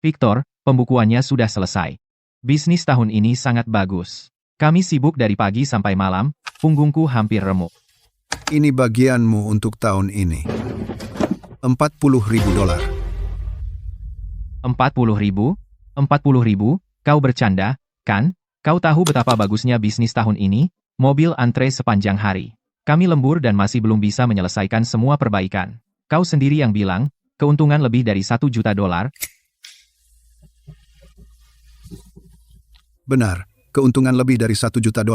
Victor, pembukuannya sudah selesai. Bisnis tahun ini sangat bagus. Kami sibuk dari pagi sampai malam, punggungku hampir remuk. Ini bagianmu untuk tahun ini. $40.000. 40.000? 40.000? Kau bercanda, kan? Kau tahu betapa bagusnya bisnis tahun ini? Mobil antre sepanjang hari. Kami lembur dan masih belum bisa menyelesaikan semua perbaikan. Kau sendiri yang bilang, keuntungan lebih dari $1 juta. Benar, keuntungan lebih dari $1 juta.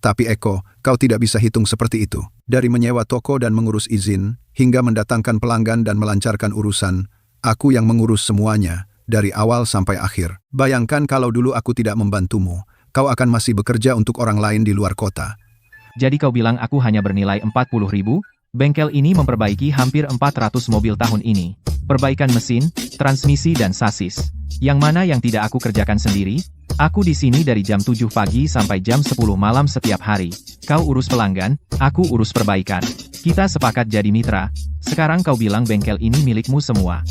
Tapi Eko, kau tidak bisa hitung seperti itu. Dari menyewa toko dan mengurus izin, hingga mendatangkan pelanggan dan melancarkan urusan, aku yang mengurus semuanya, dari awal sampai akhir. Bayangkan kalau dulu aku tidak membantumu, kau akan masih bekerja untuk orang lain di luar kota. Jadi kau bilang aku hanya bernilai 40.000? Bengkel ini memperbaiki hampir 400 mobil tahun ini. Perbaikan mesin, transmisi dan sasis. Yang mana yang tidak aku kerjakan sendiri? Aku di sini dari jam 7 pagi sampai jam 10 malam setiap hari. Kau urus pelanggan, aku urus perbaikan. Kita sepakat jadi mitra. Sekarang kau bilang bengkel ini milikmu semua.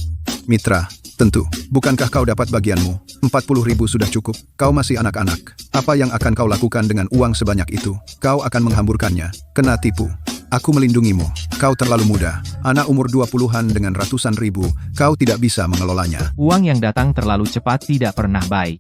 Mitra, tentu. Bukankah kau dapat bagianmu? 40.000 sudah cukup. Kau masih anak-anak. Apa yang akan kau lakukan dengan uang sebanyak itu? Kau akan menghamburkannya. Kena tipu. Aku melindungimu. Kau terlalu muda. Anak umur 20-an dengan ratusan ribu. Kau tidak bisa mengelolanya. Uang yang datang terlalu cepat tidak pernah baik.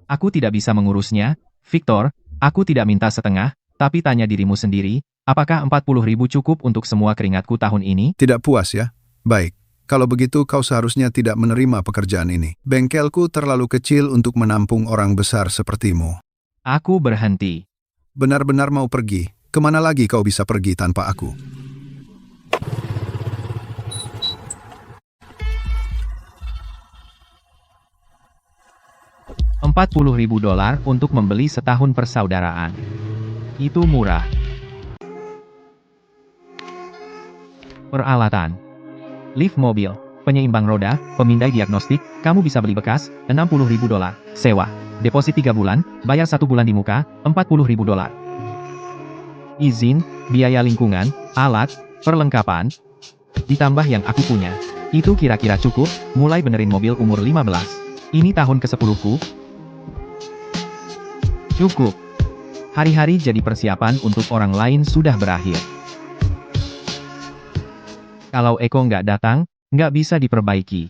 Aku tidak bisa mengurusnya. Victor, aku tidak minta setengah, tapi tanya dirimu sendiri, apakah 40.000 cukup untuk semua keringatku tahun ini? Tidak puas ya? Baik. Kalau begitu kau seharusnya tidak menerima pekerjaan ini. Bengkelku terlalu kecil untuk menampung orang besar sepertimu. Aku berhenti. Benar-benar mau pergi. Kemana lagi kau bisa pergi tanpa aku? $40.000 untuk membeli setahun persaudaraan. Itu murah. Peralatan. Lift mobil, penyeimbang roda, pemindai diagnostik, kamu bisa beli bekas, $60.000. Sewa. Deposit 3 bulan, bayar 1 bulan di muka, $40.000. Izin, biaya lingkungan, alat, perlengkapan, ditambah yang aku punya. Itu kira-kira cukup, mulai benerin mobil umur 15. Ini tahun ke-10ku. Cukup. Hari-hari jadi persiapan untuk orang lain sudah berakhir. Kalau Eko nggak datang, nggak bisa diperbaiki.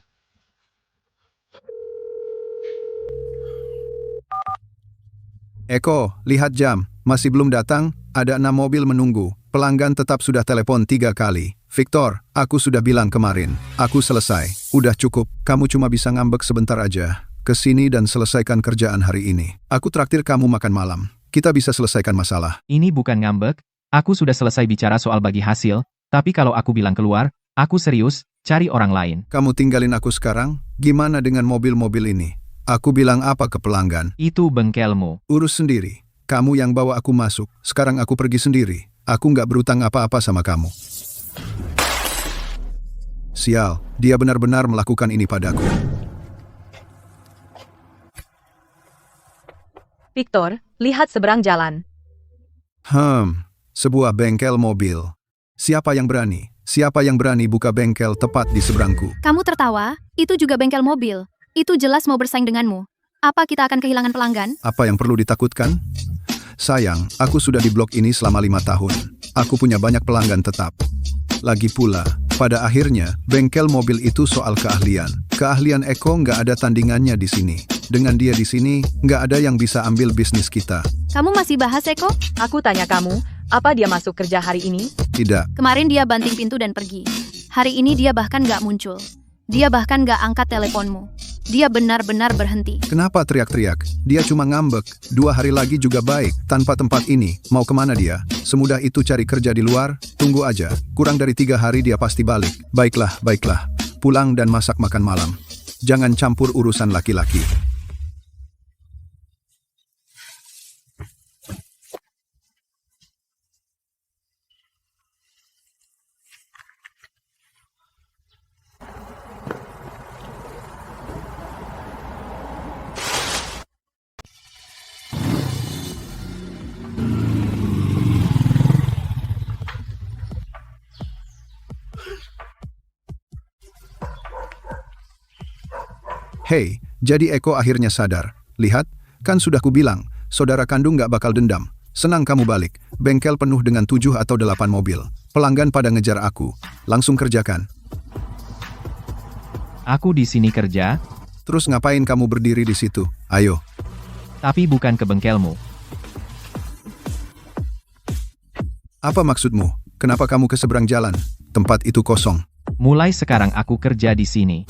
Eko, lihat jam. Masih belum datang, ada 6 mobil menunggu. Pelanggan tetap sudah telepon 3 kali. Victor, aku sudah bilang kemarin. Aku selesai. Udah cukup. Kamu cuma bisa ngambek sebentar aja. Kesini dan selesaikan kerjaan hari ini. Aku traktir kamu makan malam. Kita bisa selesaikan masalah. Ini bukan ngambek, aku sudah selesai bicara soal bagi hasil, tapi kalau aku bilang keluar, aku serius, cari orang lain. Kamu tinggalin aku sekarang? Gimana dengan mobil-mobil ini? Aku bilang apa ke pelanggan? Itu bengkelmu. Urus sendiri. Kamu yang bawa aku masuk. Sekarang aku pergi sendiri. Aku nggak berutang apa-apa sama kamu. Sial, dia benar-benar melakukan ini padaku. Victor, lihat seberang jalan. Sebuah bengkel mobil. Siapa yang berani? Siapa yang berani buka bengkel tepat di seberangku? Kamu tertawa? Itu juga bengkel mobil. Itu jelas mau bersaing denganmu. Apa kita akan kehilangan pelanggan? Apa yang perlu ditakutkan? Sayang, aku sudah di blok ini selama 5 tahun. Aku punya banyak pelanggan tetap. Lagi pula, pada akhirnya, bengkel mobil itu soal keahlian. Keahlian Eko nggak ada tandingannya di sini. Dengan dia di sini, nggak ada yang bisa ambil bisnis kita. Kamu masih bahas Eko? Aku tanya kamu, apa dia masuk kerja hari ini? Tidak. Kemarin dia banting pintu dan pergi. Hari ini dia bahkan nggak muncul. Dia bahkan nggak angkat teleponmu. Dia benar-benar berhenti. Kenapa teriak-teriak? Dia cuma ngambek. 2 hari lagi juga baik. Tanpa tempat ini, mau kemana dia? Semudah itu cari kerja di luar? Tunggu aja. Kurang dari 3 hari dia pasti balik. Baiklah, baiklah. Pulang dan masak makan malam. Jangan campur urusan laki-laki. Hei, jadi Eko akhirnya sadar. Lihat, kan sudah kubilang, saudara kandung gak bakal dendam. Senang kamu balik. Bengkel penuh dengan 7 atau 8 mobil. Pelanggan pada ngejar aku. Langsung kerjakan. Aku di sini kerja, Terus ngapain kamu berdiri di situ? Ayo. tapi bukan ke bengkelmu. Apa maksudmu? Kenapa kamu ke seberang jalan? Tempat itu kosong. Mulai sekarang aku kerja di sini.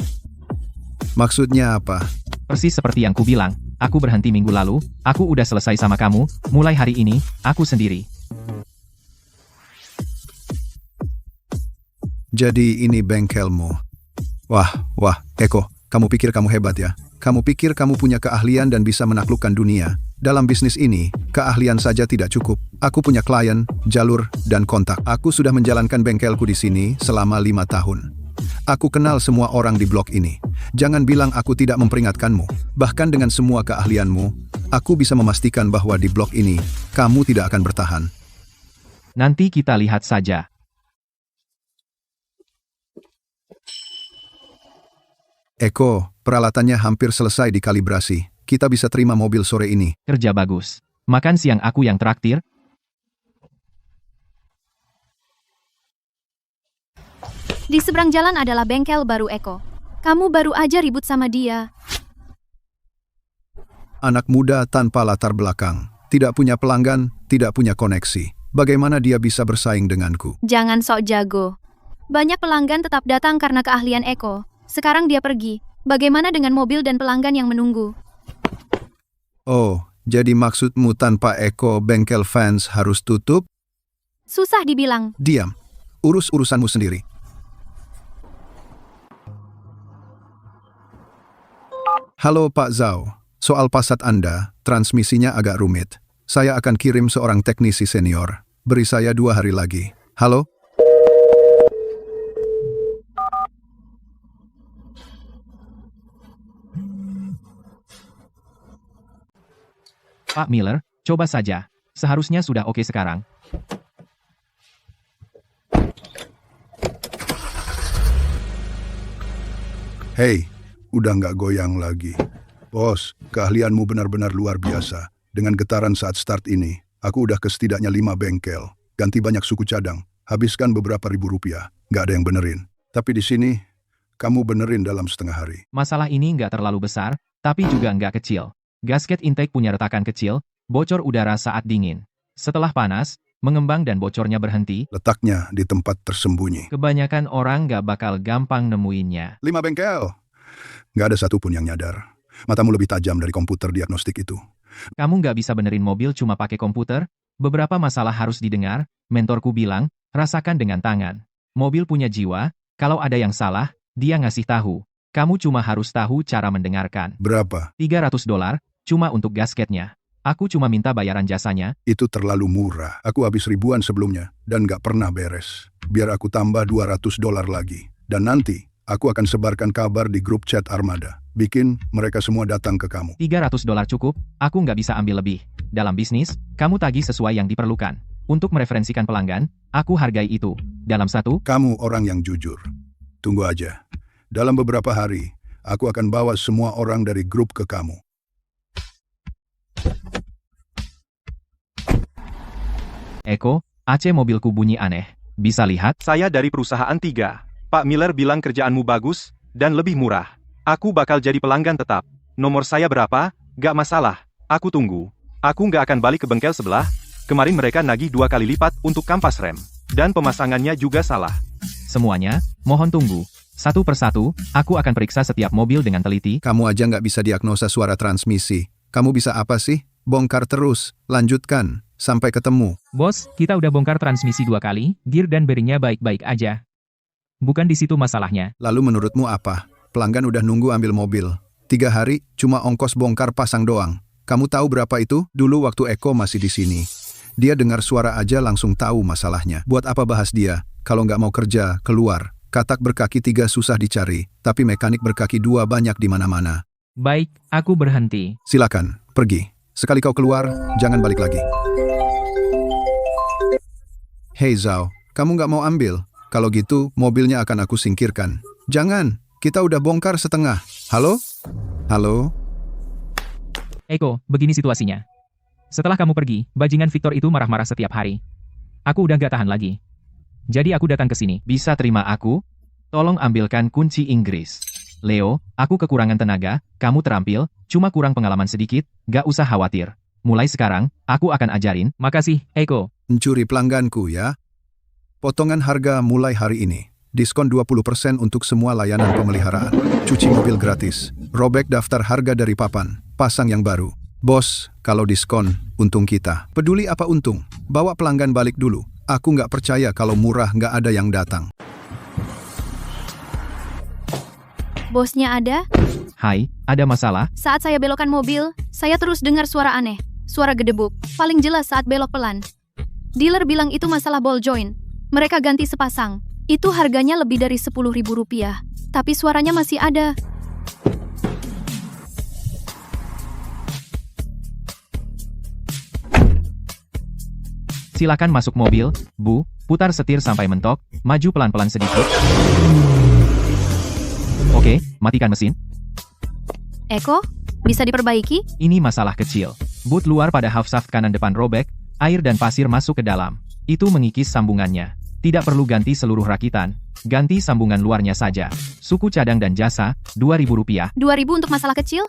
Maksudnya apa? Persis seperti yang kubilang, aku berhenti minggu lalu, aku udah selesai sama kamu, mulai hari ini, aku sendiri. Jadi ini bengkelmu. Wah, Eko, kamu pikir kamu hebat ya? Kamu pikir kamu punya keahlian dan bisa menaklukkan dunia. Dalam bisnis ini, keahlian saja tidak cukup. Aku punya klien, jalur, dan kontak. Aku sudah menjalankan bengkelku di sini selama 5 tahun. Aku kenal semua orang di blok ini. Jangan bilang aku tidak memperingatkanmu. Bahkan dengan semua keahlianmu, aku bisa memastikan bahwa di blok ini, kamu tidak akan bertahan. Nanti kita lihat saja. Eko, peralatannya hampir selesai dikalibrasi. Kita bisa terima mobil sore ini. Kerja bagus. Makan siang aku yang traktir. Di seberang jalan adalah bengkel baru Eko. Kamu baru aja ribut sama dia. Anak muda tanpa latar belakang. Tidak punya pelanggan, tidak punya koneksi. Bagaimana dia bisa bersaing denganku? Jangan sok jago. Banyak pelanggan tetap datang karena keahlian Eko. Sekarang dia pergi. Bagaimana dengan mobil dan pelanggan yang menunggu? Oh, jadi maksudmu tanpa Eko bengkel fans harus tutup? Susah dibilang. Diam. Urus urusanmu sendiri. Halo Pak Zhao. Soal Passat Anda, transmisinya agak rumit. Saya akan kirim seorang teknisi senior. Beri saya 2 hari lagi. Halo? Pak Miller, coba saja. Seharusnya sudah oke sekarang. Hei, udah nggak goyang lagi. Bos, keahlianmu benar-benar luar biasa. Dengan getaran saat start ini, aku udah ke setidaknya 5 bengkel. Ganti banyak suku cadang. Habiskan beberapa ribu rupiah. Nggak ada yang benerin. Tapi di sini, kamu benerin dalam setengah hari. Masalah ini nggak terlalu besar, tapi juga nggak kecil. Gasket intake punya retakan kecil, bocor udara saat dingin. Setelah panas, mengembang dan bocornya berhenti. Letaknya di tempat tersembunyi. Kebanyakan orang nggak bakal gampang nemuinnya. 5 bengkel. Nggak ada satupun yang nyadar. Matamu lebih tajam dari komputer diagnostik itu. Kamu nggak bisa benerin mobil cuma pakai komputer? Beberapa masalah harus didengar, mentorku bilang, rasakan dengan tangan. Mobil punya jiwa, kalau ada yang salah, dia ngasih tahu. Kamu cuma harus tahu cara mendengarkan. Berapa? $300, cuma untuk gasketnya. Aku cuma minta bayaran jasanya. Itu terlalu murah. Aku habis ribuan sebelumnya, dan nggak pernah beres. Biar aku tambah $200 lagi. Dan nanti, aku akan sebarkan kabar di grup chat Armada. Bikin mereka semua datang ke kamu. $300 cukup, aku nggak bisa ambil lebih. Dalam bisnis, kamu tagih sesuai yang diperlukan. Untuk mereferensikan pelanggan, aku hargai itu. Dalam satu, Kamu orang yang jujur. Tunggu aja. Dalam beberapa hari, aku akan bawa semua orang dari grup ke kamu. Eko, AC mobilku bunyi aneh. Bisa lihat? Saya dari perusahaan 3. Pak Miller bilang kerjaanmu bagus, dan lebih murah. Aku bakal jadi pelanggan tetap. Nomor saya berapa? Gak masalah. Aku tunggu. Aku nggak akan balik ke bengkel sebelah. Kemarin mereka nagih 2 kali lipat untuk kampas rem. Dan pemasangannya juga salah. Semuanya, mohon tunggu. Satu persatu, aku akan periksa setiap mobil dengan teliti. Kamu aja nggak bisa diagnosa suara transmisi. Kamu bisa apa sih? Bongkar terus. Lanjutkan. Sampai ketemu. Bos, kita udah bongkar transmisi 2 kali, gear dan bearingnya baik-baik aja. Bukan di situ masalahnya. Lalu menurutmu apa? Pelanggan udah nunggu ambil mobil. 3 hari, cuma ongkos bongkar pasang doang. Kamu tahu berapa itu? Dulu waktu Eko masih di sini. Dia dengar suara aja langsung tahu masalahnya. Buat apa bahas dia? Kalau nggak mau kerja, keluar. Katak berkaki 3 susah dicari, tapi mekanik berkaki 2 banyak di mana-mana. Baik, aku berhenti. Silakan, pergi. Sekali kau keluar, jangan balik lagi. Hei Zhao, kamu nggak mau ambil? Kalau gitu, mobilnya akan aku singkirkan. Jangan, kita udah bongkar setengah. Halo? Halo? Eko, begini situasinya. Setelah kamu pergi, bajingan Victor itu marah-marah setiap hari. Aku udah gak tahan lagi. Jadi aku datang ke sini. Bisa terima aku? Tolong ambilkan kunci Inggris. Leo, aku kekurangan tenaga, kamu terampil, cuma kurang pengalaman sedikit, gak usah khawatir. Mulai sekarang, aku akan ajarin. Makasih, Eko. Mencuri pelangganku ya? Potongan harga mulai hari ini. Diskon 20% untuk semua layanan pemeliharaan. Cuci mobil gratis. Robek daftar harga dari papan. Pasang yang baru. Bos, kalau diskon, untung kita. Peduli apa untung? Bawa pelanggan balik dulu. Aku nggak percaya kalau murah nggak ada yang datang. Bosnya ada? Hai, ada masalah? Saat saya belokkan mobil, saya terus dengar suara aneh. Suara gedebuk, paling jelas saat belok pelan. Dealer bilang itu masalah ball joint. Mereka ganti sepasang. Itu harganya lebih dari Rp10.000. Tapi suaranya masih ada. Silakan masuk mobil, Bu, putar setir sampai mentok, maju pelan-pelan sedikit. Oke, matikan mesin. Eko, bisa diperbaiki? Ini masalah kecil. Boot luar pada half shaft kanan depan robek, air dan pasir masuk ke dalam. Itu mengikis sambungannya. Tidak perlu ganti seluruh rakitan, ganti sambungan luarnya saja. Suku cadang dan jasa, Rp2.000. 2.000 untuk masalah kecil?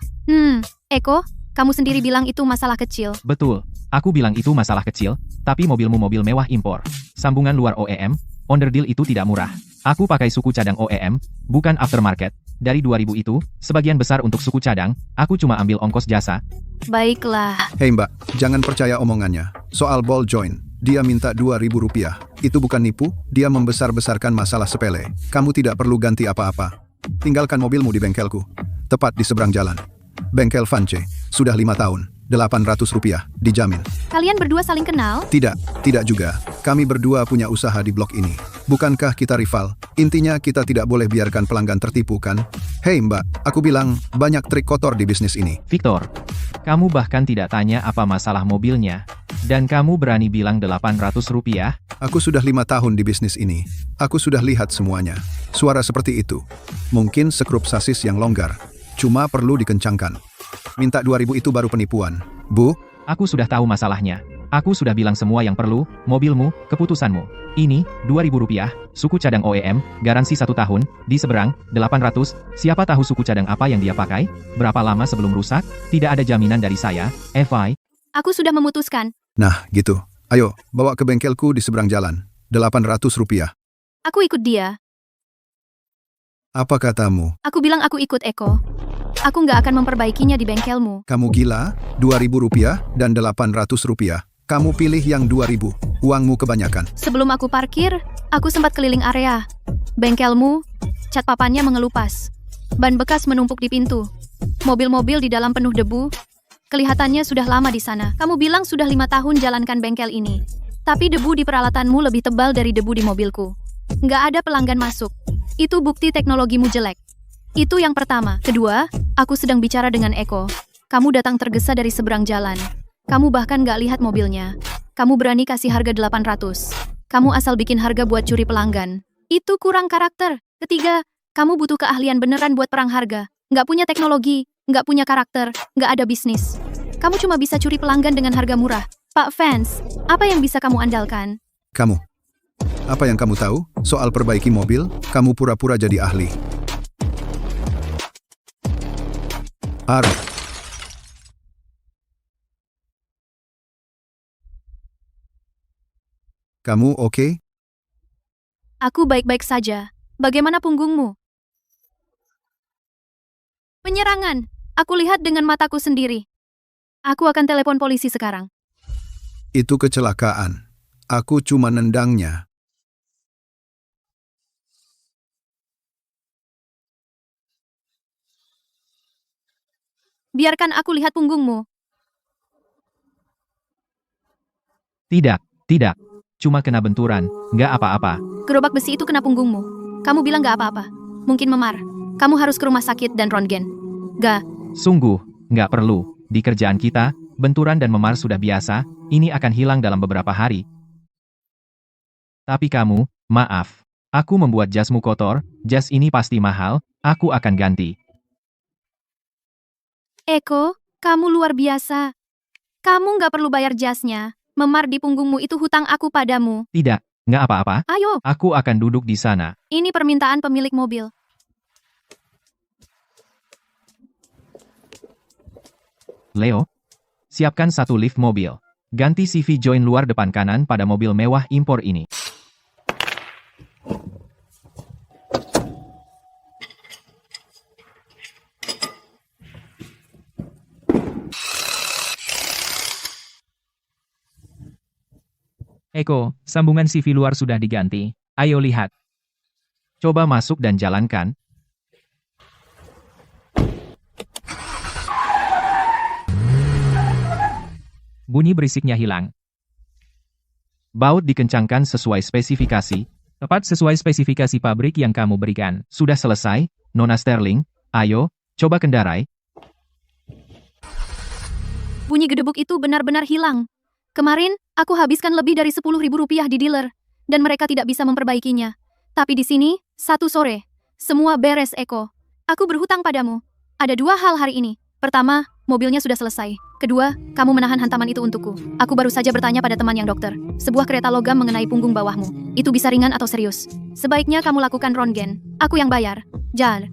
Eko, kamu sendiri bilang itu masalah kecil. Betul, aku bilang itu masalah kecil, tapi mobilmu mobil mewah impor. Sambungan luar OEM, underdeal itu tidak murah. Aku pakai suku cadang OEM, bukan aftermarket. Dari 2.000 itu, sebagian besar untuk suku cadang, aku cuma ambil ongkos jasa. Baiklah. Hei Mbak, jangan percaya omongannya. Soal ball joint, dia minta Rp2.000. Itu bukan nipu, dia membesar-besarkan masalah sepele. Kamu tidak perlu ganti apa-apa. Tinggalkan mobilmu di bengkelku. Tepat di seberang jalan. Bengkel Vance, sudah 5 tahun. Rp800, dijamin. Kalian berdua saling kenal? Tidak juga. Kami berdua punya usaha di blok ini. Bukankah kita rival? Intinya kita tidak boleh biarkan pelanggan tertipu kan? Hei Mbak, aku bilang banyak trik kotor di bisnis ini. Victor, kamu bahkan tidak tanya apa masalah mobilnya. Dan kamu berani bilang Rp800? Aku sudah 5 tahun di bisnis ini. Aku sudah lihat semuanya. Suara seperti itu. Mungkin sekrup sasis yang longgar. Cuma perlu dikencangkan. Minta 2.000 itu baru penipuan. Bu? Aku sudah tahu masalahnya. Aku sudah bilang semua yang perlu, mobilmu, keputusanmu. Ini, Rp2.000, suku cadang OEM, garansi 1 tahun, di seberang, 800, siapa tahu suku cadang apa yang dia pakai? Berapa lama sebelum rusak? Tidak ada jaminan dari saya, FI. Aku sudah memutuskan. Nah, gitu. Ayo, bawa ke bengkelku di seberang jalan. Rp800. Aku ikut dia. Apa katamu? Aku bilang aku ikut Eko. Aku nggak akan memperbaikinya di bengkelmu. Kamu gila? Rp2.000 dan Rp800. Kamu pilih yang 2.000. Uangmu kebanyakan. Sebelum aku parkir, aku sempat keliling area. Bengkelmu, cat papannya mengelupas. Ban bekas menumpuk di pintu. Mobil-mobil di dalam penuh debu. Kelihatannya sudah lama di sana. Kamu bilang sudah 5 tahun jalankan bengkel ini. Tapi debu di peralatanmu lebih tebal dari debu di mobilku. Nggak ada pelanggan masuk. Itu bukti teknologimu jelek. Itu yang pertama. Kedua, aku sedang bicara dengan Eko. Kamu datang tergesa dari seberang jalan. Kamu bahkan nggak lihat mobilnya. Kamu berani kasih harga 800. Kamu asal bikin harga buat curi pelanggan. Itu kurang karakter. Ketiga, kamu butuh keahlian beneran buat perang harga. Nggak punya teknologi, nggak punya karakter, nggak ada bisnis. Kamu cuma bisa curi pelanggan dengan harga murah. Pak Vance, apa yang bisa kamu andalkan? Kamu. Apa yang kamu tahu? Soal perbaiki mobil, kamu pura-pura jadi ahli. Arif. Kamu oke? Aku baik-baik saja. Bagaimana punggungmu? Penyerangan. Aku lihat dengan mataku sendiri. Aku akan telepon polisi sekarang. Itu kecelakaan. Aku cuma nendangnya. Biarkan aku lihat punggungmu. Tidak. Cuma kena benturan, nggak apa-apa. Gerobak besi itu kena punggungmu. Kamu bilang nggak apa-apa. Mungkin memar. Kamu harus ke rumah sakit dan röntgen. Gak. Sungguh, nggak perlu. Di kerjaan kita, benturan dan memar sudah biasa, ini akan hilang dalam beberapa hari. Tapi kamu, maaf. Aku membuat jasmu kotor, jas ini pasti mahal, aku akan ganti. Eko, kamu luar biasa. Kamu nggak perlu bayar jasnya. Memar di punggungmu itu hutang aku padamu. Tidak, nggak apa-apa. Ayo, Aku akan duduk di sana. ini permintaan pemilik mobil. Leo, siapkan satu lift mobil. Ganti CV join luar depan kanan pada mobil mewah impor ini. Eko, sambungan CV luar sudah diganti. Ayo lihat. Coba masuk dan jalankan. Bunyi berisiknya hilang. Baut dikencangkan sesuai spesifikasi. Tepat sesuai spesifikasi pabrik yang kamu berikan. Sudah selesai, Nona Sterling. Ayo, coba kendarai. Bunyi gedebuk itu benar-benar hilang. Kemarin, aku habiskan lebih dari 10.000 rupiah di dealer, dan mereka tidak bisa memperbaikinya. Tapi di sini, satu sore, semua beres, Eko. Aku berhutang padamu. Ada dua hal hari ini. Pertama, mobilnya sudah selesai. Kedua, kamu menahan hantaman itu untukku. Aku baru saja bertanya pada teman yang dokter. Sebuah kereta logam mengenai punggung bawahmu. Itu bisa ringan atau serius. Sebaiknya kamu lakukan röntgen. Aku yang bayar. Jar.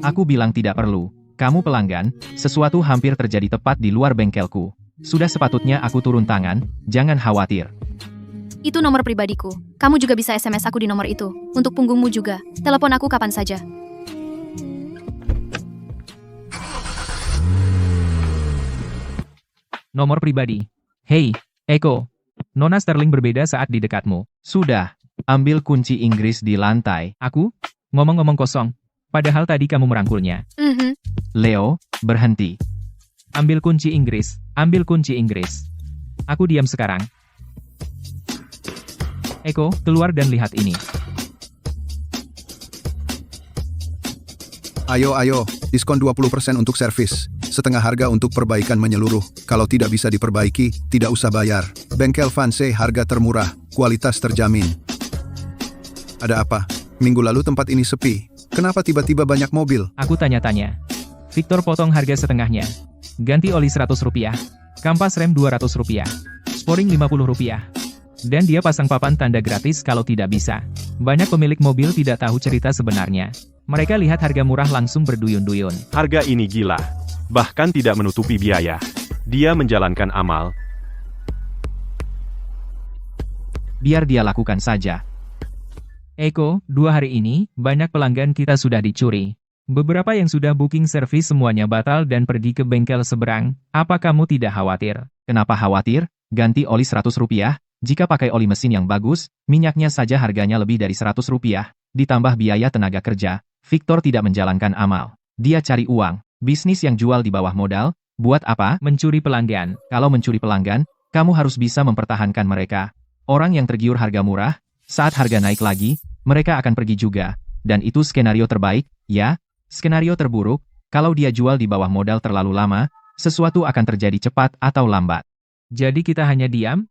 Aku bilang tidak perlu. Kamu pelanggan, sesuatu hampir terjadi tepat di luar bengkelku. Sudah sepatutnya aku turun tangan, jangan khawatir. Itu nomor pribadiku. Kamu juga bisa SMS aku di nomor itu. Untuk punggungmu juga. Telepon aku kapan saja. Nomor pribadi. Hei, Eko. Nona Sterling berbeda saat di dekatmu. Sudah, ambil kunci Inggris di lantai. Aku? Ngomong-ngomong kosong. Padahal tadi kamu merangkulnya. Leo, berhenti. Ambil kunci Inggris. Ambil kunci Inggris. Aku diam sekarang. Eko, keluar dan lihat ini. Ayo, diskon 20% untuk servis. Setengah harga untuk perbaikan menyeluruh. Kalau tidak bisa diperbaiki, tidak usah bayar. Bengkel Fanse harga termurah, kualitas terjamin. Ada apa? Minggu lalu tempat ini sepi. Kenapa tiba-tiba banyak mobil? Aku tanya-tanya. Victor potong harga setengahnya. Ganti oli 100 rupiah. Kampas rem 200 rupiah. Sporing 50 rupiah. Dan dia pasang papan tanda gratis kalau tidak bisa. Banyak pemilik mobil tidak tahu cerita sebenarnya. Mereka lihat harga murah langsung berduyun-duyun. Harga ini gila. Bahkan tidak menutupi biaya. Dia menjalankan amal. Biar dia lakukan saja. Eko, 2 hari ini, banyak pelanggan kita sudah dicuri. Beberapa yang sudah booking servis semuanya batal dan pergi ke bengkel seberang. Apa kamu tidak khawatir? Kenapa khawatir? Ganti oli 100 rupiah. Jika pakai oli mesin yang bagus, minyaknya saja harganya lebih dari 100 rupiah. Ditambah biaya tenaga kerja. Victor tidak menjalankan amal. Dia cari uang. Bisnis yang jual di bawah modal, buat apa? Mencuri pelanggan. Kalau mencuri pelanggan, kamu harus bisa mempertahankan mereka. Orang yang tergiur harga murah, saat harga naik lagi, mereka akan pergi juga. Dan itu skenario terbaik, ya? Skenario terburuk, kalau dia jual di bawah modal terlalu lama, sesuatu akan terjadi cepat atau lambat. Jadi kita hanya diam?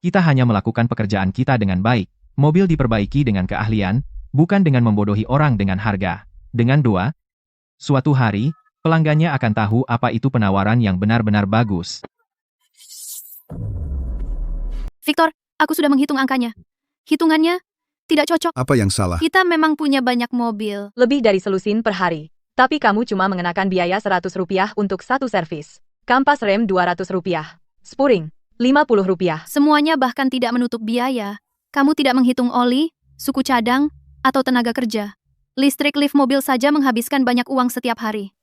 Kita hanya melakukan pekerjaan kita dengan baik. Mobil diperbaiki dengan keahlian, bukan dengan membodohi orang dengan harga. Dengan dua, suatu hari, pelanggannya akan tahu apa itu penawaran yang benar-benar bagus. Victor, aku sudah menghitung angkanya. Hitungannya tidak cocok. Apa yang salah? Kita memang punya banyak mobil. Lebih dari selusin per hari. Tapi kamu cuma mengenakan biaya 100 rupiah untuk satu servis. Kampas rem 200 rupiah. Spuring 50 rupiah. Semuanya bahkan tidak menutup biaya. Kamu tidak menghitung oli, suku cadang, atau tenaga kerja. Listrik lift mobil saja menghabiskan banyak uang setiap hari.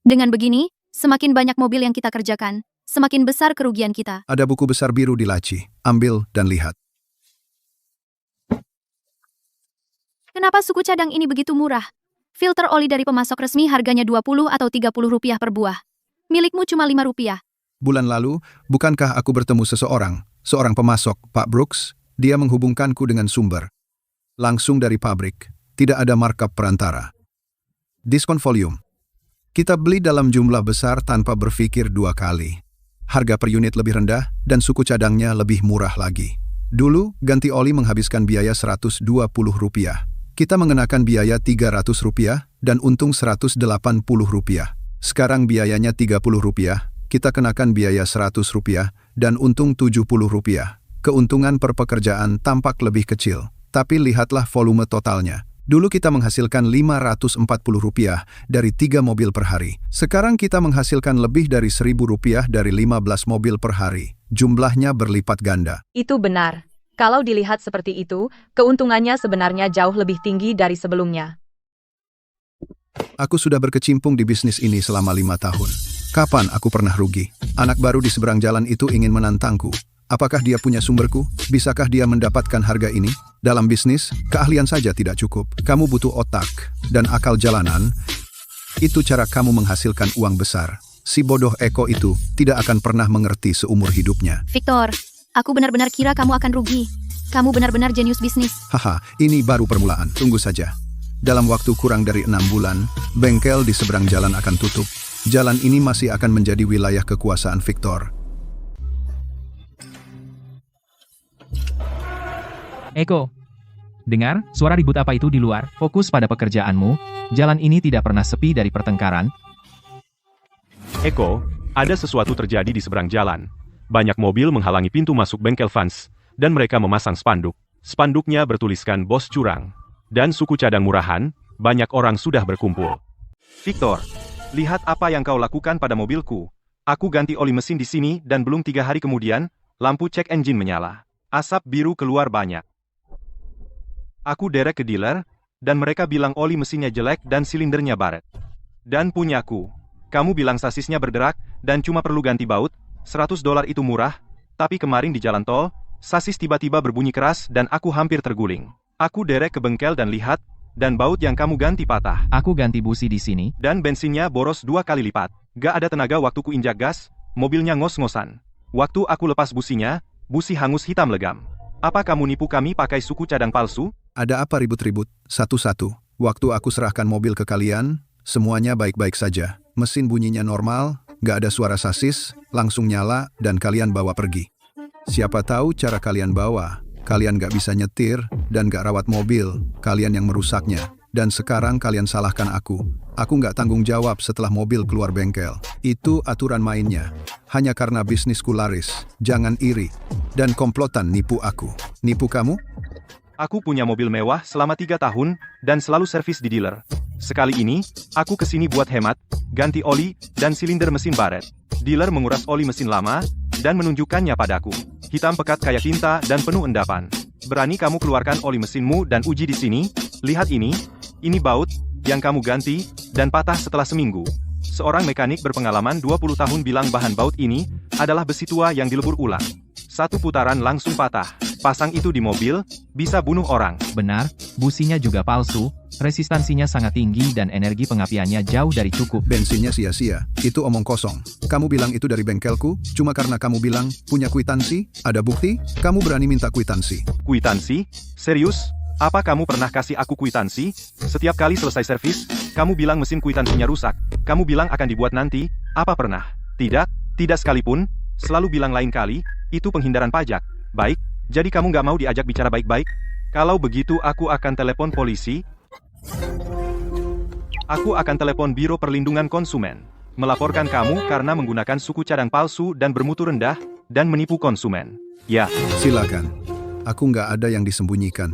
Dengan begini, semakin banyak mobil yang kita kerjakan, semakin besar kerugian kita. Ada buku besar biru di laci. Ambil dan lihat. Kenapa suku cadang ini begitu murah? Filter oli dari pemasok resmi harganya 20 atau 30 rupiah per buah. Milikmu cuma 5 rupiah. Bulan lalu, bukankah aku bertemu seorang pemasok, Pak Brooks? Dia menghubungkanku dengan sumber. Langsung dari pabrik. Tidak ada markup perantara. Diskon volume. Kita beli dalam jumlah besar tanpa berpikir dua kali. Harga per unit lebih rendah dan suku cadangnya lebih murah lagi. Dulu, ganti oli menghabiskan biaya 120 rupiah. Kita mengenakan biaya 300 rupiah dan untung 180 rupiah. Sekarang biayanya Rp30, kita kenakan biaya Rp100, dan untung Rp70. Keuntungan per pekerjaan tampak lebih kecil, tapi lihatlah volume totalnya. Dulu kita menghasilkan Rp540 dari 3 mobil per hari. Sekarang kita menghasilkan lebih dari Rp1.000 dari 15 mobil per hari. Jumlahnya berlipat ganda. Itu benar. Kalau dilihat seperti itu, keuntungannya sebenarnya jauh lebih tinggi dari sebelumnya. Aku sudah berkecimpung di bisnis ini selama 5 tahun. Kapan aku pernah rugi? Anak baru di seberang jalan itu ingin menantangku. Apakah dia punya sumberku? Bisakah dia mendapatkan harga ini? Dalam bisnis, keahlian saja tidak cukup. Kamu butuh otak dan akal jalanan. Itu cara kamu menghasilkan uang besar. Si bodoh Eko itu tidak akan pernah mengerti seumur hidupnya. Victor, aku benar-benar kira kamu akan rugi. Kamu benar-benar jenius bisnis. Haha, ini baru permulaan. Tunggu saja. Dalam waktu kurang dari 6 bulan, bengkel di seberang jalan akan tutup. Jalan ini masih akan menjadi wilayah kekuasaan Victor. Eko, dengar, suara ribut apa itu di luar? Fokus pada pekerjaanmu, jalan ini tidak pernah sepi dari pertengkaran. Eko, ada sesuatu terjadi di seberang jalan. Banyak mobil menghalangi pintu masuk bengkel Vans, dan mereka memasang spanduk. Spanduknya bertuliskan bos curang. Dan suku cadang murahan, banyak orang sudah berkumpul. Victor, lihat apa yang kau lakukan pada mobilku. Aku ganti oli mesin di sini dan belum 3 hari kemudian, lampu cek engine menyala. Asap biru keluar banyak. Aku derek ke dealer, dan mereka bilang oli mesinnya jelek dan silindernya baret. Dan punyaku. Kamu bilang sasisnya berderak, dan cuma perlu ganti baut, $100 itu murah, tapi kemarin di jalan tol, sasis tiba-tiba berbunyi keras dan aku hampir terguling. Aku derek ke bengkel dan lihat, dan baut yang kamu ganti patah. Aku ganti busi di sini. Dan bensinnya boros 2 kali lipat. Gak ada tenaga waktu ku injak gas, mobilnya ngos-ngosan. Waktu aku lepas businya, busi hangus hitam legam. Apa kamu nipu kami pakai suku cadang palsu? Ada apa ribut-ribut? Satu-satu. Waktu aku serahkan mobil ke kalian, semuanya baik-baik saja. Mesin bunyinya normal, gak ada suara sasis, langsung nyala, dan kalian bawa pergi. Siapa tahu cara kalian bawa. Kalian gak bisa nyetir, dan gak rawat mobil. Kalian yang merusaknya. Dan sekarang kalian salahkan aku. Aku gak tanggung jawab setelah mobil keluar bengkel. Itu aturan mainnya. Hanya karena bisnisku laris. Jangan iri. Dan komplotan nipu aku. Nipu kamu? Aku punya mobil mewah selama 3 tahun, dan selalu servis di dealer. Sekali ini, aku kesini buat hemat, ganti oli, dan silinder mesin baret. Dealer menguras oli mesin lama, dan menunjukkannya padaku. Hitam pekat kayak tinta dan penuh endapan. Berani kamu keluarkan oli mesinmu dan uji di sini? Lihat ini baut, yang kamu ganti, dan patah setelah seminggu. Seorang mekanik berpengalaman 20 tahun bilang bahan baut ini adalah besi tua yang dilebur ulang. 1 putaran langsung patah. Pasang itu di mobil, bisa bunuh orang. Benar, businya juga palsu, resistansinya sangat tinggi dan energi pengapiannya jauh dari cukup. Bensinnya sia-sia. Itu omong kosong. Kamu bilang itu dari bengkelku, cuma karena kamu bilang punya kwitansi, ada bukti, kamu berani minta kwitansi. Kwitansi? Serius? Apa kamu pernah kasih aku kwitansi? Setiap kali selesai servis, kamu bilang mesin kwitansinya rusak. Kamu bilang akan dibuat nanti, apa pernah? Tidak, tidak sekalipun. Selalu bilang lain kali, itu penghindaran pajak. Baik, jadi kamu nggak mau diajak bicara baik-baik? Kalau begitu aku akan telepon polisi. Aku akan telepon Biro Perlindungan Konsumen. Melaporkan kamu karena menggunakan suku cadang palsu dan bermutu rendah, dan menipu konsumen. Ya. Silakan. Aku nggak ada yang disembunyikan.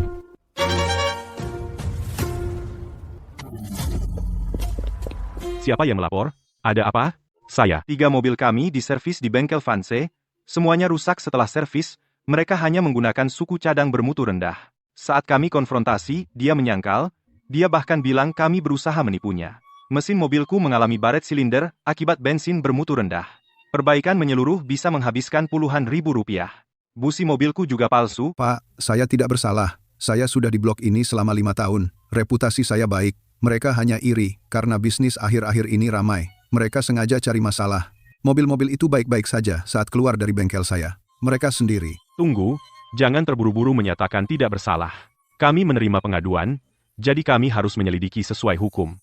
Siapa yang melapor? Ada apa? Saya. 3 mobil kami diservis di bengkel Vanse. Semuanya rusak setelah servis. Mereka hanya menggunakan suku cadang bermutu rendah. Saat kami konfrontasi, dia menyangkal. Dia bahkan bilang kami berusaha menipunya. Mesin mobilku mengalami baret silinder akibat bensin bermutu rendah. Perbaikan menyeluruh bisa menghabiskan puluhan ribu rupiah. Busi mobilku juga palsu. Pak, saya tidak bersalah. Saya sudah di blok ini selama 5 tahun. Reputasi saya baik. Mereka hanya iri karena bisnis akhir-akhir ini ramai. Mereka sengaja cari masalah. Mobil-mobil itu baik-baik saja saat keluar dari bengkel saya. Mereka sendiri. Tunggu, jangan terburu-buru menyatakan tidak bersalah. Kami menerima pengaduan, jadi kami harus menyelidiki sesuai hukum.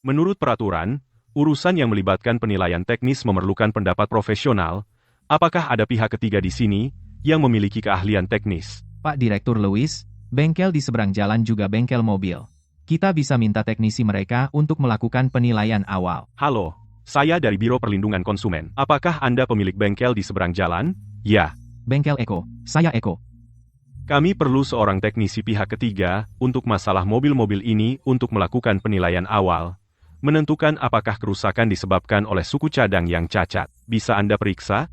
Menurut peraturan, urusan yang melibatkan penilaian teknis memerlukan pendapat profesional. Apakah ada pihak ketiga di sini yang memiliki keahlian teknis? Pak Direktur Lewis, bengkel di seberang jalan juga bengkel mobil. Kita bisa minta teknisi mereka untuk melakukan penilaian awal. Halo, Saya dari Biro Perlindungan Konsumen. Apakah Anda pemilik bengkel di seberang jalan? Ya. Bengkel Eko, saya Eko. Kami perlu seorang teknisi pihak ketiga untuk masalah mobil-mobil ini untuk melakukan penilaian awal. Menentukan apakah kerusakan disebabkan oleh suku cadang yang cacat. Bisa Anda periksa?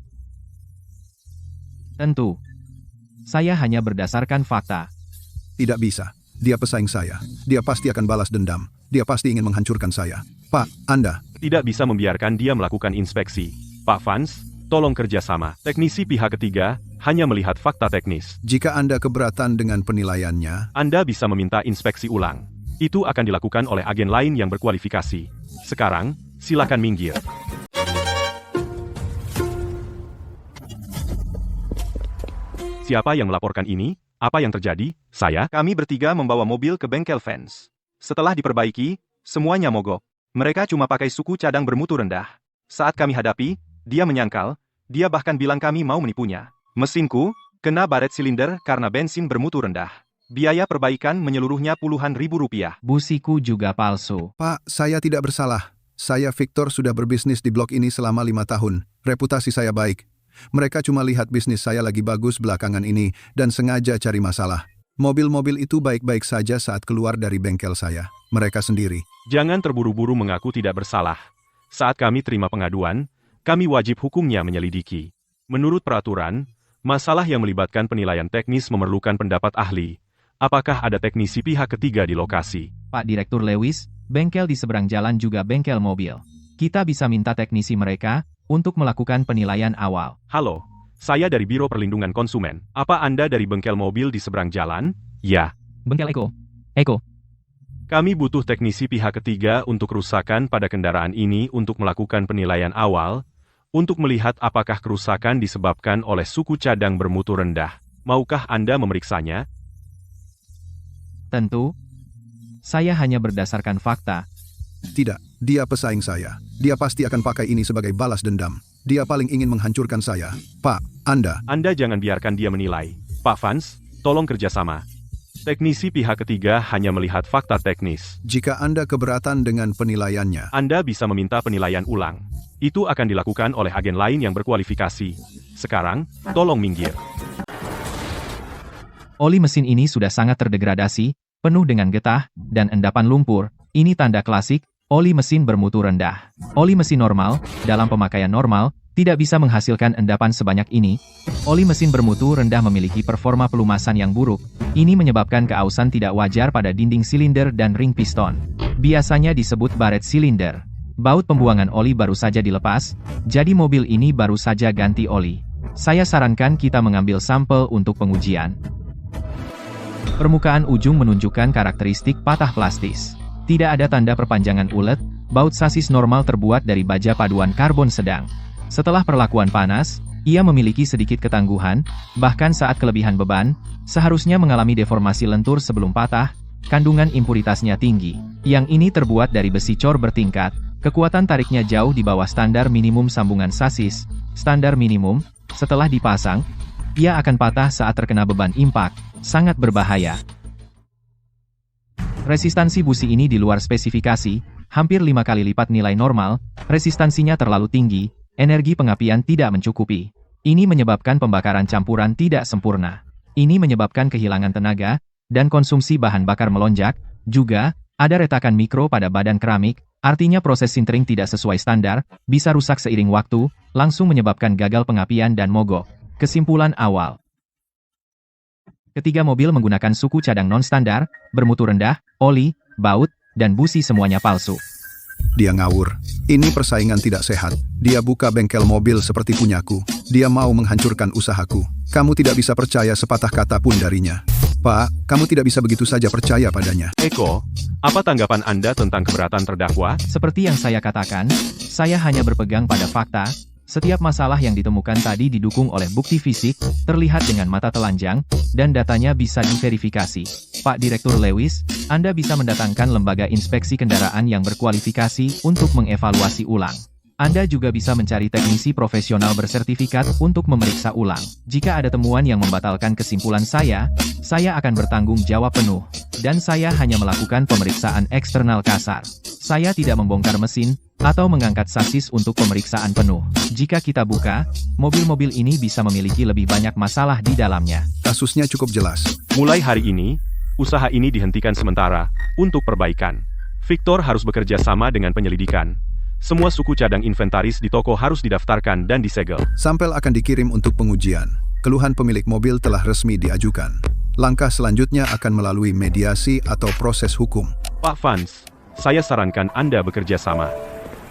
Tentu. Saya hanya berdasarkan fakta. Tidak bisa. Dia pesaing saya. Dia pasti akan balas dendam. Dia pasti ingin menghancurkan saya. Pak, Anda. Tidak bisa membiarkan dia melakukan inspeksi. Pak Vance, tolong kerjasama. Teknisi pihak ketiga hanya melihat fakta teknis. Jika Anda keberatan dengan penilaiannya, Anda bisa meminta inspeksi ulang. Itu akan dilakukan oleh agen lain yang berkualifikasi. Sekarang, silakan minggir. Siapa yang melaporkan ini? Apa yang terjadi? Saya? Kami bertiga membawa mobil ke bengkel Vance. Setelah diperbaiki, semuanya mogok. Mereka cuma pakai suku cadang bermutu rendah. Saat kami hadapi, dia menyangkal, dia bahkan bilang kami mau menipunya. Mesinku kena baret silinder karena bensin bermutu rendah. Biaya perbaikan menyeluruhnya puluhan ribu rupiah. Busiku juga palsu. Pak, saya tidak bersalah. Saya Victor sudah berbisnis di blok ini selama 5 tahun. Reputasi saya baik. Mereka cuma lihat bisnis saya lagi bagus belakangan ini dan sengaja cari masalah. Mobil-mobil itu baik-baik saja saat keluar dari bengkel saya. Mereka sendiri. Jangan terburu-buru mengaku tidak bersalah. Saat kami terima pengaduan, kami wajib hukumnya menyelidiki. Menurut peraturan, masalah yang melibatkan penilaian teknis memerlukan pendapat ahli. Apakah ada teknisi pihak ketiga di lokasi? Pak Direktur Lewis, bengkel di seberang jalan juga bengkel mobil. Kita bisa minta teknisi mereka untuk melakukan penilaian awal. Halo, saya dari Biro Perlindungan Konsumen. Apa Anda dari bengkel mobil di seberang jalan? Ya. Bengkel Eko. Eko. Kami butuh teknisi pihak ketiga untuk kerusakan pada kendaraan ini untuk melakukan penilaian awal, untuk melihat apakah kerusakan disebabkan oleh suku cadang bermutu rendah. Maukah Anda memeriksanya? Tentu. Saya hanya berdasarkan fakta. Tidak, dia pesaing saya. Dia pasti akan pakai ini sebagai balas dendam. Dia paling ingin menghancurkan saya. Pak, Anda. Anda jangan biarkan dia menilai. Pak Vance, tolong kerjasama. Teknisi pihak ketiga hanya melihat fakta teknis. Jika Anda keberatan dengan penilaiannya, Anda bisa meminta penilaian ulang. Itu akan dilakukan oleh agen lain yang berkualifikasi. Sekarang, tolong minggir. Oli mesin ini sudah sangat terdegradasi, penuh dengan getah dan endapan lumpur. Ini tanda klasik, oli mesin bermutu rendah. Oli mesin normal, dalam pemakaian normal, tidak bisa menghasilkan endapan sebanyak ini. Oli mesin bermutu rendah memiliki performa pelumasan yang buruk. Ini menyebabkan keausan tidak wajar pada dinding silinder dan ring piston. Biasanya disebut baret silinder. Baut pembuangan oli baru saja dilepas, jadi mobil ini baru saja ganti oli. Saya sarankan kita mengambil sampel untuk pengujian. Permukaan ujung menunjukkan karakteristik patah plastis. Tidak ada tanda perpanjangan ulet, baut sasis normal terbuat dari baja paduan karbon sedang. Setelah perlakuan panas, ia memiliki sedikit ketangguhan, bahkan saat kelebihan beban, seharusnya mengalami deformasi lentur sebelum patah, kandungan impuritasnya tinggi. Yang ini terbuat dari besi cor bertingkat, kekuatan tariknya jauh di bawah standar minimum sambungan sasis. Standar minimum, setelah dipasang, ia akan patah saat terkena beban impak, sangat berbahaya. Resistansi busi ini di luar spesifikasi, hampir 5 kali lipat nilai normal, resistansinya terlalu tinggi, energi pengapian tidak mencukupi. Ini menyebabkan pembakaran campuran tidak sempurna. Ini menyebabkan kehilangan tenaga, dan konsumsi bahan bakar melonjak. Juga, ada retakan mikro pada badan keramik, artinya proses sintering tidak sesuai standar, bisa rusak seiring waktu, langsung menyebabkan gagal pengapian dan mogok. Kesimpulan awal. Ketiga mobil menggunakan suku cadang non-standar, bermutu rendah, oli, baut, dan busi semuanya palsu. dia ngawur. Ini persaingan tidak sehat. Dia buka bengkel mobil seperti punyaku. Dia mau menghancurkan usahaku. Kamu tidak bisa percaya sepatah kata pun darinya. Pak, kamu tidak bisa begitu saja percaya padanya. Eko, apa tanggapan Anda tentang keberatan terdakwa? Seperti yang saya katakan, saya hanya berpegang pada fakta. Setiap masalah yang ditemukan tadi didukung oleh bukti fisik, terlihat dengan mata telanjang, dan datanya bisa diverifikasi. Pak Direktur Lewis, Anda bisa mendatangkan lembaga inspeksi kendaraan yang berkualifikasi untuk mengevaluasi ulang. Anda juga bisa mencari teknisi profesional bersertifikat untuk memeriksa ulang. Jika ada temuan yang membatalkan kesimpulan saya akan bertanggung jawab penuh. Dan saya hanya melakukan pemeriksaan eksternal kasar. Saya tidak membongkar mesin, atau mengangkat sasis untuk pemeriksaan penuh. Jika kita buka, mobil-mobil ini bisa memiliki lebih banyak masalah di dalamnya. Kasusnya cukup jelas. Mulai hari ini, usaha ini dihentikan sementara untuk perbaikan. Victor harus bekerja sama dengan penyelidikan. Semua suku cadang inventaris di toko harus didaftarkan dan disegel. Sampel akan dikirim untuk pengujian. Keluhan pemilik mobil telah resmi diajukan. Langkah selanjutnya akan melalui mediasi atau proses hukum. Pak Vance, saya sarankan Anda bekerja sama.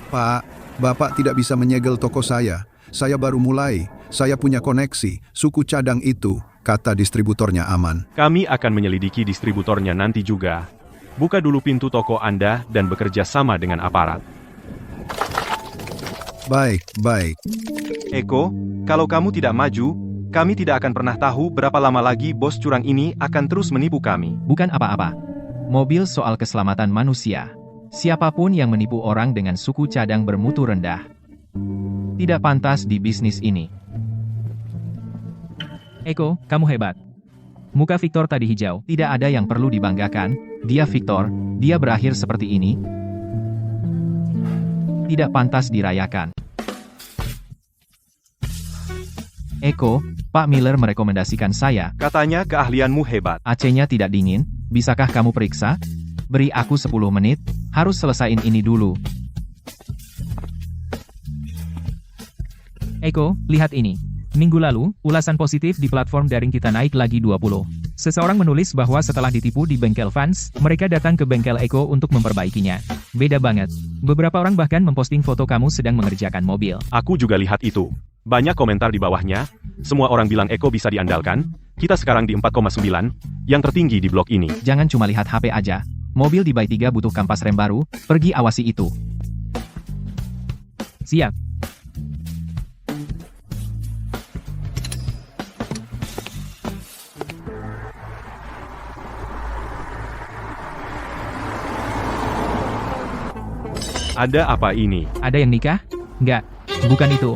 Pak, Bapak tidak bisa menyegel toko saya. Saya baru mulai. Saya punya koneksi. Suku cadang itu, kata distributornya aman. Kami akan menyelidiki distributornya nanti juga. Buka dulu pintu toko Anda dan bekerja sama dengan aparat. Baik. Eko, kalau kamu tidak maju, kami tidak akan pernah tahu berapa lama lagi bos curang ini akan terus menipu kami. Bukan apa-apa. Mobil soal keselamatan manusia. Siapapun yang menipu orang dengan suku cadang bermutu rendah tidak pantas di bisnis ini. Eko, kamu hebat. Muka Victor tadi hijau. Tidak ada yang perlu dibanggakan. Dia Victor, dia berakhir seperti ini. Tidak pantas dirayakan. Eko, Pak Miller merekomendasikan saya. Katanya keahlianmu hebat. AC-nya tidak dingin, bisakah kamu periksa? Beri aku 10 menit, harus selesaiin ini dulu. Eko, lihat ini. Minggu lalu, ulasan positif di platform daring kita naik lagi 20. Seseorang menulis bahwa setelah ditipu di bengkel Vance, mereka datang ke bengkel Eko untuk memperbaikinya. Beda banget. Beberapa orang bahkan memposting foto kamu sedang mengerjakan mobil. Aku juga lihat itu. Banyak komentar di bawahnya. Semua orang bilang Eko bisa diandalkan. Kita sekarang di 4,9, yang tertinggi di blok ini. Jangan cuma lihat HP aja. Mobil di Bay 3 butuh kampas rem baru, pergi awasi itu. Siap. Ada apa ini? Ada yang nikah? Enggak, bukan itu.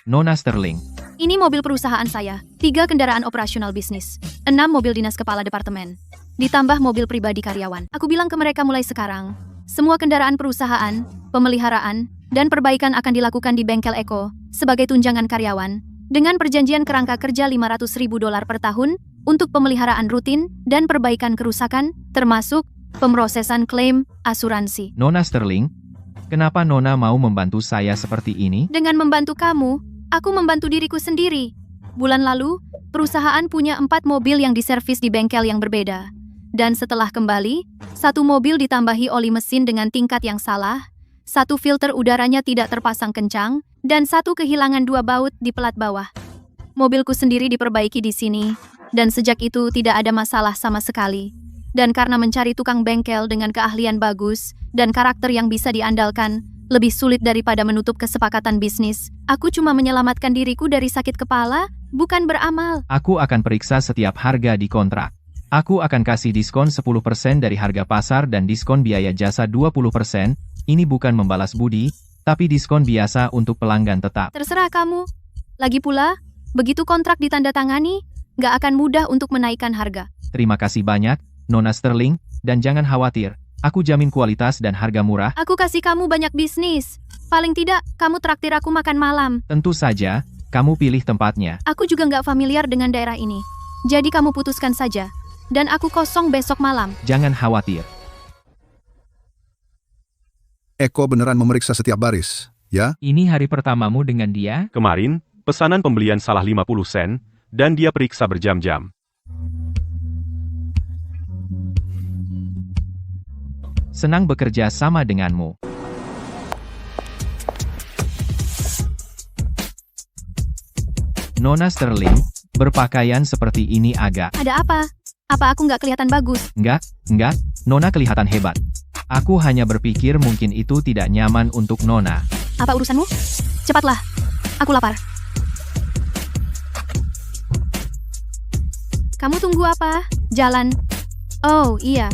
Nona Sterling. Ini mobil perusahaan saya, 3 kendaraan operasional bisnis, 6 mobil dinas kepala departemen, ditambah mobil pribadi karyawan. Aku bilang ke mereka mulai sekarang, semua kendaraan perusahaan, pemeliharaan, dan perbaikan akan dilakukan di bengkel Eko sebagai tunjangan karyawan, dengan perjanjian kerangka kerja $500.000 per tahun untuk pemeliharaan rutin dan perbaikan kerusakan, termasuk pemrosesan klaim asuransi. Nona Sterling, kenapa Nona mau membantu saya seperti ini? Dengan membantu kamu, aku membantu diriku sendiri. Bulan lalu, perusahaan punya 4 mobil yang diservis di bengkel yang berbeda. Dan setelah kembali, 1 mobil ditambahi oli mesin dengan tingkat yang salah, 1 filter udaranya tidak terpasang kencang, dan 1 kehilangan 2 baut di pelat bawah. Mobilku sendiri diperbaiki di sini, dan sejak itu tidak ada masalah sama sekali. Dan karena mencari tukang bengkel dengan keahlian bagus dan karakter yang bisa diandalkan, lebih sulit daripada menutup kesepakatan bisnis. Aku cuma menyelamatkan diriku dari sakit kepala, bukan beramal. Aku akan periksa setiap harga di kontrak. Aku akan kasih diskon 10% dari harga pasar dan diskon biaya jasa 20%. Ini bukan membalas budi, tapi diskon biasa untuk pelanggan tetap. Terserah kamu. Lagi pula, begitu kontrak ditandatangani, nggak akan mudah untuk menaikkan harga. Terima kasih banyak, Nona Sterling, dan jangan khawatir. Aku jamin kualitas dan harga murah. Aku kasih kamu banyak bisnis. Paling tidak, kamu traktir aku makan malam. Tentu saja, kamu pilih tempatnya. Aku juga nggak familiar dengan daerah ini. Jadi kamu putuskan saja. Dan aku kosong besok malam. Jangan khawatir. Eko beneran memeriksa setiap baris, ya? Ini hari pertamamu dengan dia? Kemarin, pesanan pembelian salah 50 sen, dan dia periksa berjam-jam. Senang bekerja sama denganmu. Nona Sterling, berpakaian seperti ini agak... Ada apa? Apa aku nggak kelihatan bagus? Enggak, Nona kelihatan hebat. Aku hanya berpikir mungkin itu tidak nyaman untuk Nona. Apa urusanmu? Cepatlah, aku lapar. Kamu tunggu apa? Jalan. Oh, iya.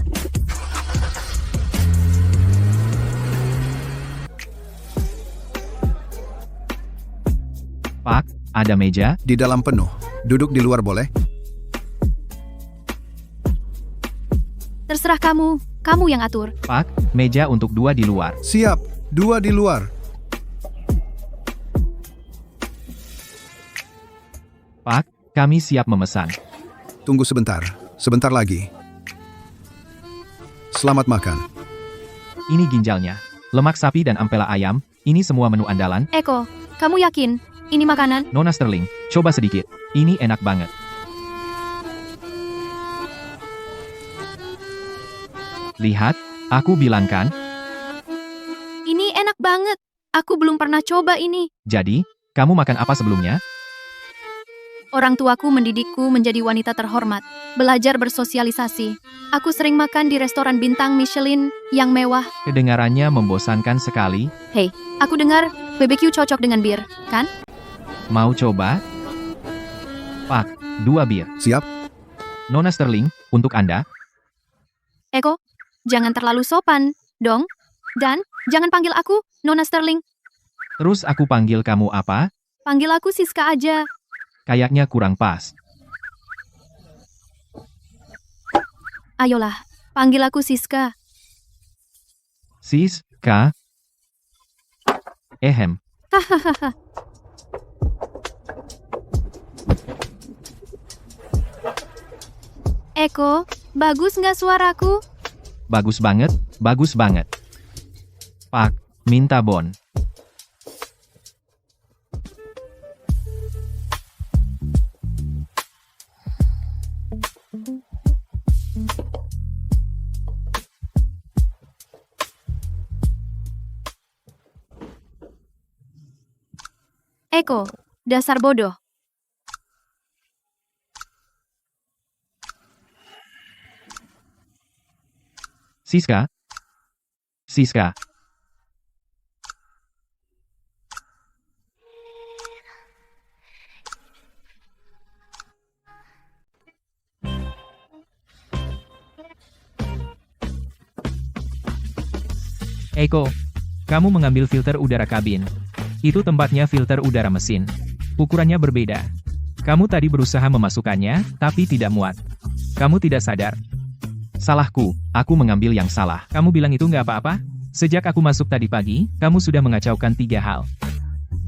Pak, ada meja? Di dalam penuh. Duduk di luar boleh? Terserah kamu. Kamu yang atur. Pak, meja untuk 2 di luar. Siap, 2 di luar. Pak, kami siap memesan. Tunggu sebentar, sebentar lagi. Selamat makan. Ini ginjalnya. Lemak sapi dan ampela ayam, ini semua menu andalan. Eko, kamu yakin? Ini makanan? Nona Sterling, coba sedikit. Ini enak banget. Lihat, aku bilang kan. Ini enak banget. Aku belum pernah coba ini. Jadi, kamu makan apa sebelumnya? Orang tuaku mendidikku menjadi wanita terhormat, belajar bersosialisasi. Aku sering makan di restoran bintang Michelin yang mewah. Kedengarannya membosankan sekali. Hei, aku dengar BBQ cocok dengan bir, kan? Mau coba? Pak, 2 bir. Siap? Nona Sterling, untuk Anda. Eko, jangan terlalu sopan, dong. Dan, jangan panggil aku Nona Sterling. Terus aku panggil kamu apa? Panggil aku Siska aja. Kayaknya kurang pas. Ayolah, panggil aku Siska. Siska. Ehem. Hahaha. Eko, bagus nggak suaraku? Bagus banget, bagus banget. Pak, minta bon. Eko, dasar bodoh. Siska. Siska. Eko, kamu mengambil filter udara kabin. Itu tempatnya filter udara mesin. Ukurannya berbeda. Kamu tadi berusaha memasukkannya, tapi tidak muat. Kamu tidak sadar. Salahku, aku mengambil yang salah. Kamu bilang itu nggak apa-apa? Sejak aku masuk tadi pagi, kamu sudah mengacaukan 3 hal.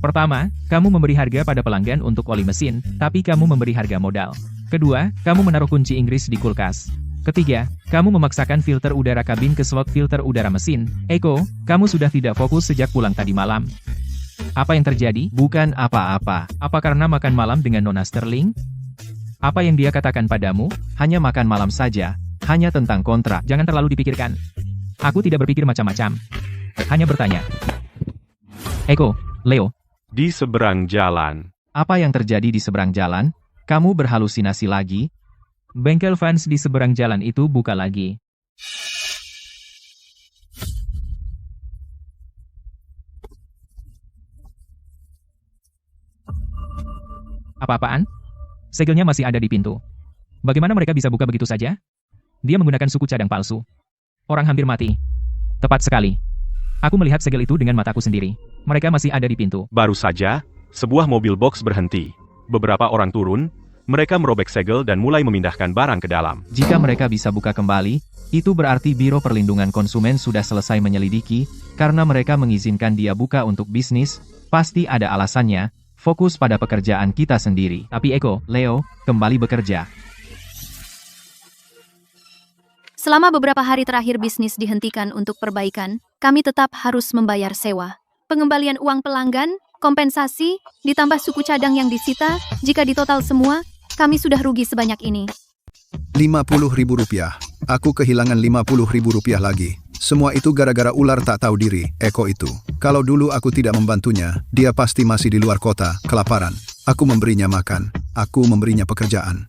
Pertama, kamu memberi harga pada pelanggan untuk oli mesin, tapi kamu memberi harga modal. Kedua, kamu menaruh kunci Inggris di kulkas. Ketiga, kamu memaksakan filter udara kabin ke slot filter udara mesin. Eko, kamu sudah tidak fokus sejak pulang tadi malam. Apa yang terjadi? Bukan apa-apa. Apa karena makan malam dengan Nona Sterling? Apa yang dia katakan padamu? Hanya makan malam saja. Hanya tentang kontrak. Jangan terlalu dipikirkan. Aku tidak berpikir macam-macam. Hanya bertanya. Eko, Leo. Di seberang jalan. Apa yang terjadi di seberang jalan? Kamu berhalusinasi lagi? Bengkel Vans di seberang jalan itu buka lagi. Apa-apaan? Segelnya masih ada di pintu. Bagaimana mereka bisa buka begitu saja? Dia menggunakan suku cadang palsu. Orang hampir mati. Tepat sekali. Aku melihat segel itu dengan mataku sendiri. Mereka masih ada di pintu. Baru saja, sebuah mobil box berhenti. Beberapa orang turun, mereka merobek segel dan mulai memindahkan barang ke dalam. Jika mereka bisa buka kembali, itu berarti Biro Perlindungan Konsumen sudah selesai menyelidiki, karena mereka mengizinkan dia buka untuk bisnis, pasti ada alasannya, fokus pada pekerjaan kita sendiri. Tapi Eko, Leo, kembali bekerja. Selama beberapa hari terakhir bisnis dihentikan untuk perbaikan, kami tetap harus membayar sewa. Pengembalian uang pelanggan, kompensasi, ditambah suku cadang yang disita, jika ditotal semua, kami sudah rugi sebanyak ini. Rp50.000. Aku kehilangan Rp50.000 lagi. Semua itu gara-gara ular tak tahu diri, Eko itu. Kalau dulu aku tidak membantunya, dia pasti masih di luar kota, kelaparan. Aku memberinya makan, aku memberinya pekerjaan.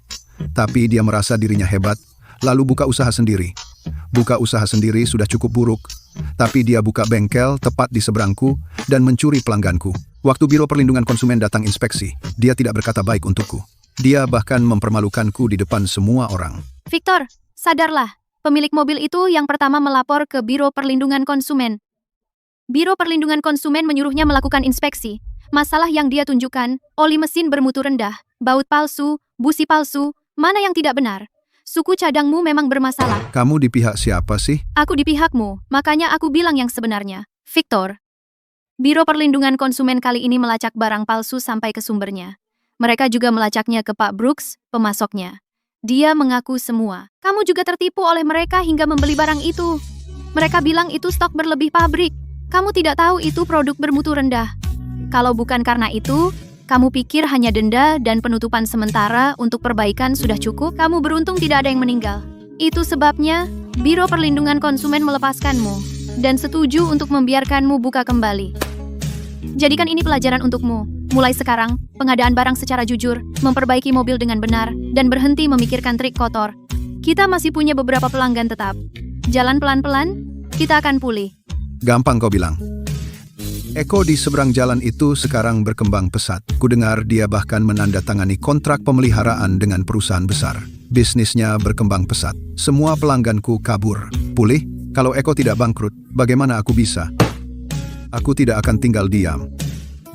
Tapi dia merasa dirinya hebat, lalu buka usaha sendiri. Buka usaha sendiri sudah cukup buruk, tapi dia buka bengkel tepat di seberangku dan mencuri pelangganku. Waktu Biro Perlindungan Konsumen datang inspeksi, dia tidak berkata baik untukku. Dia bahkan mempermalukanku di depan semua orang. Victor, sadarlah. Pemilik mobil itu yang pertama melapor ke Biro Perlindungan Konsumen. Biro Perlindungan Konsumen menyuruhnya melakukan inspeksi. Masalah yang dia tunjukkan, oli mesin bermutu rendah, baut palsu, busi palsu, mana yang tidak benar. Suku cadangmu memang bermasalah. Kamu di pihak siapa sih? Aku di pihakmu, makanya aku bilang yang sebenarnya. Victor. Biro Perlindungan Konsumen kali ini melacak barang palsu sampai ke sumbernya. Mereka juga melacaknya ke Pak Brooks, pemasoknya. Dia mengaku semua. Kamu juga tertipu oleh mereka hingga membeli barang itu. Mereka bilang itu stok berlebih pabrik. Kamu tidak tahu itu produk bermutu rendah. Kalau bukan karena itu, kamu pikir hanya denda dan penutupan sementara untuk perbaikan sudah cukup? Kamu beruntung tidak ada yang meninggal. Itu sebabnya, Biro Perlindungan Konsumen melepaskanmu dan setuju untuk membiarkanmu buka kembali. Jadikan ini pelajaran untukmu. Mulai sekarang, pengadaan barang secara jujur, memperbaiki mobil dengan benar, dan berhenti memikirkan trik kotor. Kita masih punya beberapa pelanggan tetap. Jalan pelan-pelan, kita akan pulih. Gampang kau bilang. Eko di seberang jalan itu sekarang berkembang pesat. Kudengar dia bahkan menandatangani kontrak pemeliharaan dengan perusahaan besar. Bisnisnya berkembang pesat. Semua pelangganku kabur. Pulih? Kalau Eko tidak bangkrut, bagaimana aku bisa? Aku tidak akan tinggal diam.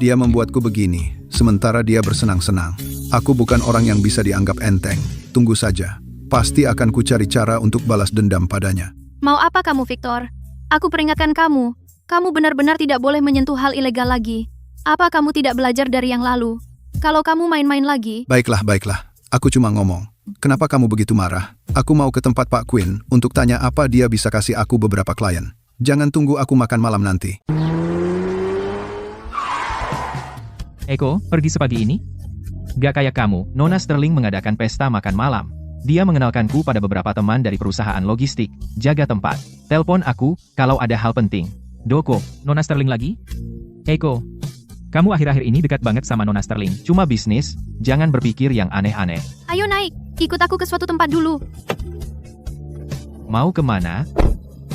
Dia membuatku begini, sementara dia bersenang-senang. Aku bukan orang yang bisa dianggap enteng. Tunggu saja. Pasti akan kucari cara untuk balas dendam padanya. Mau apa kamu, Victor? Aku peringatkan kamu. Kamu benar-benar tidak boleh menyentuh hal ilegal lagi. Apa kamu tidak belajar dari yang lalu? Kalau kamu main-main lagi... Baiklah. Aku cuma ngomong. Kenapa kamu begitu marah? Aku mau ke tempat Pak Quinn untuk tanya apa dia bisa kasih aku beberapa klien. Jangan tunggu aku makan malam nanti. Eko, pergi sepagi ini? Gak kayak kamu, Nona Sterling mengadakan pesta makan malam. Dia mengenalkanku pada beberapa teman dari perusahaan logistik. Jaga tempat. Telepon aku, kalau ada hal penting. Doko, Nona Sterling lagi? Eko, kamu akhir-akhir ini dekat banget sama Nona Sterling. Cuma bisnis, jangan berpikir yang aneh-aneh. Ayo naik, ikut aku ke suatu tempat dulu. Mau kemana?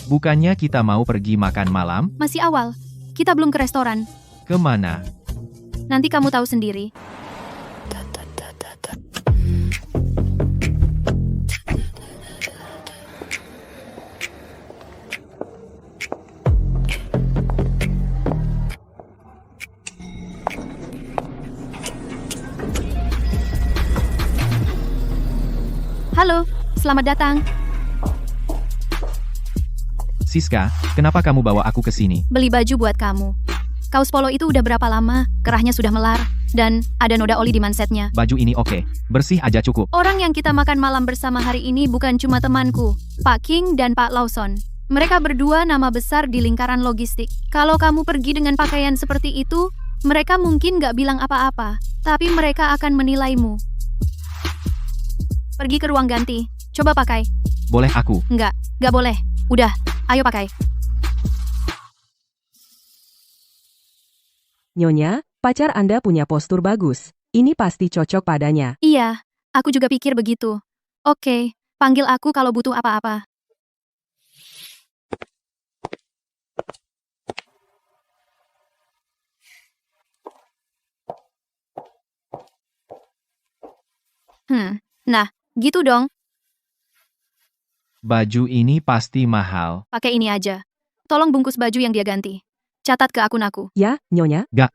Bukannya kita mau pergi makan malam? Masih awal, kita belum ke restoran. Kemana? Nanti kamu tahu sendiri. Halo, selamat datang. Siska, kenapa kamu bawa aku ke sini? Beli baju buat kamu. Kaos polo itu udah berapa lama, kerahnya sudah melar, dan ada noda oli di mansetnya. Baju ini oke, bersih aja cukup. Orang yang kita makan malam bersama hari ini bukan cuma temanku, Pak King dan Pak Lawson. Mereka berdua nama besar di lingkaran logistik. Kalau kamu pergi dengan pakaian seperti itu, mereka mungkin nggak bilang apa-apa, tapi mereka akan menilaimu. Pergi ke ruang ganti, coba pakai. Boleh aku? Nggak boleh. Udah, ayo pakai. Nyonya, pacar Anda punya postur bagus. Ini pasti cocok padanya. Iya, aku juga pikir begitu. Oke, panggil aku kalau butuh apa-apa. Nah, gitu dong. Baju ini pasti mahal. Pakai ini aja. Tolong bungkus baju yang dia ganti. Catat ke akun aku. Ya, Nyonya. Gak.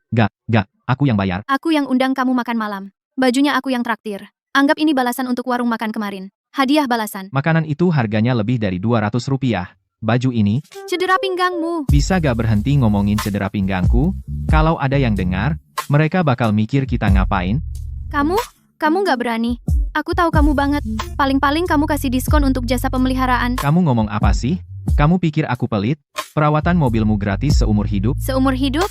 Aku yang bayar. Aku yang undang kamu makan malam. Bajunya aku yang traktir. Anggap ini balasan untuk warung makan kemarin. Hadiah balasan. Makanan itu harganya lebih dari 200 rupiah. Baju ini... Cedera pinggangmu. Bisa gak berhenti ngomongin cedera pinggangku? Kalau ada yang dengar, mereka bakal mikir kita ngapain? Kamu gak berani. Aku tahu kamu banget. Paling-paling kamu kasih diskon untuk jasa pemeliharaan. Kamu ngomong apa sih? Kamu pikir aku pelit? Perawatan mobilmu gratis seumur hidup? Seumur hidup?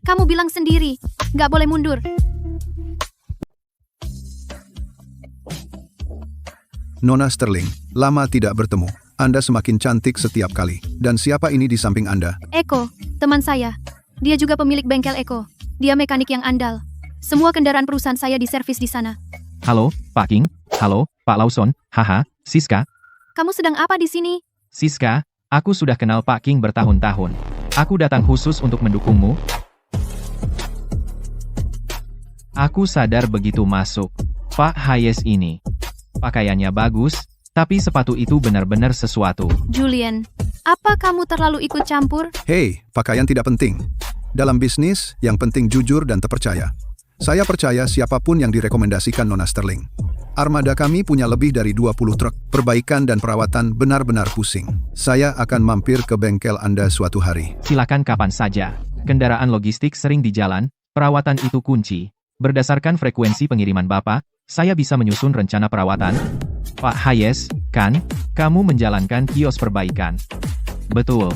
Kamu bilang sendiri. Gak boleh mundur. Nona Sterling, lama tidak bertemu. Anda semakin cantik setiap kali. Dan siapa ini di samping Anda? Eko, teman saya. Dia juga pemilik bengkel Eko. Dia mekanik yang andal. Semua kendaraan perusahaan saya diservis di sana. Halo, Pak King. Halo, Pak Lawson. Haha, Siska. Kamu sedang apa di sini? Siska, aku sudah kenal Pak King bertahun-tahun. Aku datang khusus untuk mendukungmu. Aku sadar begitu masuk. Pak Hayes ini. Pakaiannya bagus, tapi sepatu itu benar-benar sesuatu. Julian, apa kamu terlalu ikut campur? Hei, pakaian tidak penting. Dalam bisnis, yang penting jujur dan terpercaya. Saya percaya siapapun yang direkomendasikan Nona Sterling. Armada kami punya lebih dari 20 truk. Perbaikan dan perawatan benar-benar pusing. Saya akan mampir ke bengkel Anda suatu hari. Silakan kapan saja. Kendaraan logistik sering di jalan, perawatan itu kunci. Berdasarkan frekuensi pengiriman Bapak, saya bisa menyusun rencana perawatan. Pak Hayes, kan? Kamu menjalankan kios perbaikan. Betul.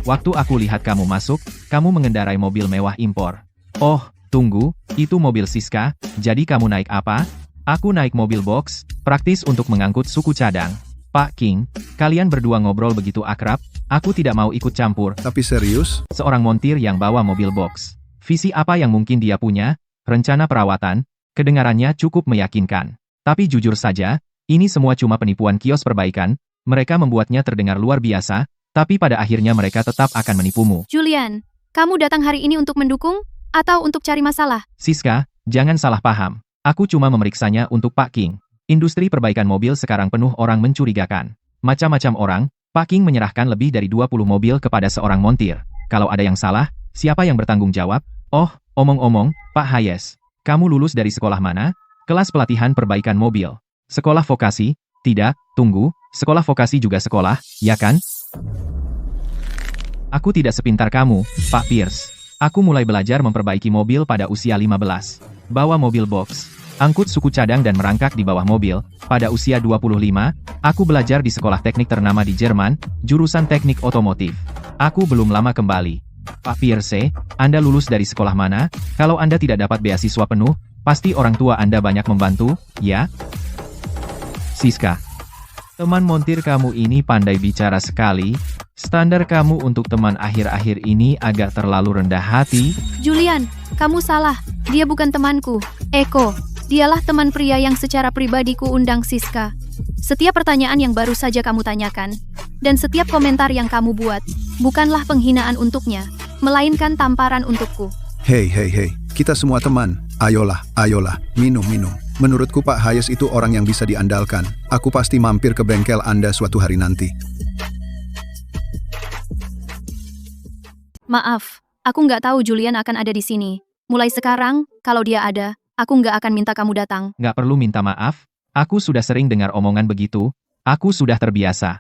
Waktu aku lihat kamu masuk, kamu mengendarai mobil mewah impor. Oh, tunggu, itu mobil Siska, jadi kamu naik apa? Aku naik mobil box, praktis untuk mengangkut suku cadang. Pak King, kalian berdua ngobrol begitu akrab, aku tidak mau ikut campur. Tapi serius? Seorang montir yang bawa mobil box. Visi apa yang mungkin dia punya? Rencana perawatan, kedengarannya cukup meyakinkan. Tapi jujur saja, ini semua cuma penipuan kios perbaikan, mereka membuatnya terdengar luar biasa, tapi pada akhirnya mereka tetap akan menipumu. Julian, kamu datang hari ini untuk mendukung atau untuk cari masalah? Siska, jangan salah paham. Aku cuma memeriksanya untuk Pak King. Industri perbaikan mobil sekarang penuh orang mencurigakan. Macam-macam orang, Pak King menyerahkan lebih dari 20 mobil kepada seorang montir. Kalau ada yang salah, siapa yang bertanggung jawab? Oh, omong-omong, Pak Hayes, kamu lulus dari sekolah mana? Kelas pelatihan perbaikan mobil. Sekolah vokasi? Tidak, tunggu, sekolah vokasi juga sekolah, ya kan? Aku tidak sepintar kamu, Pak Pierce. Aku mulai belajar memperbaiki mobil pada usia 15. Bawa mobil box, angkut suku cadang dan merangkak di bawah mobil. Pada usia 25, aku belajar di sekolah teknik ternama di Jerman, jurusan teknik otomotif. Aku belum lama kembali. Pak Pierce, Anda lulus dari sekolah mana? Kalau Anda tidak dapat beasiswa penuh, pasti orang tua Anda banyak membantu, ya? Siska, teman montir kamu ini pandai bicara sekali. Standar kamu untuk teman akhir-akhir ini agak terlalu rendah hati. Julian, kamu salah. Dia bukan temanku. Eko, dialah teman pria yang secara pribadi ku undang Siska. Setiap pertanyaan yang baru saja kamu tanyakan, dan setiap komentar yang kamu buat, bukanlah penghinaan untuknya, melainkan tamparan untukku. Hei, kita semua teman. Ayolah, minum. Menurutku Pak Hayes itu orang yang bisa diandalkan. Aku pasti mampir ke bengkel Anda suatu hari nanti. Maaf, aku nggak tahu Julian akan ada di sini. Mulai sekarang, kalau dia ada, aku nggak akan minta kamu datang. Nggak perlu minta maaf, aku sudah sering dengar omongan begitu, aku sudah terbiasa.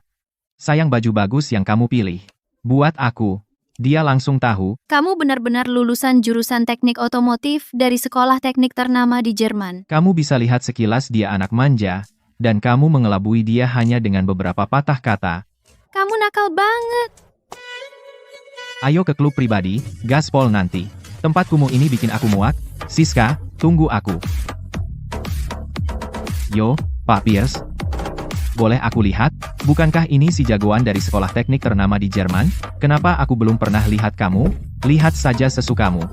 Sayang baju bagus yang kamu pilih. Buat aku, dia langsung tahu. Kamu benar-benar lulusan jurusan teknik otomotif dari sekolah teknik ternama di Jerman. Kamu bisa lihat sekilas dia anak manja, dan kamu mengelabui dia hanya dengan beberapa patah kata. Kamu nakal banget. Ayo ke klub pribadi, gaspol nanti. Tempat kumuh ini bikin aku muak. Siska, tunggu aku. Yo, Pak Pierce. Boleh aku lihat? Bukankah ini si jagoan dari sekolah teknik ternama di Jerman? Kenapa aku belum pernah lihat kamu? Lihat saja sesukamu.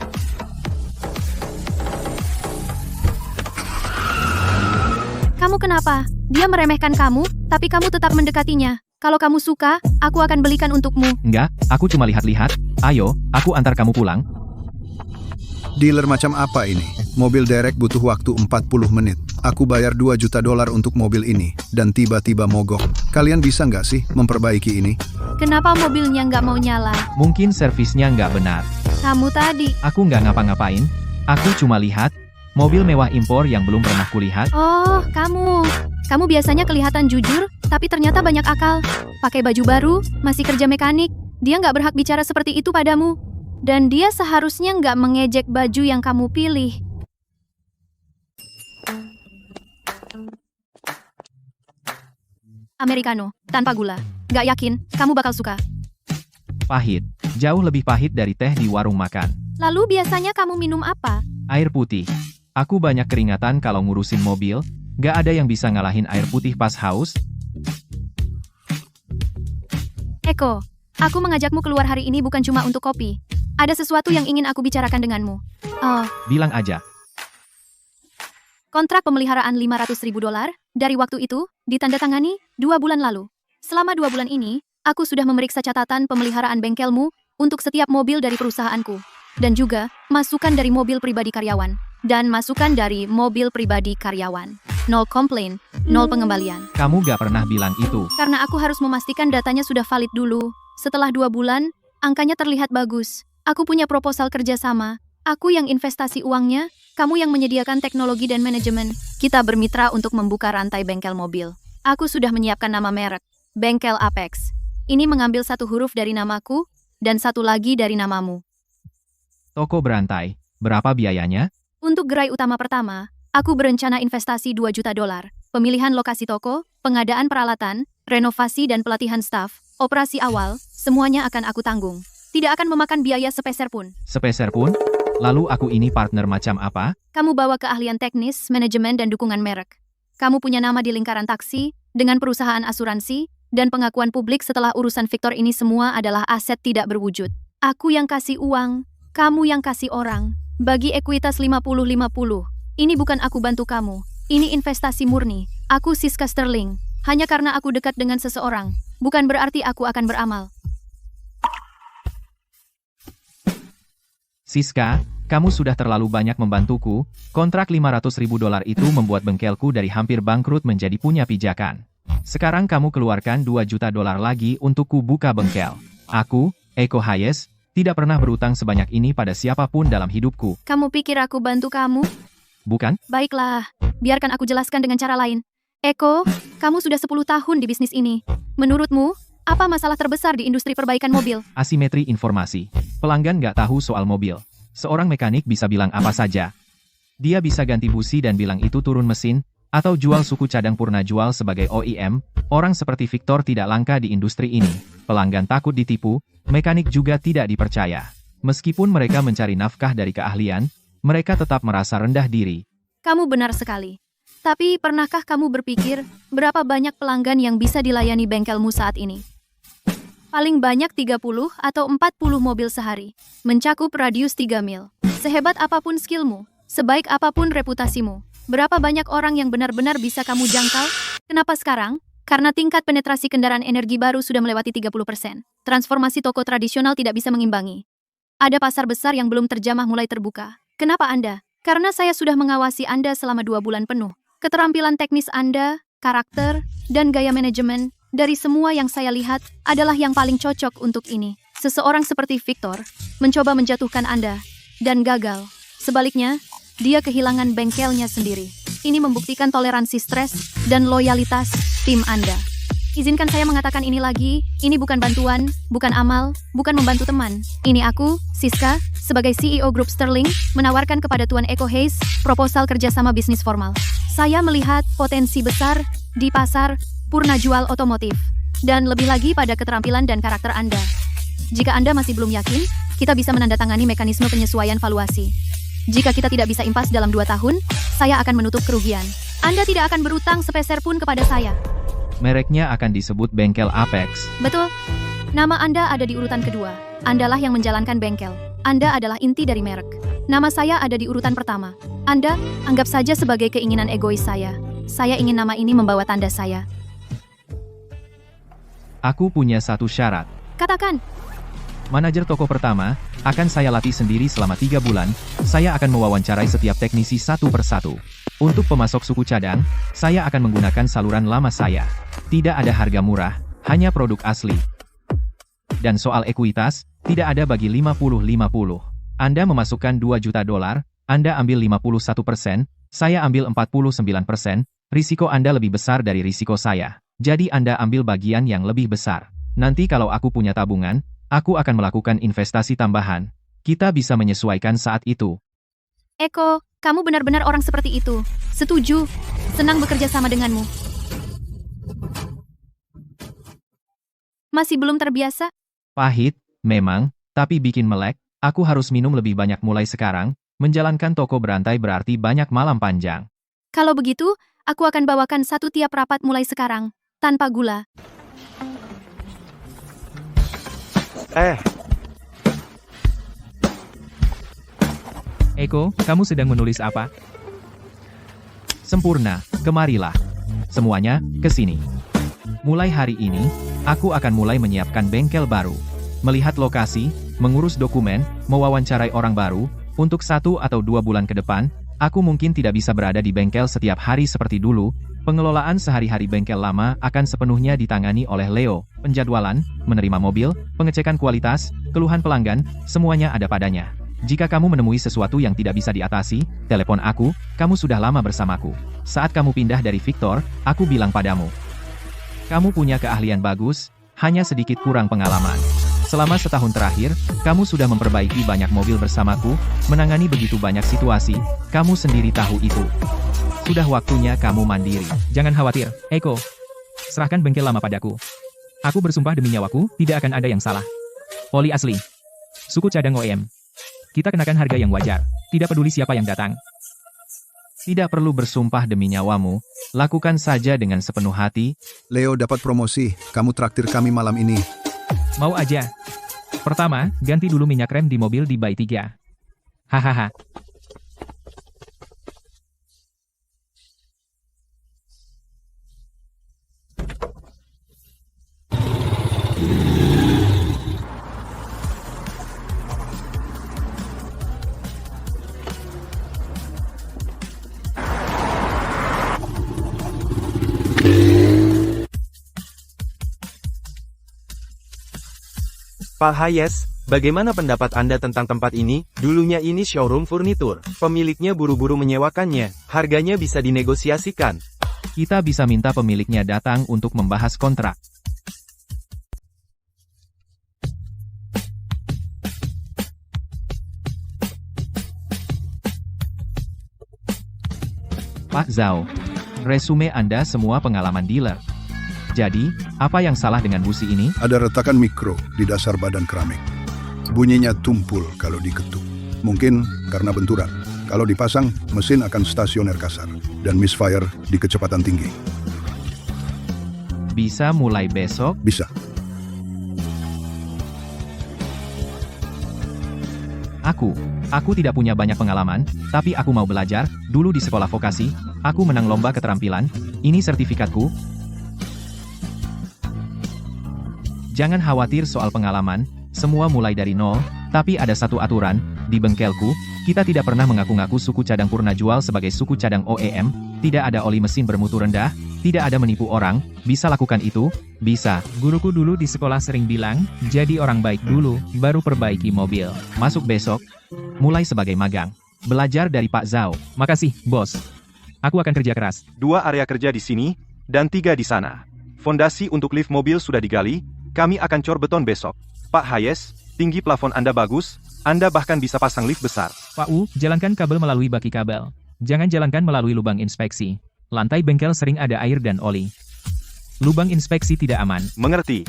Kamu kenapa? Dia meremehkan kamu, tapi kamu tetap mendekatinya. Kalau kamu suka, aku akan belikan untukmu. Enggak, aku cuma lihat-lihat. Ayo, aku antar kamu pulang. Dealer macam apa ini? Mobil derek butuh waktu 40 menit. Aku bayar $2 juta untuk mobil ini, dan tiba-tiba mogok. Kalian bisa nggak sih memperbaiki ini? Kenapa mobilnya nggak mau nyala? Mungkin servisnya nggak benar. Kamu tadi. Aku nggak ngapa-ngapain. Aku cuma lihat. Mobil mewah impor yang belum pernah kulihat. Oh, kamu. Kamu biasanya kelihatan jujur, tapi ternyata banyak akal. Pakai baju baru, masih kerja mekanik. Dia nggak berhak bicara seperti itu padamu. Dan dia seharusnya nggak mengejek baju yang kamu pilih. Americano, tanpa gula. Nggak yakin, kamu bakal suka. Pahit. Jauh lebih pahit dari teh di warung makan. Lalu biasanya kamu minum apa? Air putih. Aku banyak keringatan kalau ngurusin mobil. Gak ada yang bisa ngalahin air putih pas haus. Eko, aku mengajakmu keluar hari ini bukan cuma untuk kopi. Ada sesuatu yang ingin aku bicarakan denganmu. Oh, Bilang aja. kontrak pemeliharaan $500.000 dari waktu itu ditandatangani 2 bulan lalu. Selama 2 bulan ini, aku sudah memeriksa catatan pemeliharaan bengkelmu untuk setiap mobil dari perusahaanku. Dan juga masukan dari mobil pribadi karyawan. Dan masukan dari mobil pribadi karyawan. 0 komplain, 0 pengembalian. Kamu gak pernah bilang itu. Karena aku harus memastikan datanya sudah valid dulu. Setelah 2 bulan, angkanya terlihat bagus. Aku punya proposal kerjasama. Aku yang investasi uangnya, kamu yang menyediakan teknologi dan manajemen. Kita bermitra untuk membuka rantai bengkel mobil. Aku sudah menyiapkan nama merek, Bengkel Apex. Ini mengambil satu huruf dari namaku, dan satu lagi dari namamu. Toko berantai, berapa biayanya? Untuk gerai utama pertama, aku berencana investasi 2 juta dolar. Pemilihan lokasi toko, pengadaan peralatan, renovasi dan pelatihan staf, operasi awal, semuanya akan aku tanggung. Tidak akan memakan biaya sepeser pun. Sepeser pun? Lalu aku ini partner macam apa? Kamu bawa keahlian teknis, manajemen dan dukungan merek. Kamu punya nama di lingkaran taksi, dengan perusahaan asuransi, dan pengakuan publik setelah urusan Victor ini semua adalah aset tidak berwujud. Aku yang kasih uang, kamu yang kasih orang. Bagi ekuitas 50-50. Ini bukan aku bantu kamu. Ini investasi murni. Aku Siska Sterling. Hanya karena aku dekat dengan seseorang, bukan berarti aku akan beramal. Siska, kamu sudah terlalu banyak membantuku. Kontrak $500.000 itu membuat bengkelku dari hampir bangkrut menjadi punya pijakan. Sekarang kamu keluarkan $2 juta lagi untukku buka bengkel. Aku, Eko Hayes, tidak pernah berutang sebanyak ini pada siapapun dalam hidupku. Kamu pikir aku bantu kamu? Bukan? Baiklah, biarkan aku jelaskan dengan cara lain. Eko, kamu sudah 10 tahun di bisnis ini. Menurutmu, apa masalah terbesar di industri perbaikan mobil? Asimetri informasi. Pelanggan nggak tahu soal mobil. Seorang mekanik bisa bilang apa saja. Dia bisa ganti busi dan bilang itu turun mesin, atau jual suku cadang purna jual sebagai OEM. Orang seperti Victor tidak langka di industri ini. Pelanggan takut ditipu, mekanik juga tidak dipercaya. Meskipun mereka mencari nafkah dari keahlian, mereka tetap merasa rendah diri. Kamu benar sekali. Tapi pernahkah kamu berpikir, berapa banyak pelanggan yang bisa dilayani bengkelmu saat ini? Paling banyak 30 atau 40 mobil sehari. Mencakup radius 3 mil. Sehebat apapun skillmu, sebaik apapun reputasimu, berapa banyak orang yang benar-benar bisa kamu jangkau? Kenapa sekarang? Karena tingkat penetrasi kendaraan energi baru sudah melewati 30%. Transformasi toko tradisional tidak bisa mengimbangi. Ada pasar besar yang belum terjamah mulai terbuka. Kenapa Anda? Karena saya sudah mengawasi Anda selama 2 bulan penuh. Keterampilan teknis Anda, karakter, dan gaya manajemen, dari semua yang saya lihat, adalah yang paling cocok untuk ini. Seseorang seperti Victor, mencoba menjatuhkan Anda, dan gagal. Sebaliknya, dia kehilangan bengkelnya sendiri. Ini membuktikan toleransi stres, dan loyalitas tim Anda. Izinkan saya mengatakan ini lagi, ini bukan bantuan, bukan amal, bukan membantu teman. Ini aku, Siska, sebagai CEO Grup Sterling, menawarkan kepada Tuan Eko Hayes, proposal kerjasama bisnis formal. Saya melihat potensi besar di pasar purna jual otomotif, dan lebih lagi pada keterampilan dan karakter Anda. Jika Anda masih belum yakin, kita bisa menandatangani mekanisme penyesuaian valuasi. Jika kita tidak bisa impas dalam 2 tahun, saya akan menutup kerugian. Anda tidak akan berutang sepeser pun kepada saya. Mereknya akan disebut Bengkel Apex. Betul. Nama Anda ada di urutan kedua. Andalah yang menjalankan bengkel. Anda adalah inti dari merek. Nama saya ada di urutan pertama. Anda, anggap saja sebagai keinginan egois saya. Saya ingin nama ini membawa tanda saya. Aku punya satu syarat. Katakan. Manajer toko pertama, akan saya latih sendiri selama 3 bulan, saya akan mewawancarai setiap teknisi satu persatu. Untuk pemasok suku cadang, saya akan menggunakan saluran lama saya. Tidak ada harga murah, hanya produk asli. Dan soal ekuitas, tidak ada bagi 50-50. Anda memasukkan $2 juta, Anda ambil 51%, saya ambil 49%, risiko Anda lebih besar dari risiko saya. Jadi Anda ambil bagian yang lebih besar. Nanti kalau aku punya tabungan, aku akan melakukan investasi tambahan. Kita bisa menyesuaikan saat itu. Eko, kamu benar-benar orang seperti itu. Setuju. Senang bekerja sama denganmu. Masih belum terbiasa? Pahit, memang, tapi bikin melek. Aku harus minum lebih banyak mulai sekarang. Menjalankan toko berantai berarti banyak malam panjang. Kalau begitu, aku akan bawakan 1 tiap rapat mulai sekarang. Tanpa gula. Eko, kamu sedang menulis apa? Sempurna, kemarilah. Semuanya, ke sini. Mulai hari ini, aku akan mulai menyiapkan bengkel baru. Melihat lokasi, mengurus dokumen, mewawancarai orang baru. Untuk 1 atau 2 bulan ke depan, aku mungkin tidak bisa berada di bengkel setiap hari seperti dulu. Pengelolaan sehari-hari bengkel lama akan sepenuhnya ditangani oleh Leo. Penjadwalan, menerima mobil, pengecekan kualitas, keluhan pelanggan, semuanya ada padanya. Jika kamu menemui sesuatu yang tidak bisa diatasi, telepon aku, kamu sudah lama bersamaku. Saat kamu pindah dari Victor, aku bilang padamu. Kamu punya keahlian bagus, hanya sedikit kurang pengalaman. Selama setahun terakhir, kamu sudah memperbaiki banyak mobil bersamaku, menangani begitu banyak situasi, kamu sendiri tahu itu. Sudah waktunya kamu mandiri. Jangan khawatir, Eko. Serahkan bengkel lama padaku. Aku bersumpah demi nyawaku, tidak akan ada yang salah. Oli asli. Suku cadang OEM. Kita kenakan harga yang wajar, tidak peduli siapa yang datang. Tidak perlu bersumpah demi nyawamu, lakukan saja dengan sepenuh hati. Leo dapat promosi, kamu traktir kami malam ini. Mau aja. Pertama, ganti dulu minyak rem di mobil di Bay 3. Hahaha. Pak Hayes, bagaimana pendapat Anda tentang tempat ini? Dulunya ini showroom furnitur. Pemiliknya buru-buru menyewakannya. Harganya bisa dinegosiasikan. Kita bisa minta pemiliknya datang untuk membahas kontrak. Pak Zhao, resume Anda semua pengalaman dealer. Jadi, apa yang salah dengan busi ini? Ada retakan mikro di dasar badan keramik. Bunyinya tumpul kalau diketuk. Mungkin karena benturan. Kalau dipasang, mesin akan stasioner kasar dan misfire di kecepatan tinggi. Bisa mulai besok? Bisa. Aku tidak punya banyak pengalaman, tapi aku mau belajar. Dulu di sekolah vokasi, aku menang lomba keterampilan. Ini sertifikatku. Jangan khawatir soal pengalaman, semua mulai dari nol, tapi ada satu aturan, di bengkelku, kita tidak pernah mengaku-ngaku suku cadang purna jual sebagai suku cadang OEM, tidak ada oli mesin bermutu rendah, tidak ada menipu orang, bisa lakukan itu, bisa. Guruku dulu di sekolah sering bilang, jadi orang baik dulu, baru perbaiki mobil. Masuk besok, mulai sebagai magang, belajar dari Pak Zhao. Makasih, bos. Aku akan kerja keras. 2 area kerja di sini, dan 3 di sana. Fondasi untuk lift mobil sudah digali, kami akan cor beton besok. Pak Hayes, tinggi plafon Anda bagus, Anda bahkan bisa pasang lift besar. Pak U, jalankan kabel melalui baki kabel. Jangan jalankan melalui lubang inspeksi. Lantai bengkel sering ada air dan oli. Lubang inspeksi tidak aman. Mengerti?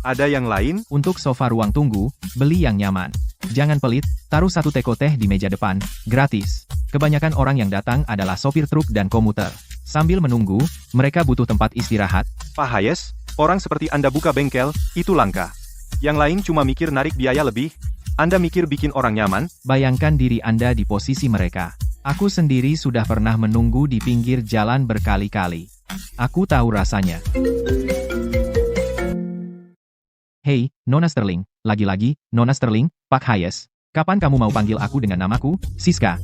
Ada yang lain? Untuk sofa ruang tunggu, beli yang nyaman. Jangan pelit, taruh satu teko teh di meja depan, gratis. Kebanyakan orang yang datang adalah sopir truk dan komuter. Sambil menunggu, mereka butuh tempat istirahat. Pak Hayes, orang seperti Anda buka bengkel, itu langka. Yang lain cuma mikir narik biaya lebih, Anda mikir bikin orang nyaman. Bayangkan diri Anda di posisi mereka. Aku sendiri sudah pernah menunggu di pinggir jalan berkali-kali. Aku tahu rasanya. Hei, Nona Sterling. Lagi-lagi, Nona Sterling, Pak Hayes. Kapan kamu mau panggil aku dengan namaku, Siska?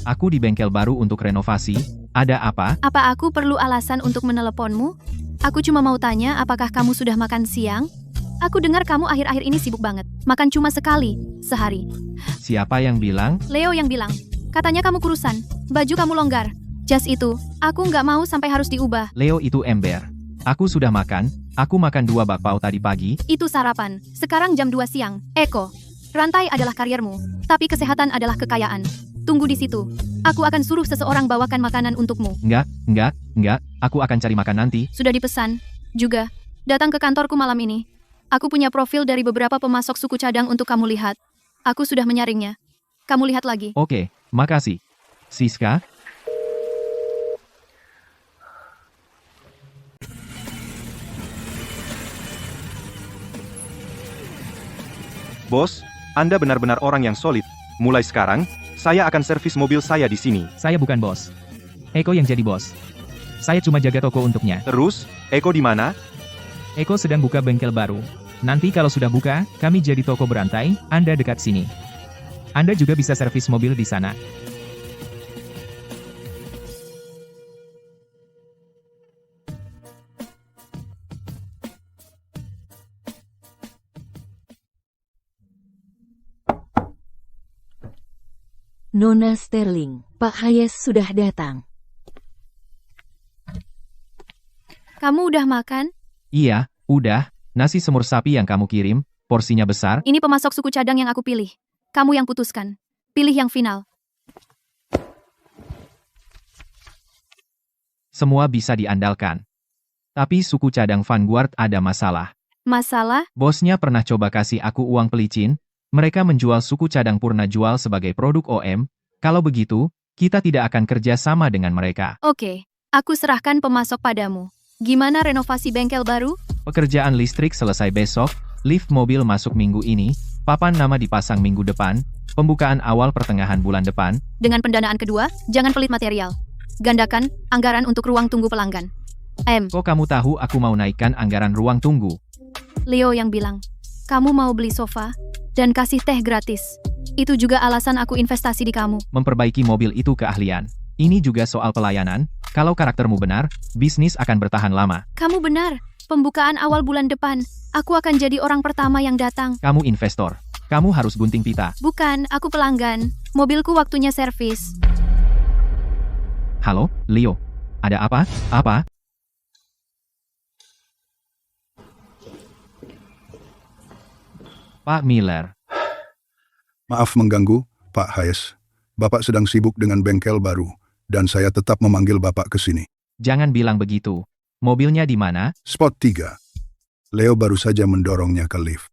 Aku di bengkel baru untuk renovasi. Ada apa? Apa aku perlu alasan untuk meneleponmu? Aku cuma mau tanya apakah kamu sudah makan siang? Aku dengar kamu akhir-akhir ini sibuk banget. Makan cuma sekali, sehari. Siapa yang bilang? Leo yang bilang. Katanya kamu kurusan. Baju kamu longgar. Jas itu, aku nggak mau sampai harus diubah. Leo itu ember. Aku sudah makan. Aku makan 2 bakpao tadi pagi. Itu sarapan. Sekarang jam 2 siang. Eko, rantai adalah karirmu. Tapi kesehatan adalah kekayaan. Tunggu di situ. Aku akan suruh seseorang bawakan makanan untukmu. Enggak. Aku akan cari makan nanti. Sudah dipesan. Juga, datang ke kantorku malam ini. Aku punya profil dari beberapa pemasok suku cadang untuk kamu lihat. Aku sudah menyaringnya. Kamu lihat lagi. Oke, makasih. Siska? Bos, Anda benar-benar orang yang solid. Mulai sekarang, saya akan servis mobil saya di sini. Saya bukan bos. Eko yang jadi bos. Saya cuma jaga toko untuknya. Terus, Eko di mana? Eko sedang buka bengkel baru. Nanti kalau sudah buka, kami jadi toko berantai, Anda dekat sini. Anda juga bisa servis mobil di sana. Nona Sterling, Pak Hayes sudah datang. Kamu udah makan? Iya, udah. Nasi semur sapi yang kamu kirim, porsinya besar. Ini pemasok suku cadang yang aku pilih. Kamu yang putuskan. Pilih yang final. Semua bisa diandalkan. Tapi suku cadang Vanguard ada masalah. Masalah? Bosnya pernah coba kasih aku uang pelicin. Mereka menjual suku cadang Purna jual sebagai produk OM. Kalau begitu, kita tidak akan kerja sama dengan mereka. Oke, aku serahkan pemasok padamu. Gimana renovasi bengkel baru? Pekerjaan listrik selesai besok, lift mobil masuk minggu ini, papan nama dipasang minggu depan, pembukaan awal pertengahan bulan depan. Dengan pendanaan kedua, jangan pelit material. Gandakan anggaran untuk ruang tunggu pelanggan. Kok kamu tahu aku mau naikkan anggaran ruang tunggu? Leo yang bilang, kamu mau beli sofa dan kasih teh gratis. Itu juga alasan aku investasi di kamu. Memperbaiki mobil itu keahlian. Ini juga soal pelayanan. Kalau karaktermu benar, bisnis akan bertahan lama. Kamu benar. Pembukaan awal bulan depan, aku akan jadi orang pertama yang datang. Kamu investor. Kamu harus gunting pita. Bukan, aku pelanggan. Mobilku waktunya servis. Halo, Leo. Ada apa? Apa? Pak Miller. Maaf mengganggu, Pak Hayes. Bapak sedang sibuk dengan bengkel baru, dan saya tetap memanggil Bapak ke sini. Jangan bilang begitu. Mobilnya di mana? Spot 3. Leo baru saja mendorongnya ke lift.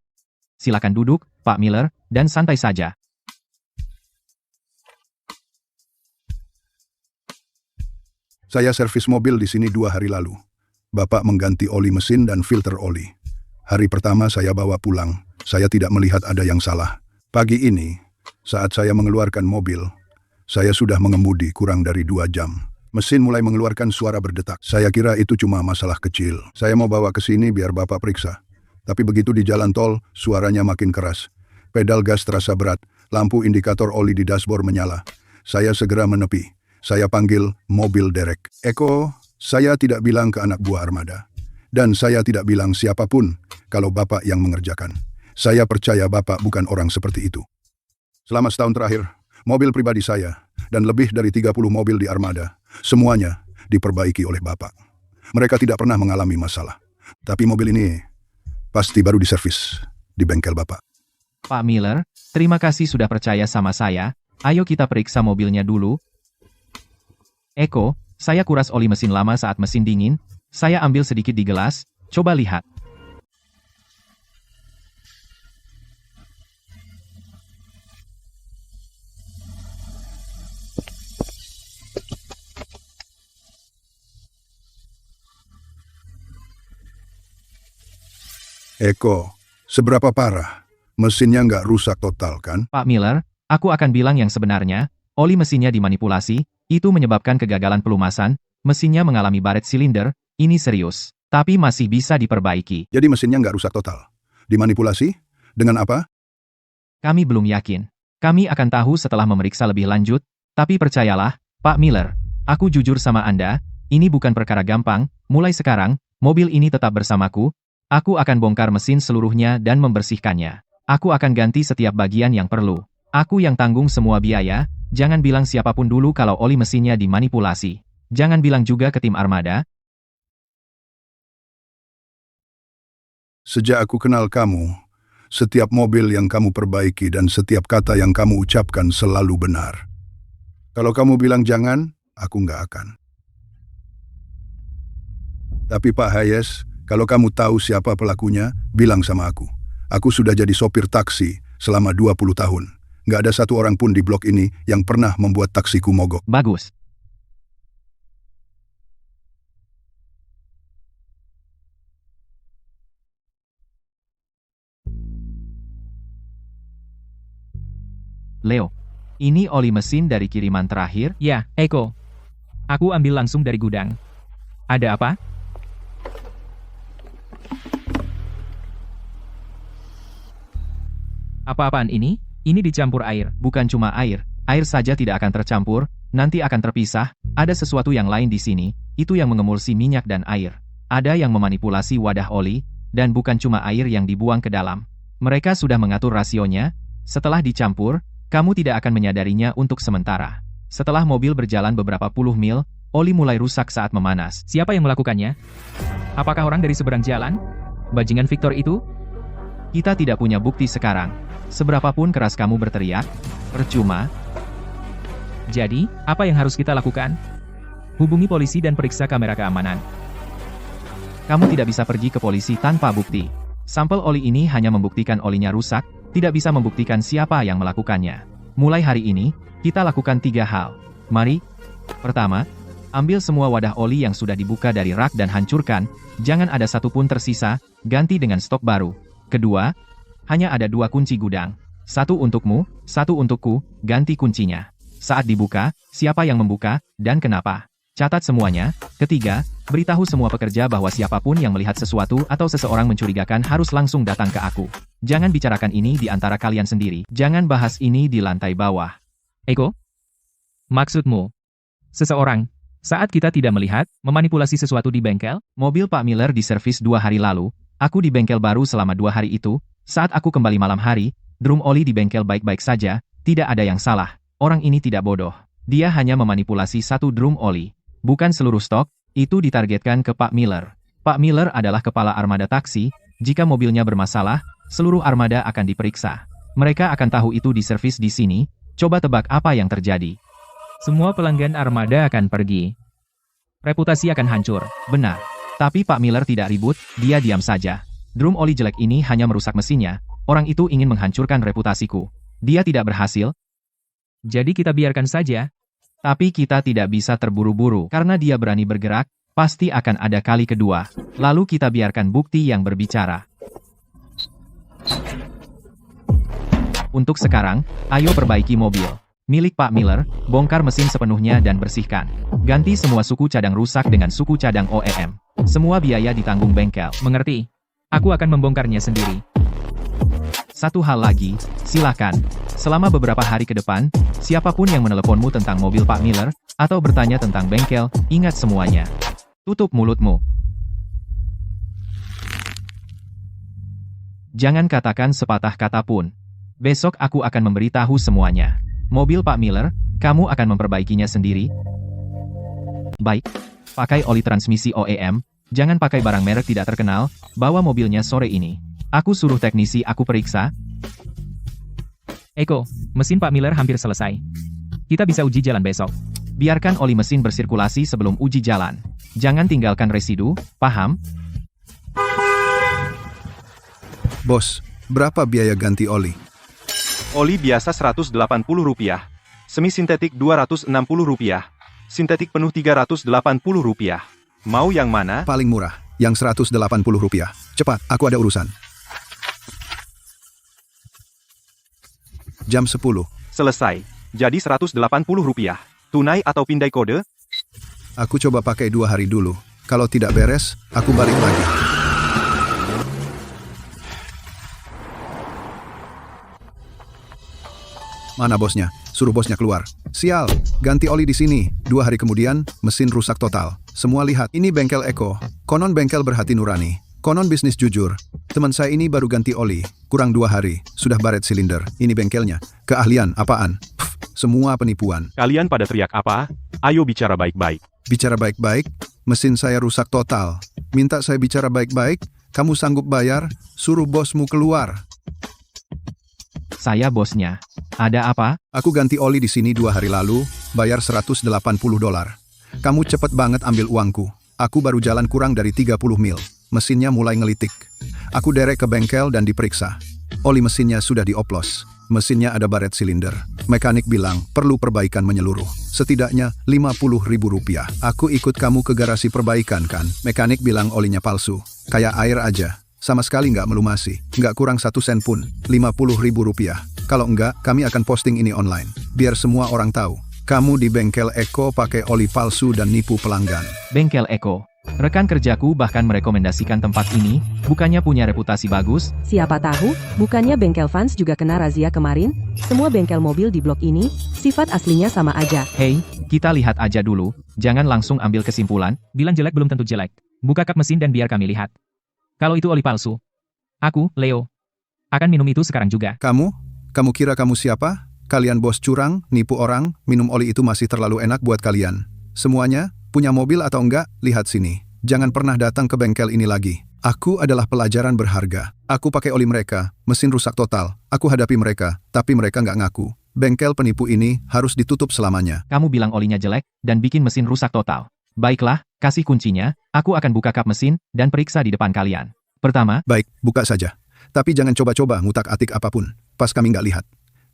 Silakan duduk, Pak Miller, dan santai saja. Saya servis mobil di sini 2 hari lalu. Bapak mengganti oli mesin dan filter oli. Hari pertama saya bawa pulang. Saya tidak melihat ada yang salah. Pagi ini, saat saya mengeluarkan mobil, saya sudah mengemudi kurang dari 2 jam. Mesin mulai mengeluarkan suara berdetak. Saya kira itu cuma masalah kecil. Saya mau bawa ke sini biar Bapak periksa. Tapi begitu di jalan tol, suaranya makin keras. Pedal gas terasa berat. Lampu indikator oli di dashboard menyala. Saya segera menepi. Saya panggil mobil derek. Eko, saya tidak bilang ke anak buah armada. Dan saya tidak bilang siapapun kalau Bapak yang mengerjakan. Saya percaya Bapak bukan orang seperti itu. Selama setahun terakhir, mobil pribadi saya dan lebih dari 30 mobil di armada, semuanya diperbaiki oleh Bapak. Mereka tidak pernah mengalami masalah. Tapi mobil ini pasti baru diservis di bengkel Bapak. Pak Miller, terima kasih sudah percaya sama saya. Ayo kita periksa mobilnya dulu. Eko, saya kuras oli mesin lama saat mesin dingin. Saya ambil sedikit di gelas. Coba lihat. Eko, seberapa parah? Mesinnya nggak rusak total kan? Pak Miller, aku akan bilang yang sebenarnya. Oli mesinnya dimanipulasi, itu menyebabkan kegagalan pelumasan, mesinnya mengalami baret silinder, ini serius. Tapi masih bisa diperbaiki. Jadi mesinnya nggak rusak total. Dimanipulasi? Dengan apa? Kami belum yakin. Kami akan tahu setelah memeriksa lebih lanjut, tapi percayalah, Pak Miller, aku jujur sama Anda, ini bukan perkara gampang, mulai sekarang, mobil ini tetap bersamaku. Aku akan bongkar mesin seluruhnya dan membersihkannya. Aku akan ganti setiap bagian yang perlu. Aku yang tanggung semua biaya. Jangan bilang siapapun dulu kalau oli mesinnya dimanipulasi. Jangan bilang juga ke tim armada. Sejak aku kenal kamu, setiap mobil yang kamu perbaiki dan setiap kata yang kamu ucapkan selalu benar. Kalau kamu bilang jangan, aku nggak akan. Tapi Pak Hayes, kalau kamu tahu siapa pelakunya, bilang sama aku. Aku sudah jadi sopir taksi selama 20 tahun. Nggak ada satu orang pun di blok ini yang pernah membuat taksiku mogok. Bagus. Leo, ini oli mesin dari kiriman terakhir? Ya, Eko. Aku ambil langsung dari gudang. Ada apa? Apa-apaan ini? Ini dicampur air. Bukan cuma air. Air saja tidak akan tercampur, nanti akan terpisah. Ada sesuatu yang lain di sini, itu yang mengemulsi minyak dan air. Ada yang memanipulasi wadah oli, dan bukan cuma air yang dibuang ke dalam. Mereka sudah mengatur rasionya. Setelah dicampur, Kamu tidak akan menyadarinya untuk sementara. Setelah mobil berjalan beberapa puluh mil, oli mulai rusak saat memanas. Siapa yang melakukannya? Apakah orang dari seberang jalan? Bajingan Victor itu? Kita tidak punya bukti sekarang. Seberapapun keras kamu berteriak, percuma. Jadi, apa yang harus kita lakukan? Hubungi polisi dan periksa kamera keamanan. Kamu tidak bisa pergi ke polisi tanpa bukti. Sampel oli ini hanya membuktikan olinya rusak, tidak bisa membuktikan siapa yang melakukannya. Mulai hari ini, kita lakukan 3 hal. Mari. Pertama, ambil semua wadah oli yang sudah dibuka dari rak dan hancurkan, jangan ada satupun tersisa, ganti dengan stok baru. Kedua, hanya ada 2 kunci gudang. 1 untukmu, 1 untukku, ganti kuncinya. Saat dibuka, siapa yang membuka, dan kenapa. Catat semuanya. Ketiga, beritahu semua pekerja bahwa siapapun yang melihat sesuatu atau seseorang mencurigakan harus langsung datang ke aku. Jangan bicarakan ini di antara kalian sendiri. Jangan bahas ini di lantai bawah. Eko? Maksudmu? Seseorang, saat kita tidak melihat, memanipulasi sesuatu di bengkel? Mobil Pak Miller diservis 2 hari lalu. Aku di bengkel baru selama 2 hari itu. Saat aku kembali malam hari, drum oli di bengkel baik-baik saja. Tidak ada yang salah. Orang ini tidak bodoh. Dia hanya memanipulasi 1 drum oli. Bukan seluruh stok, itu ditargetkan ke Pak Miller. Pak Miller adalah kepala armada taksi, jika mobilnya bermasalah, seluruh armada akan diperiksa. Mereka akan tahu itu diservis di sini, coba tebak apa yang terjadi. Semua pelanggan armada akan pergi. Reputasi akan hancur. Benar. Tapi Pak Miller tidak ribut, dia diam saja. Drum oli jelek ini hanya merusak mesinnya, orang itu ingin menghancurkan reputasiku. Dia tidak berhasil. Jadi kita biarkan saja. Tapi kita tidak bisa terburu-buru, karena dia berani bergerak, pasti akan ada kali kedua. Lalu kita biarkan bukti yang berbicara. Untuk sekarang, ayo perbaiki mobil. Milik Pak Miller, bongkar mesin sepenuhnya dan bersihkan. Ganti semua suku cadang rusak dengan suku cadang OEM. Semua biaya ditanggung bengkel. Mengerti. Aku akan membongkarnya sendiri. Satu hal lagi, silakan. Selama beberapa hari ke depan, siapapun yang meneleponmu tentang mobil Pak Miller, atau bertanya tentang bengkel, ingat semuanya. Tutup mulutmu. Jangan katakan sepatah kata pun. Besok aku akan memberitahu semuanya. Mobil Pak Miller, kamu akan memperbaikinya sendiri? Baik. Pakai oli transmisi OEM, jangan pakai barang merek tidak terkenal, bawa mobilnya sore ini. Aku suruh teknisi aku periksa. Eko, mesin Pak Miller hampir selesai. Kita bisa uji jalan besok. Biarkan oli mesin bersirkulasi sebelum uji jalan. Jangan tinggalkan residu, paham? Bos, berapa biaya ganti oli? Oli biasa Rp180, semi sintetik Rp260, sintetik penuh Rp380. Mau yang mana? Paling murah, yang Rp180. Cepat, aku ada urusan. Jam 10. Selesai. Jadi Rp180. Tunai atau pindai kode? Aku coba pakai 2 hari dulu. Kalau tidak beres, aku balik lagi. Mana bosnya? Suruh bosnya keluar. Sial, ganti oli di sini. 2 hari kemudian, mesin rusak total. Semua lihat, ini bengkel Eko. Konon bengkel berhati nurani. Konon bisnis jujur. Teman saya ini baru ganti oli. Kurang 2 hari, sudah baret silinder. Ini bengkelnya. Keahlian, apaan? Pff, semua penipuan. Kalian pada teriak apa? Ayo bicara baik-baik. Bicara baik-baik? Mesin saya rusak total. Minta saya bicara baik-baik? Kamu sanggup bayar? Suruh bosmu keluar. Saya bosnya. Ada apa? Aku ganti oli di sini 2 hari lalu, bayar $180. Kamu cepet banget ambil uangku. Aku baru jalan kurang dari 30 mil. Mesinnya mulai ngelitik. Aku derek ke bengkel dan diperiksa. Oli mesinnya sudah dioplos. Mesinnya ada baret silinder. Mekanik bilang perlu perbaikan menyeluruh. Setidaknya Rp50.000. Aku ikut kamu ke garasi perbaikan kan? Mekanik bilang olinya palsu. Kayak air aja. Sama sekali nggak melumasi. Nggak kurang 1 sen pun. Rp50.000. Kalau enggak, kami akan posting ini online. Biar semua orang tahu. Kamu di bengkel Eko pakai oli palsu dan nipu pelanggan. Bengkel Eko. Rekan kerjaku bahkan merekomendasikan tempat ini, bukannya punya reputasi bagus? Siapa tahu, bukannya bengkel Vans juga kena razia kemarin? Semua bengkel mobil di blok ini, sifat aslinya sama aja. Hei, kita lihat aja dulu, jangan langsung ambil kesimpulan. Bilang jelek belum tentu jelek. Buka kap mesin dan biar kami lihat. Kalau itu oli palsu. Aku, Leo, akan minum itu sekarang juga. Kamu kira kamu siapa? Kalian bos curang, nipu orang, minum oli itu masih terlalu enak buat kalian. Semuanya, punya mobil atau enggak, lihat sini. Jangan pernah datang ke bengkel ini lagi. Aku adalah pelajaran berharga. Aku pakai oli mereka, mesin rusak total. Aku hadapi mereka, tapi mereka nggak ngaku. Bengkel penipu ini harus ditutup selamanya. Kamu bilang olinya jelek, dan bikin mesin rusak total. Baiklah, kasih kuncinya, aku akan buka kap mesin, dan periksa di depan kalian. Pertama, Baik, buka saja. Tapi jangan coba-coba ngutak-atik apapun, pas kami nggak lihat.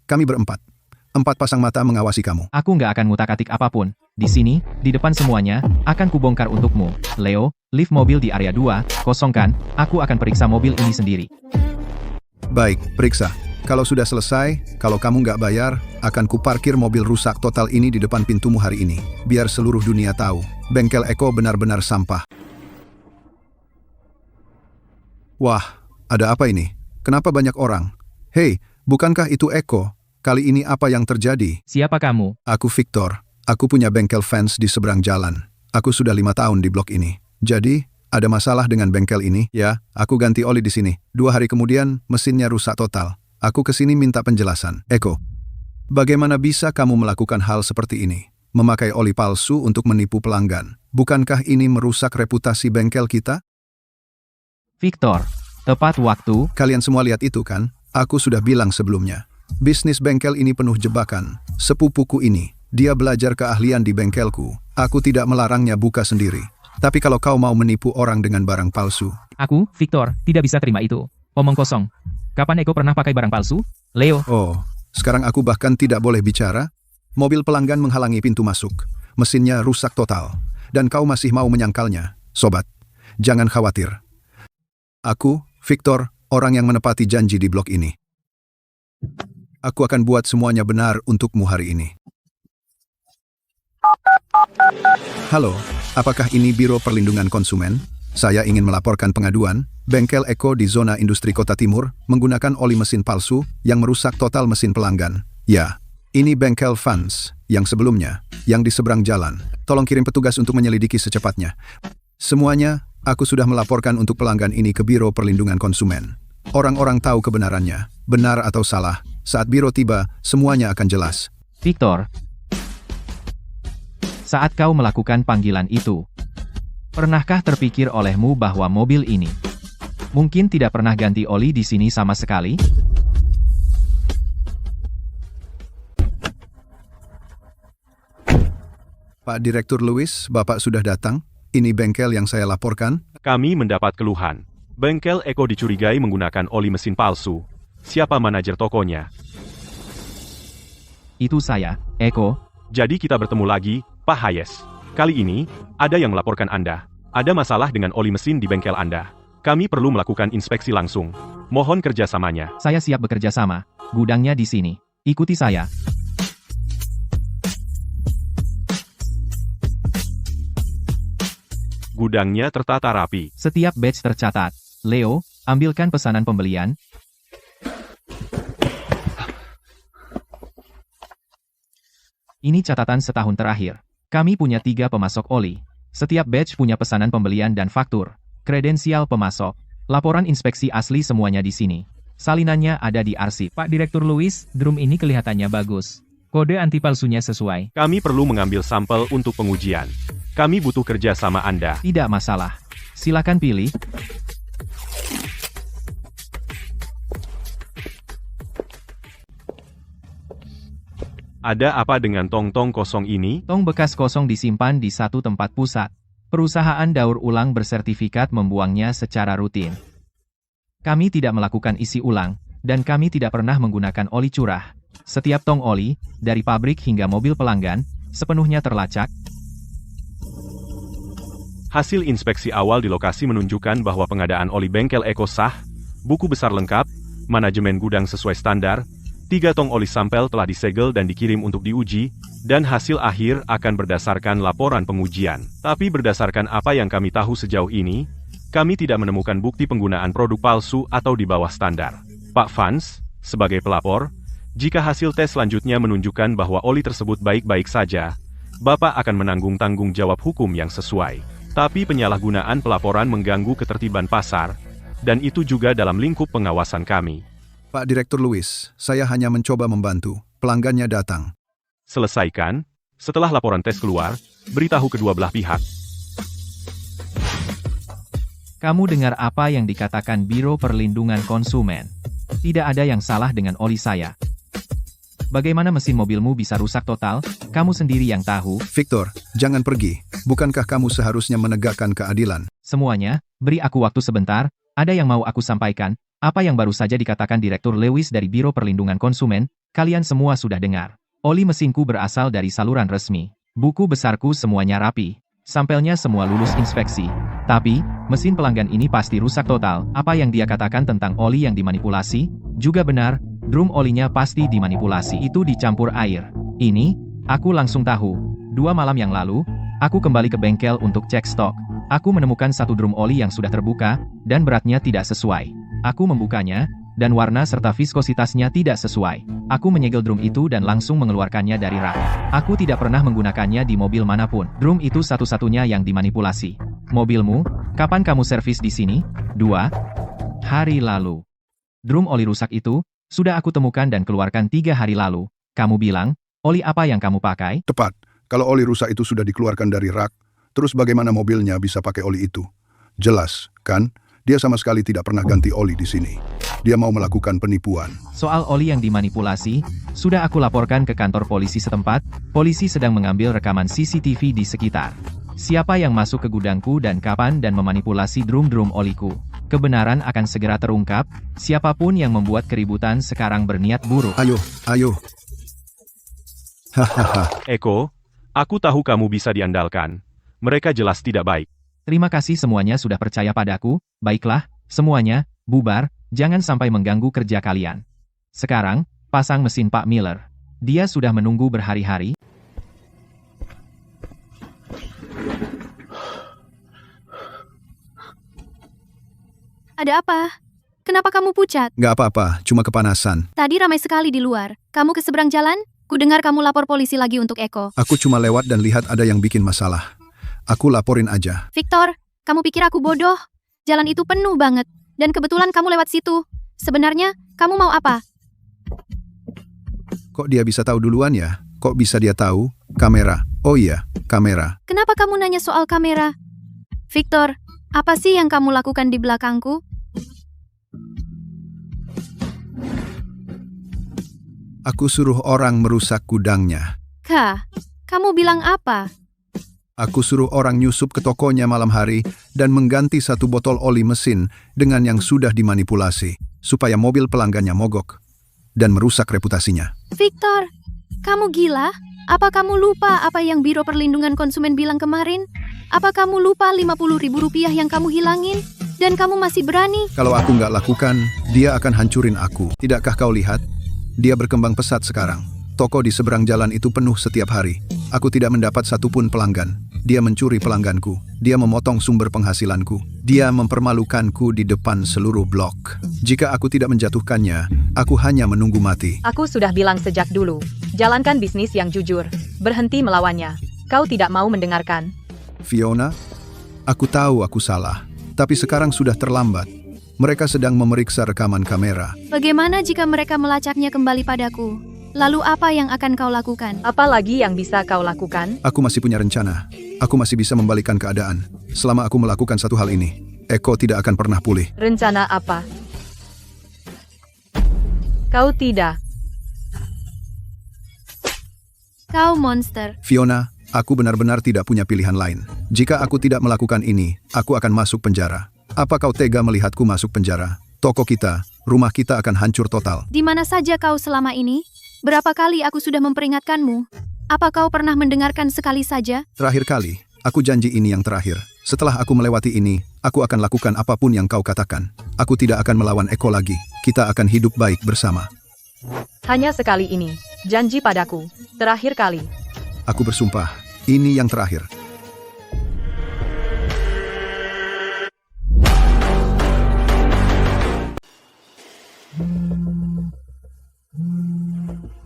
Kami berempat. 4 pasang mata mengawasi kamu. aku nggak akan ngutak-atik apapun. Di sini, di depan semuanya, akan kubongkar untukmu. Leo, lift mobil di area 2, kosongkan, aku akan periksa mobil ini sendiri. Baik, periksa. Kalau sudah selesai, kalau kamu nggak bayar, akan kuparkir mobil rusak total ini di depan pintumu hari ini. Biar seluruh dunia tahu, bengkel Eko benar-benar sampah. Wah, ada apa ini? Kenapa banyak orang? Hei, bukankah itu Eko? Kali ini apa yang terjadi? Siapa kamu? Aku Victor. Aku punya bengkel fans di seberang jalan. Aku sudah 5 tahun di blok ini. Jadi, ada masalah dengan bengkel ini? Ya, aku ganti oli di sini. 2 hari kemudian, mesinnya rusak total. Aku kesini minta penjelasan. Eko, bagaimana bisa kamu melakukan hal seperti ini? Memakai oli palsu untuk menipu pelanggan. Bukankah ini merusak reputasi bengkel kita? Victor, tepat waktu, Kalian semua lihat itu kan? Aku sudah bilang sebelumnya. Bisnis bengkel ini penuh jebakan. Sepupuku ini, dia belajar keahlian di bengkelku. Aku tidak melarangnya buka sendiri. Tapi kalau kau mau menipu orang dengan barang palsu, Aku, Victor, tidak bisa terima itu. Omong kosong. Kapan Eko pernah pakai barang palsu? Leo, oh, sekarang aku bahkan tidak boleh bicara. Mobil pelanggan menghalangi pintu masuk. Mesinnya rusak total. Dan kau masih mau menyangkalnya. Sobat, jangan khawatir. Aku, Victor, orang yang menepati janji di blok ini. Aku akan buat semuanya benar untukmu hari ini. Halo, apakah ini Biro Perlindungan Konsumen? Saya ingin melaporkan pengaduan, bengkel Eko di zona industri Kota Timur menggunakan oli mesin palsu yang merusak total mesin pelanggan. Ya, ini bengkel fans yang sebelumnya, yang di seberang jalan. Tolong kirim petugas untuk menyelidiki secepatnya. Semuanya, aku sudah melaporkan untuk pelanggan ini ke Biro Perlindungan Konsumen. Orang-orang tahu kebenarannya, benar atau salah. Saat Biro tiba, semuanya akan jelas. Victor. Saat kau melakukan panggilan itu, pernahkah terpikir olehmu bahwa mobil ini mungkin tidak pernah ganti oli di sini sama sekali? Pak Direktur Lewis, Bapak sudah datang. Ini bengkel yang saya laporkan. Kami mendapat keluhan. Bengkel Eko dicurigai menggunakan oli mesin palsu. Siapa manajer tokonya? Itu saya, Eko. Jadi kita bertemu lagi, Pak Hayes. Kali ini, ada yang melaporkan Anda. Ada masalah dengan oli mesin di bengkel Anda. Kami perlu melakukan inspeksi langsung. Mohon kerjasamanya. Saya siap bekerja sama. Gudangnya di sini. Ikuti saya. Gudangnya tertata rapi. Setiap batch tercatat. Leo, ambilkan pesanan pembelian. Ini catatan setahun terakhir. Kami punya 3 pemasok oli. Setiap batch punya pesanan pembelian dan faktur. Kredensial pemasok. Laporan inspeksi asli semuanya di sini. Salinannya ada di arsip. Pak Direktur Lewis, drum ini kelihatannya bagus. Kode anti palsunya sesuai. Kami perlu mengambil sampel untuk pengujian. Kami butuh kerja sama Anda. Tidak masalah. Silakan pilih. Ada apa dengan tong-tong kosong ini? Tong bekas kosong disimpan di satu tempat pusat. Perusahaan daur ulang bersertifikat membuangnya secara rutin. Kami tidak melakukan isi ulang, dan kami tidak pernah menggunakan oli curah. Setiap tong oli, dari pabrik hingga mobil pelanggan, sepenuhnya terlacak. Hasil inspeksi awal di lokasi menunjukkan bahwa pengadaan oli bengkel Eko sah, buku besar lengkap, manajemen gudang sesuai standar, 3 tong oli sampel telah disegel dan dikirim untuk diuji, dan hasil akhir akan berdasarkan laporan pengujian. Tapi berdasarkan apa yang kami tahu sejauh ini, kami tidak menemukan bukti penggunaan produk palsu atau di bawah standar. Pak Fans, sebagai pelapor, jika hasil tes selanjutnya menunjukkan bahwa oli tersebut baik-baik saja, Bapak akan menanggung tanggung jawab hukum yang sesuai. Tapi penyalahgunaan pelaporan mengganggu ketertiban pasar, dan itu juga dalam lingkup pengawasan kami. Pak Direktur Lewis, saya hanya mencoba membantu. pelanggannya datang. Selesaikan. Setelah laporan tes keluar, beritahu kedua belah pihak. Kamu dengar apa yang dikatakan Biro Perlindungan Konsumen? Tidak ada yang salah dengan oli saya. Bagaimana mesin mobilmu bisa rusak total? Kamu sendiri yang tahu. Victor, jangan pergi. Bukankah kamu seharusnya menegakkan keadilan? Semuanya, beri aku waktu sebentar. Ada yang mau aku sampaikan. Apa yang baru saja dikatakan Direktur Lewis dari Biro Perlindungan Konsumen, kalian semua sudah dengar. Oli mesinku berasal dari saluran resmi. Buku besarku semuanya rapi. Sampelnya semua lulus inspeksi. Tapi, mesin pelanggan ini pasti rusak total. Apa yang dia katakan tentang oli yang dimanipulasi? Juga benar, drum olinya pasti dimanipulasi itu dicampur air. Ini, aku langsung tahu. 2 malam yang lalu, aku kembali ke bengkel untuk cek stok. Aku menemukan satu drum oli yang sudah terbuka, dan beratnya tidak sesuai. Aku membukanya, dan warna serta viskositasnya tidak sesuai. Aku menyegel drum itu dan langsung mengeluarkannya dari rak. Aku tidak pernah menggunakannya di mobil manapun. Drum itu satu-satunya yang dimanipulasi. Mobilmu, kapan kamu servis di sini? 2 hari lalu. Drum oli rusak itu, sudah aku temukan dan keluarkan 3 hari lalu. Kamu bilang, oli apa yang kamu pakai? Tepat. Kalau oli rusak itu sudah dikeluarkan dari rak, terus bagaimana mobilnya bisa pakai oli itu? Jelas, kan? Dia sama sekali tidak pernah ganti oli di sini. Dia mau melakukan penipuan. Soal oli yang dimanipulasi, sudah aku laporkan ke kantor polisi setempat. Polisi sedang mengambil rekaman CCTV di sekitar. Siapa yang masuk ke gudangku dan kapan dan memanipulasi drum-drum oliku. Kebenaran akan segera terungkap. Siapapun yang membuat keributan sekarang berniat buruk. Ayo. Hahaha. Eko, aku tahu kamu bisa diandalkan. Mereka jelas tidak baik. Terima kasih semuanya sudah percaya padaku. Baiklah, semuanya, bubar, jangan sampai mengganggu kerja kalian. Sekarang, pasang mesin Pak Miller. Dia sudah menunggu berhari-hari. Ada apa? Kenapa kamu pucat? Nggak apa-apa, cuma kepanasan. Tadi ramai sekali di luar. Kamu ke seberang jalan? Kudengar kamu lapor polisi lagi untuk Eko. Aku cuma lewat dan lihat ada yang bikin masalah. Aku laporin aja. Victor, kamu pikir aku bodoh? Jalan itu penuh banget. Dan kebetulan kamu lewat situ. Sebenarnya, kamu mau apa? Kok dia bisa tahu duluan ya? Kok bisa dia tahu? Kamera. Oh iya, kamera. Kenapa kamu nanya soal kamera? Victor, apa sih yang kamu lakukan di belakangku? Aku suruh orang merusak gudangnya. Kah, kamu bilang apa? Aku suruh orang nyusup ke tokonya malam hari dan mengganti 1 botol oli mesin dengan yang sudah dimanipulasi, supaya mobil pelanggannya mogok dan merusak reputasinya. Victor, kamu gila? Apa kamu lupa apa yang Biro Perlindungan Konsumen bilang kemarin? Apa kamu lupa Rp50.000 yang kamu hilangin? Dan kamu masih berani? Kalau aku nggak lakukan, dia akan hancurin aku. Tidakkah kau lihat? Dia berkembang pesat sekarang. Toko di seberang jalan itu penuh setiap hari. Aku tidak mendapat satupun pelanggan. Dia mencuri pelangganku. Dia memotong sumber penghasilanku. Dia mempermalukanku di depan seluruh blok. Jika aku tidak menjatuhkannya, aku hanya menunggu mati. Aku sudah bilang sejak dulu. Jalankan bisnis yang jujur. Berhenti melawannya. Kau tidak mau mendengarkan. Fiona, aku tahu aku salah. Tapi sekarang sudah terlambat. Mereka sedang memeriksa rekaman kamera. Bagaimana jika mereka melacaknya kembali padaku? Lalu apa yang akan kau lakukan? Apa lagi yang bisa kau lakukan? Aku masih punya rencana. Aku masih bisa membalikkan keadaan. Selama aku melakukan satu hal ini, Eko tidak akan pernah pulih. Rencana apa? Kau tidak. Kau monster. Fiona, aku benar-benar tidak punya pilihan lain. Jika aku tidak melakukan ini, aku akan masuk penjara. Apa kau tega melihatku masuk penjara? Toko kita, rumah kita akan hancur total. Di mana saja kau selama ini? Berapa kali aku sudah memperingatkanmu? Apa kau pernah mendengarkan sekali saja? Terakhir kali, aku janji ini yang terakhir. Setelah aku melewati ini, aku akan lakukan apapun yang kau katakan. Aku tidak akan melawan Eko lagi. Kita akan hidup baik bersama. Hanya sekali ini. Janji padaku. Terakhir kali. Aku bersumpah, ini yang terakhir.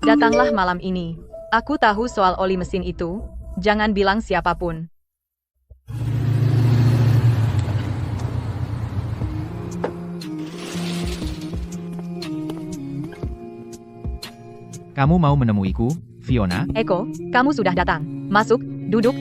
Datanglah malam ini. Aku tahu soal oli mesin itu. Jangan bilang siapapun. Kamu mau menemuiku, Fiona? Eko, kamu sudah datang. Masuk, duduk.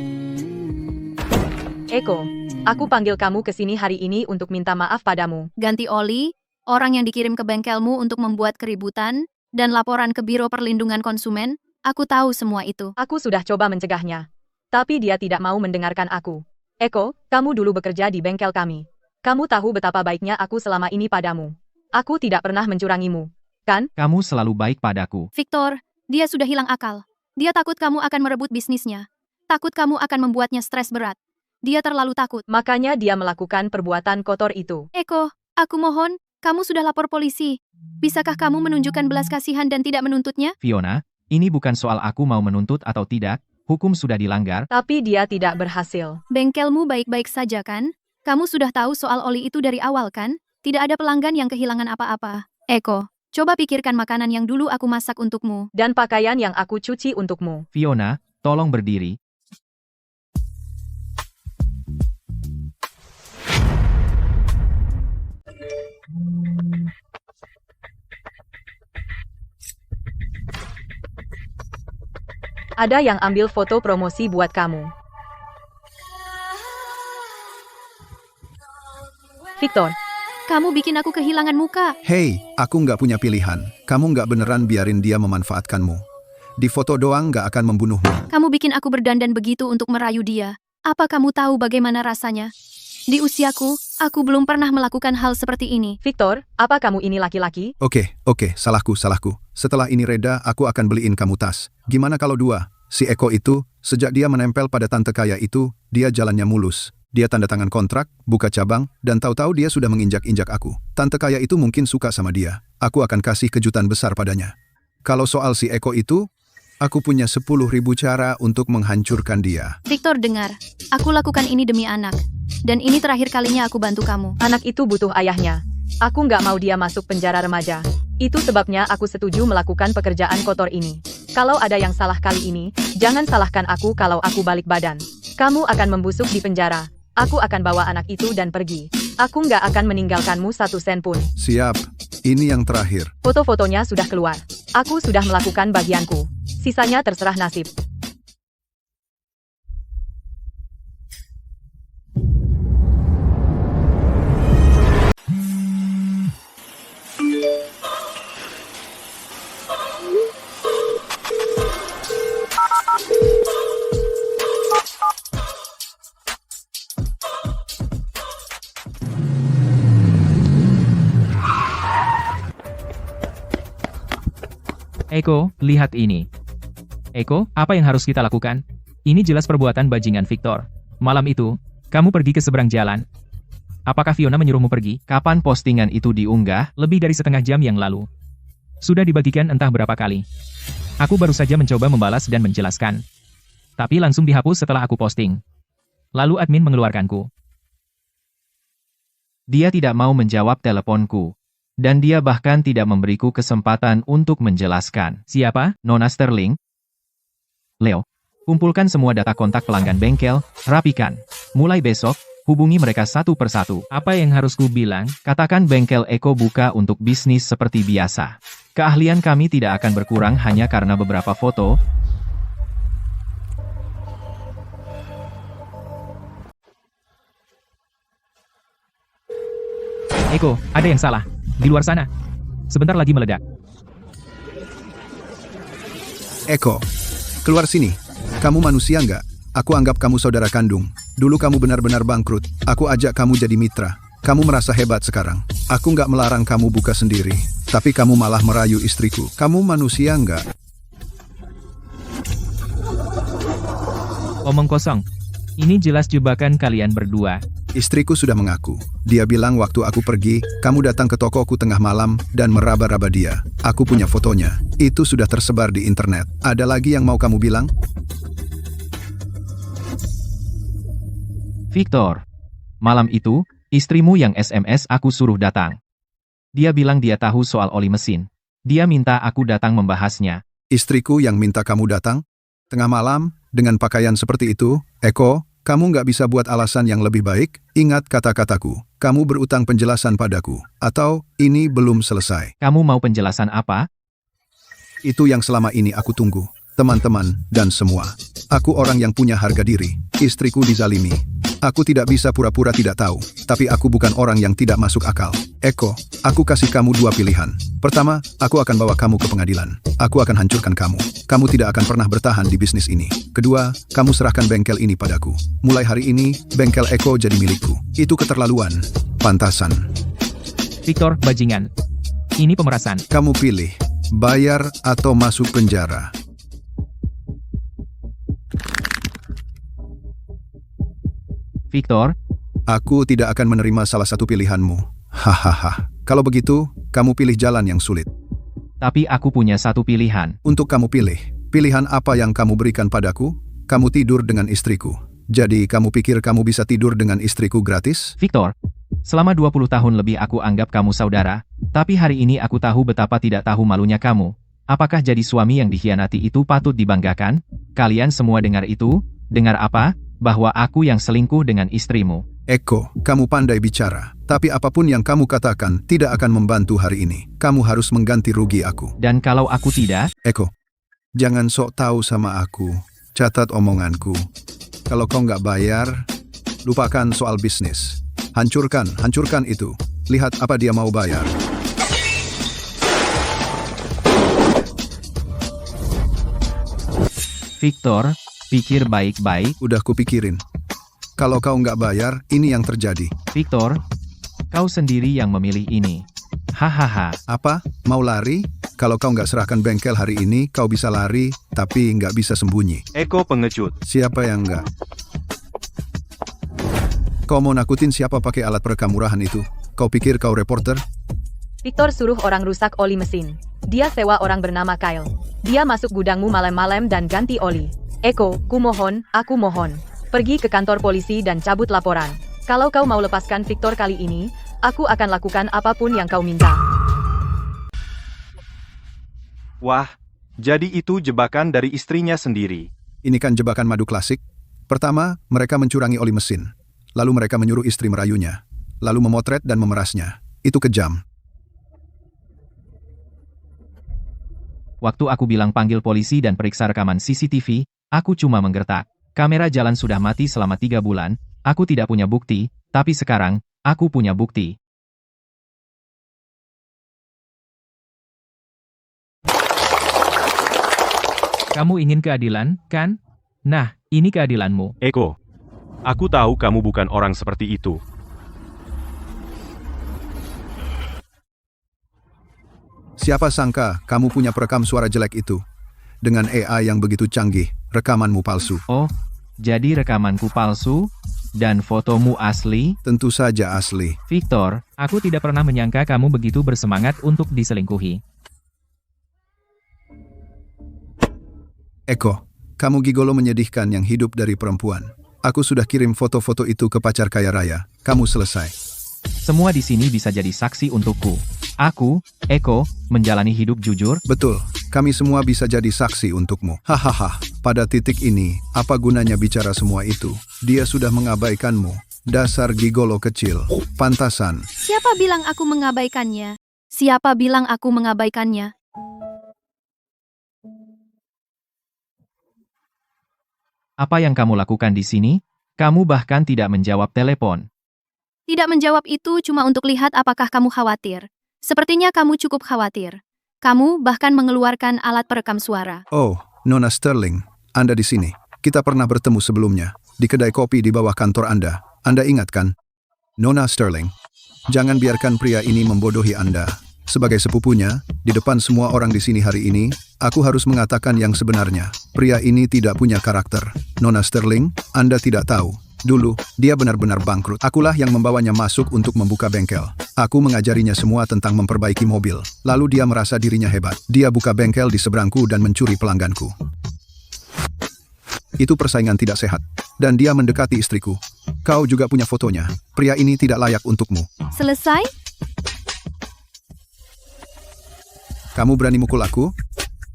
Eko, aku panggil kamu ke sini hari ini untuk minta maaf padamu. Ganti Oli, orang yang dikirim ke bengkelmu untuk membuat keributan, dan laporan ke Biro Perlindungan Konsumen, aku tahu semua itu. Aku sudah coba mencegahnya. Tapi dia tidak mau mendengarkan aku. Eko, kamu dulu bekerja di bengkel kami. Kamu tahu betapa baiknya aku selama ini padamu. Aku tidak pernah mencurangimu. Kan? Kamu selalu baik padaku. Victor, dia sudah hilang akal. Dia takut kamu akan merebut bisnisnya. Takut kamu akan membuatnya stres berat. Dia terlalu takut. Makanya dia melakukan perbuatan kotor itu. Eko, aku mohon, kamu sudah lapor polisi. Bisakah kamu menunjukkan belas kasihan dan tidak menuntutnya? Fiona, ini bukan soal aku mau menuntut atau tidak. Hukum sudah dilanggar. Tapi dia tidak berhasil. Bengkelmu baik-baik saja kan? Kamu sudah tahu soal oli itu dari awal kan? Tidak ada pelanggan yang kehilangan apa-apa. Eko, coba pikirkan makanan yang dulu aku masak untukmu. Dan pakaian yang aku cuci untukmu. Fiona, tolong berdiri. Ada yang ambil foto promosi buat kamu. Victor, Kamu bikin aku kehilangan muka. Hei, aku nggak punya pilihan. Kamu nggak beneran biarin dia memanfaatkanmu. Di foto doang nggak akan membunuhmu. Kamu bikin aku berdandan begitu untuk merayu dia. Apa kamu tahu bagaimana rasanya? Di usiaku, aku belum pernah melakukan hal seperti ini. Victor, apa kamu ini laki-laki? Oke, salahku. Setelah ini reda, aku akan beliin kamu tas. Gimana kalau dua? Si Eko itu, sejak dia menempel pada tante kaya itu, dia jalannya mulus. Dia tanda tangan kontrak, buka cabang, dan tahu-tahu dia sudah menginjak-injak aku. Tante kaya itu mungkin suka sama dia. Aku akan kasih kejutan besar padanya. Kalau soal si Eko itu, aku punya 10.000 cara untuk menghancurkan dia. Victor, dengar. Aku lakukan ini demi anak. Dan ini terakhir kalinya aku bantu kamu. Anak itu butuh ayahnya. Aku nggak mau dia masuk penjara remaja. Itu sebabnya aku setuju melakukan pekerjaan kotor ini. Kalau ada yang salah kali ini, jangan salahkan aku kalau aku balik badan. Kamu akan membusuk di penjara. Aku akan bawa anak itu dan pergi. Aku nggak akan meninggalkanmu 1 sen pun. Siap, ini yang terakhir. Foto-fotonya sudah keluar. Aku sudah melakukan bagianku. Sisanya terserah nasib. Eko, lihat ini. Eko, apa yang harus kita lakukan? Ini jelas perbuatan bajingan Victor. Malam itu, kamu pergi ke seberang jalan. Apakah Fiona menyuruhmu pergi? Kapan postingan itu diunggah? Lebih dari setengah jam yang lalu. Sudah dibagikan entah berapa kali. Aku baru saja mencoba membalas dan menjelaskan. Tapi langsung dihapus setelah aku posting. Lalu admin mengeluarkanku. Dia tidak mau menjawab teleponku. Dan dia bahkan tidak memberiku kesempatan untuk menjelaskan. Siapa? Nona Sterling? Leo, kumpulkan semua data kontak pelanggan bengkel, rapikan. Mulai besok, hubungi mereka satu persatu. Apa yang harus ku bilang? Katakan bengkel Eko buka untuk bisnis seperti biasa. Keahlian kami tidak akan berkurang hanya karena beberapa foto. Eko, ada yang salah. Di luar sana. Sebentar lagi meledak. Eko, keluar sini. Kamu manusia nggak? Aku anggap kamu saudara kandung. Dulu kamu benar-benar bangkrut. Aku ajak kamu jadi mitra. Kamu merasa hebat sekarang. Aku nggak melarang kamu buka sendiri. Tapi kamu malah merayu istriku. Kamu manusia nggak? Omong kosong. Ini jelas jebakan kalian berdua. Istriku sudah mengaku. Dia bilang waktu aku pergi, kamu datang ke tokoku tengah malam dan meraba-raba dia. Aku punya fotonya. Itu sudah tersebar di internet. Ada lagi yang mau kamu bilang? Victor, malam itu, istrimu yang SMS aku suruh datang. Dia bilang dia tahu soal oli mesin. Dia minta aku datang membahasnya. Istriku yang minta kamu datang? Tengah malam, dengan pakaian seperti itu, Eko, kamu nggak bisa buat alasan yang lebih baik? Ingat kata-kataku. Kamu berutang penjelasan padaku. Atau, ini belum selesai. Kamu mau penjelasan apa? Itu yang selama ini aku tunggu. Teman-teman, dan semua. Aku orang yang punya harga diri. Istriku dizalimi. Aku tidak bisa pura-pura tidak tahu. Tapi aku bukan orang yang tidak masuk akal. Eko, aku kasih kamu dua pilihan. Pertama, aku akan bawa kamu ke pengadilan. Aku akan hancurkan kamu. Kamu tidak akan pernah bertahan di bisnis ini. Kedua, kamu serahkan bengkel ini padaku. Mulai hari ini, bengkel Eko jadi milikku. Itu keterlaluan. Pantasan. Victor, bajingan. Ini pemerasan. Kamu pilih, bayar atau masuk penjara. Victor, Aku tidak akan menerima salah satu pilihanmu. Hahaha. Kalau begitu, kamu pilih jalan yang sulit. tapi aku punya satu pilihan. Untuk kamu pilih, pilihan apa yang kamu berikan padaku? Kamu tidur dengan istriku. Jadi kamu pikir kamu bisa tidur dengan istriku gratis? Victor, selama 20 tahun lebih aku anggap kamu saudara, tapi hari ini aku tahu betapa tidak tahu malunya kamu. Apakah jadi suami yang dikhianati itu patut dibanggakan? Kalian semua dengar itu? Dengar apa? Bahwa aku yang selingkuh dengan istrimu. Eko, kamu pandai bicara. Tapi apapun yang kamu katakan tidak akan membantu hari ini. Kamu harus mengganti rugi aku. Dan kalau aku tidak? Eko, jangan sok tahu sama aku. Catat omonganku. Kalau kau nggak bayar, lupakan soal bisnis. Hancurkan itu. Lihat apa dia mau bayar. Victor, pikir baik-baik. Udah kupikirin. Kalau kau nggak bayar, ini yang terjadi. Victor, kau sendiri yang memilih ini. Hahaha. Apa? Mau lari? Kalau kau nggak serahkan bengkel hari ini, kau bisa lari, tapi nggak bisa sembunyi. Eko pengecut. Siapa yang nggak? Kau mau nakutin siapa pakai alat perekam murahan itu? Kau pikir kau reporter? Victor suruh orang rusak oli mesin. Dia sewa orang bernama Kyle. Dia masuk gudangmu malam-malam dan ganti oli. Eko, aku mohon. Pergi ke kantor polisi dan cabut laporan. Kalau kau mau lepaskan Victor kali ini, aku akan lakukan apapun yang kau minta. Wah, jadi itu jebakan dari istrinya sendiri. Ini kan jebakan madu klasik. Pertama, mereka mencurangi oli mesin. Lalu mereka menyuruh istri merayunya. Lalu memotret dan memerasnya. Itu kejam. Waktu aku bilang panggil polisi dan periksa rekaman CCTV, aku cuma menggertak. Kamera jalan sudah mati selama 3 bulan, aku tidak punya bukti, tapi sekarang, aku punya bukti. Kamu ingin keadilan, kan? Nah, ini keadilanmu. Eko, aku tahu kamu bukan orang seperti itu. Siapa sangka kamu punya perekam suara jelek itu? Dengan AI yang begitu canggih, rekamanmu palsu. Oh, jadi rekamanku palsu? Dan fotomu asli? Tentu saja asli. Victor, Aku tidak pernah menyangka kamu begitu bersemangat untuk diselingkuhi. Eko, kamu gigolo menyedihkan yang hidup dari perempuan. Aku sudah kirim foto-foto itu ke pacar kaya raya. Kamu selesai. semua di sini bisa jadi saksi untukku. Aku, Eko, menjalani hidup jujur. Betul, kami semua bisa jadi saksi untukmu. Hahaha, pada titik ini, apa gunanya bicara semua itu? Dia sudah mengabaikanmu. Dasar gigolo kecil. Pantasan. Siapa bilang aku mengabaikannya? Siapa bilang aku mengabaikannya? Apa yang kamu lakukan di sini? Kamu bahkan tidak menjawab telepon. Tidak menjawab itu cuma untuk lihat apakah kamu khawatir. Sepertinya kamu cukup khawatir. Kamu bahkan mengeluarkan alat perekam suara. Oh, Nona Sterling, Anda di sini. Kita pernah bertemu sebelumnya, di kedai kopi di bawah kantor Anda. Anda ingat kan? Nona Sterling, jangan biarkan pria ini membodohi Anda. Sebagai sepupunya, di depan semua orang di sini hari ini, aku harus mengatakan yang sebenarnya. Pria ini tidak punya karakter. Nona Sterling, Anda tidak tahu. Dulu, dia benar-benar bangkrut. Akulah yang membawanya masuk untuk membuka bengkel. Aku mengajarinya semua tentang memperbaiki mobil. Lalu dia merasa dirinya hebat. Dia buka bengkel di seberangku dan mencuri pelangganku. Itu persaingan tidak sehat. Dan dia mendekati istriku. Kau juga punya fotonya. Pria ini tidak layak untukmu. Selesai? Kamu berani mukul aku?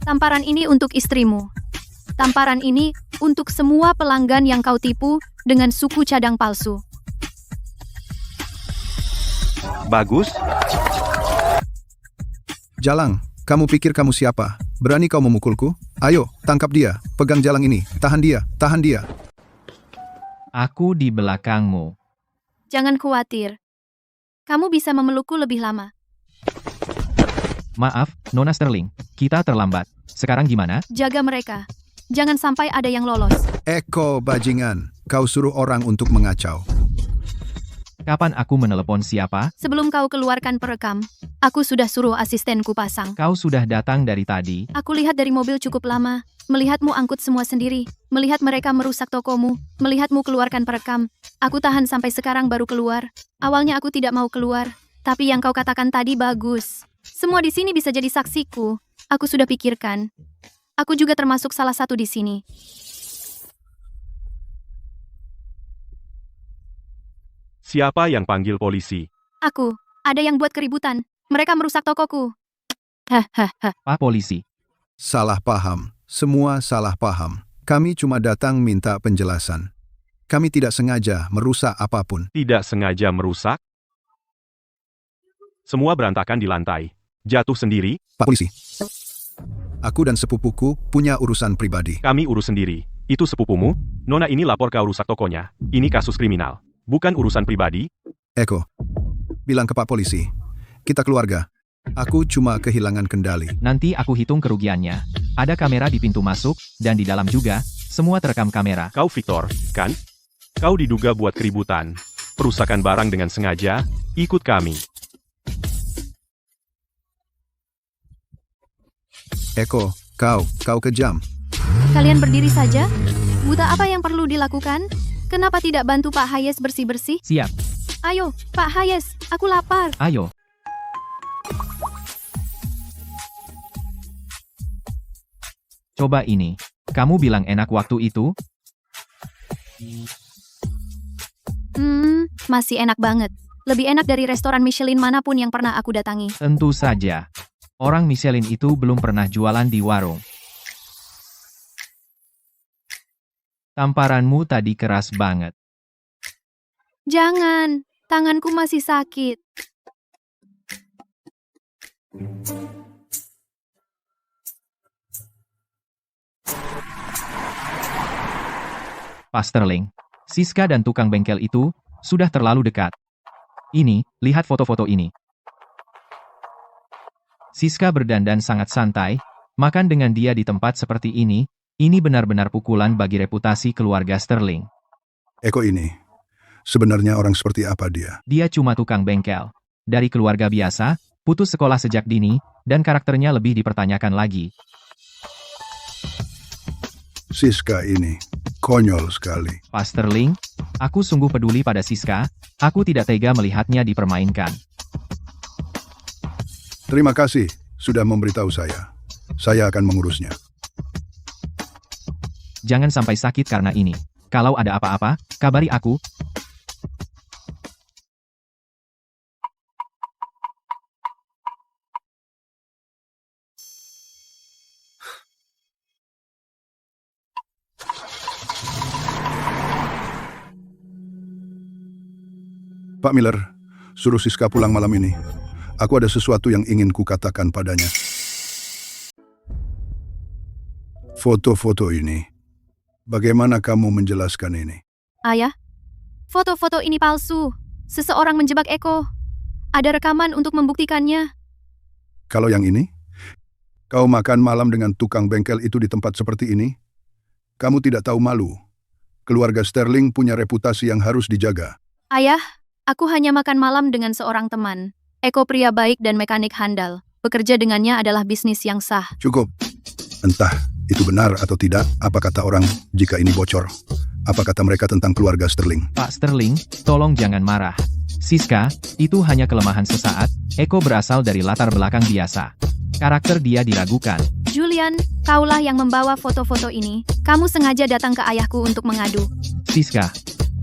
Tamparan ini untuk istrimu. Tamparan ini untuk semua pelanggan yang kau tipu dengan suku cadang palsu. Bagus. Jalang, kamu pikir kamu siapa? Berani kau memukulku? Ayo, tangkap dia. Pegang jalang ini. Tahan dia. Tahan dia. Aku di belakangmu. Jangan khawatir. Kamu bisa memelukku lebih lama. Maaf, Nona Sterling. Kita terlambat. Sekarang gimana? Jaga mereka. Jangan sampai ada yang lolos. Eko, bajingan. Kau suruh orang untuk mengacau. Kapan aku menelepon siapa? Sebelum kau keluarkan perekam, aku sudah suruh asistenku pasang. Kau sudah datang dari tadi. Aku lihat dari mobil cukup lama, melihatmu angkut semua sendiri, melihat mereka merusak tokomu, melihatmu keluarkan perekam. Aku tahan sampai sekarang baru keluar. Awalnya aku tidak mau keluar, tapi yang kau katakan tadi bagus. Semua di sini bisa jadi saksiku. Aku sudah pikirkan. Aku juga termasuk salah satu di sini. Siapa yang panggil polisi? Aku. Ada yang buat keributan. Mereka merusak tokoku. Hahaha. Pak polisi. Salah paham. Semua salah paham. Kami cuma datang minta penjelasan. Kami tidak sengaja merusak apapun. Tidak sengaja merusak? Semua berantakan di lantai. Jatuh sendiri? Pak polisi. Aku dan sepupuku punya urusan pribadi. Kami urus sendiri. Itu sepupumu? Nona ini lapor kau rusak tokonya. Ini kasus kriminal. Bukan urusan pribadi. Eko, bilang ke Pak polisi. Kita keluarga. Aku cuma kehilangan kendali. Nanti aku hitung kerugiannya. Ada kamera di pintu masuk, dan di dalam juga. Semua terekam kamera. Kau Victor, kan? Kau diduga buat keributan. Perusakan barang dengan sengaja. Ikut kami. Eko, kau kejam. Kalian berdiri saja? Buta apa yang perlu dilakukan? Kenapa tidak bantu Pak Hayes bersih-bersih? Siap. Ayo, Pak Hayes, aku lapar. Ayo. Coba ini. Kamu bilang enak waktu itu? Masih enak banget. Lebih enak dari restoran Michelin manapun yang pernah aku datangi. Tentu saja. Orang Michelin itu belum pernah jualan di warung. Tamparanmu tadi keras banget. Jangan, tanganku masih sakit. Pak Sterling, Siska dan tukang bengkel itu sudah terlalu dekat. Ini, lihat foto-foto ini. Siska berdandan sangat santai, makan dengan dia di tempat seperti ini benar-benar pukulan bagi reputasi keluarga Sterling. Eko ini, sebenarnya orang seperti apa dia? Dia cuma tukang bengkel. Dari keluarga biasa, putus sekolah sejak dini, dan karakternya lebih dipertanyakan lagi. Siska ini, konyol sekali. Pak Sterling, aku sungguh peduli pada Siska, aku tidak tega melihatnya dipermainkan. Terima kasih sudah memberitahu saya. Saya akan mengurusnya. Jangan sampai sakit karena ini. Kalau ada apa-apa, kabari aku. Pak Miller, suruh Siska pulang malam ini. Aku ada sesuatu yang ingin kukatakan padanya. Foto-foto ini. Bagaimana kamu menjelaskan ini? Ayah, foto-foto ini palsu. Seseorang menjebak Eko. Ada rekaman untuk membuktikannya. Kalau yang ini? Kau makan malam dengan tukang bengkel itu di tempat seperti ini? Kamu tidak tahu malu. Keluarga Sterling punya reputasi yang harus dijaga. Ayah, aku hanya makan malam dengan seorang teman. Eko pria baik dan mekanik handal. Bekerja dengannya adalah bisnis yang sah. Cukup. Entah itu benar atau tidak, apa kata orang jika ini bocor? Apa kata mereka tentang keluarga Sterling? Pak Sterling, tolong jangan marah. Siska, itu hanya kelemahan sesaat. Eko berasal dari latar belakang biasa. Karakter dia diragukan. Julian, kaulah yang membawa foto-foto ini. Kamu sengaja datang ke ayahku untuk mengadu. Siska,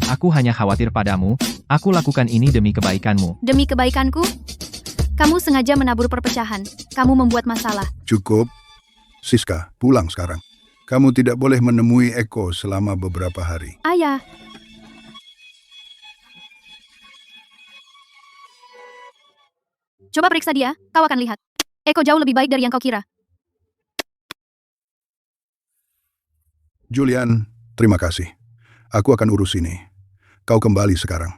aku hanya khawatir padamu. Aku lakukan ini demi kebaikanmu. Demi kebaikanku? Kamu sengaja menabur perpecahan. Kamu membuat masalah. Cukup. Siska, pulang sekarang. Kamu tidak boleh menemui Eko selama beberapa hari. Ayah. Coba periksa dia, kau akan lihat. Eko jauh lebih baik dari yang kau kira. Julian, terima kasih. Aku akan urus ini. Kau kembali sekarang.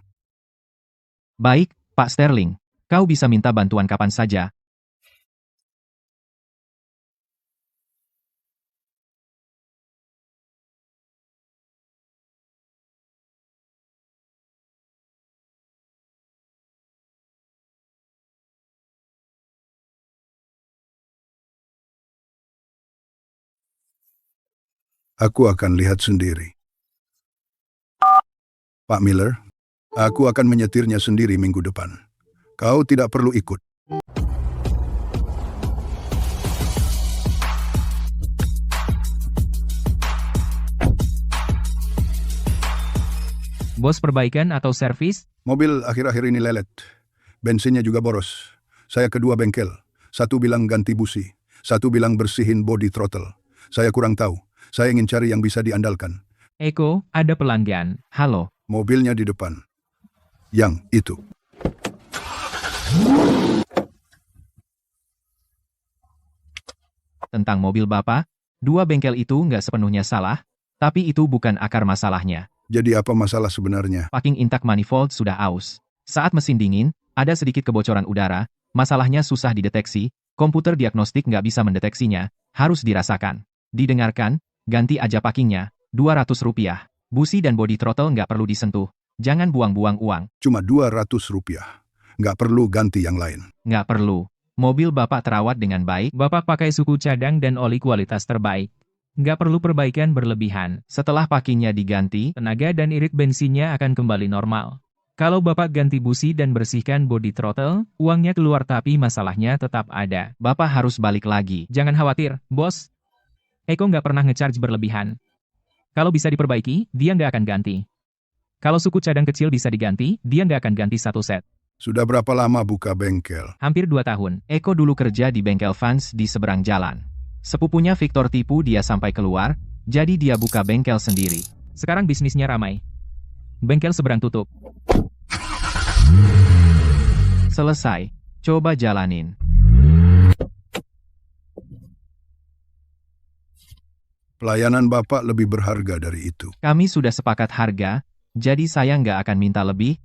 Baik, Pak Sterling. Kau bisa minta bantuan kapan saja. Aku akan lihat sendiri. Pak Miller, aku akan menyetirnya sendiri minggu depan. Kau tidak perlu ikut. Bos, perbaikan atau servis? Mobil akhir-akhir ini lelet. Bensinnya juga boros. Saya ke dua bengkel. Satu bilang ganti busi. Satu bilang bersihin body throttle. Saya kurang tahu. Saya ingin cari yang bisa diandalkan. Eko, ada pelanggan. Halo, Mobilnya di depan. Yang itu. tentang mobil Bapak, dua bengkel itu nggak sepenuhnya salah, tapi itu bukan akar masalahnya. Jadi apa masalah sebenarnya? Packing intak manifold sudah aus. Saat mesin dingin, ada sedikit kebocoran udara, masalahnya susah dideteksi, komputer diagnostik nggak bisa mendeteksinya, harus dirasakan. Didengarkan, ganti aja packingnya, Rp200. Busi dan body throttle nggak perlu disentuh. Jangan buang-buang uang. Cuma Rp200. Nggak perlu ganti yang lain. Nggak perlu. Mobil Bapak terawat dengan baik. Bapak pakai suku cadang dan oli kualitas terbaik. Nggak perlu perbaikan berlebihan. Setelah packingnya diganti, Tenaga dan irit bensinnya akan kembali normal. Kalau Bapak ganti busi dan bersihkan body throttle, uangnya keluar tapi masalahnya tetap ada. Bapak harus balik lagi. Jangan khawatir, bos. Eko nggak pernah ngecharge berlebihan. Kalau bisa diperbaiki, dia nggak akan ganti. Kalau suku cadang kecil bisa diganti, dia nggak akan ganti satu set. Sudah berapa lama buka bengkel? Hampir 2 tahun. Eko dulu kerja di bengkel Vans di seberang jalan. Sepupunya Victor tipu dia sampai keluar, jadi dia buka bengkel sendiri. Sekarang bisnisnya ramai. Bengkel seberang tutup. Selesai. Coba jalanin. Pelayanan Bapak lebih berharga dari itu. Kami sudah sepakat harga, jadi saya nggak akan minta lebih.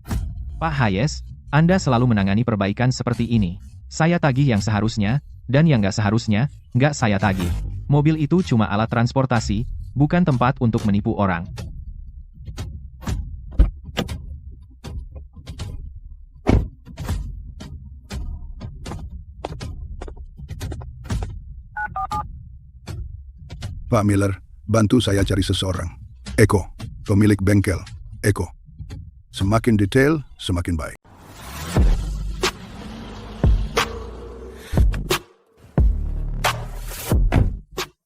Pak Hayes, Anda selalu menangani perbaikan seperti ini. Saya tagih yang seharusnya, dan yang nggak seharusnya, nggak saya tagih. Mobil itu cuma alat transportasi, bukan tempat untuk menipu orang. Pak Miller, bantu saya cari seseorang. Eko, pemilik bengkel. Eko. Semakin detail, semakin baik.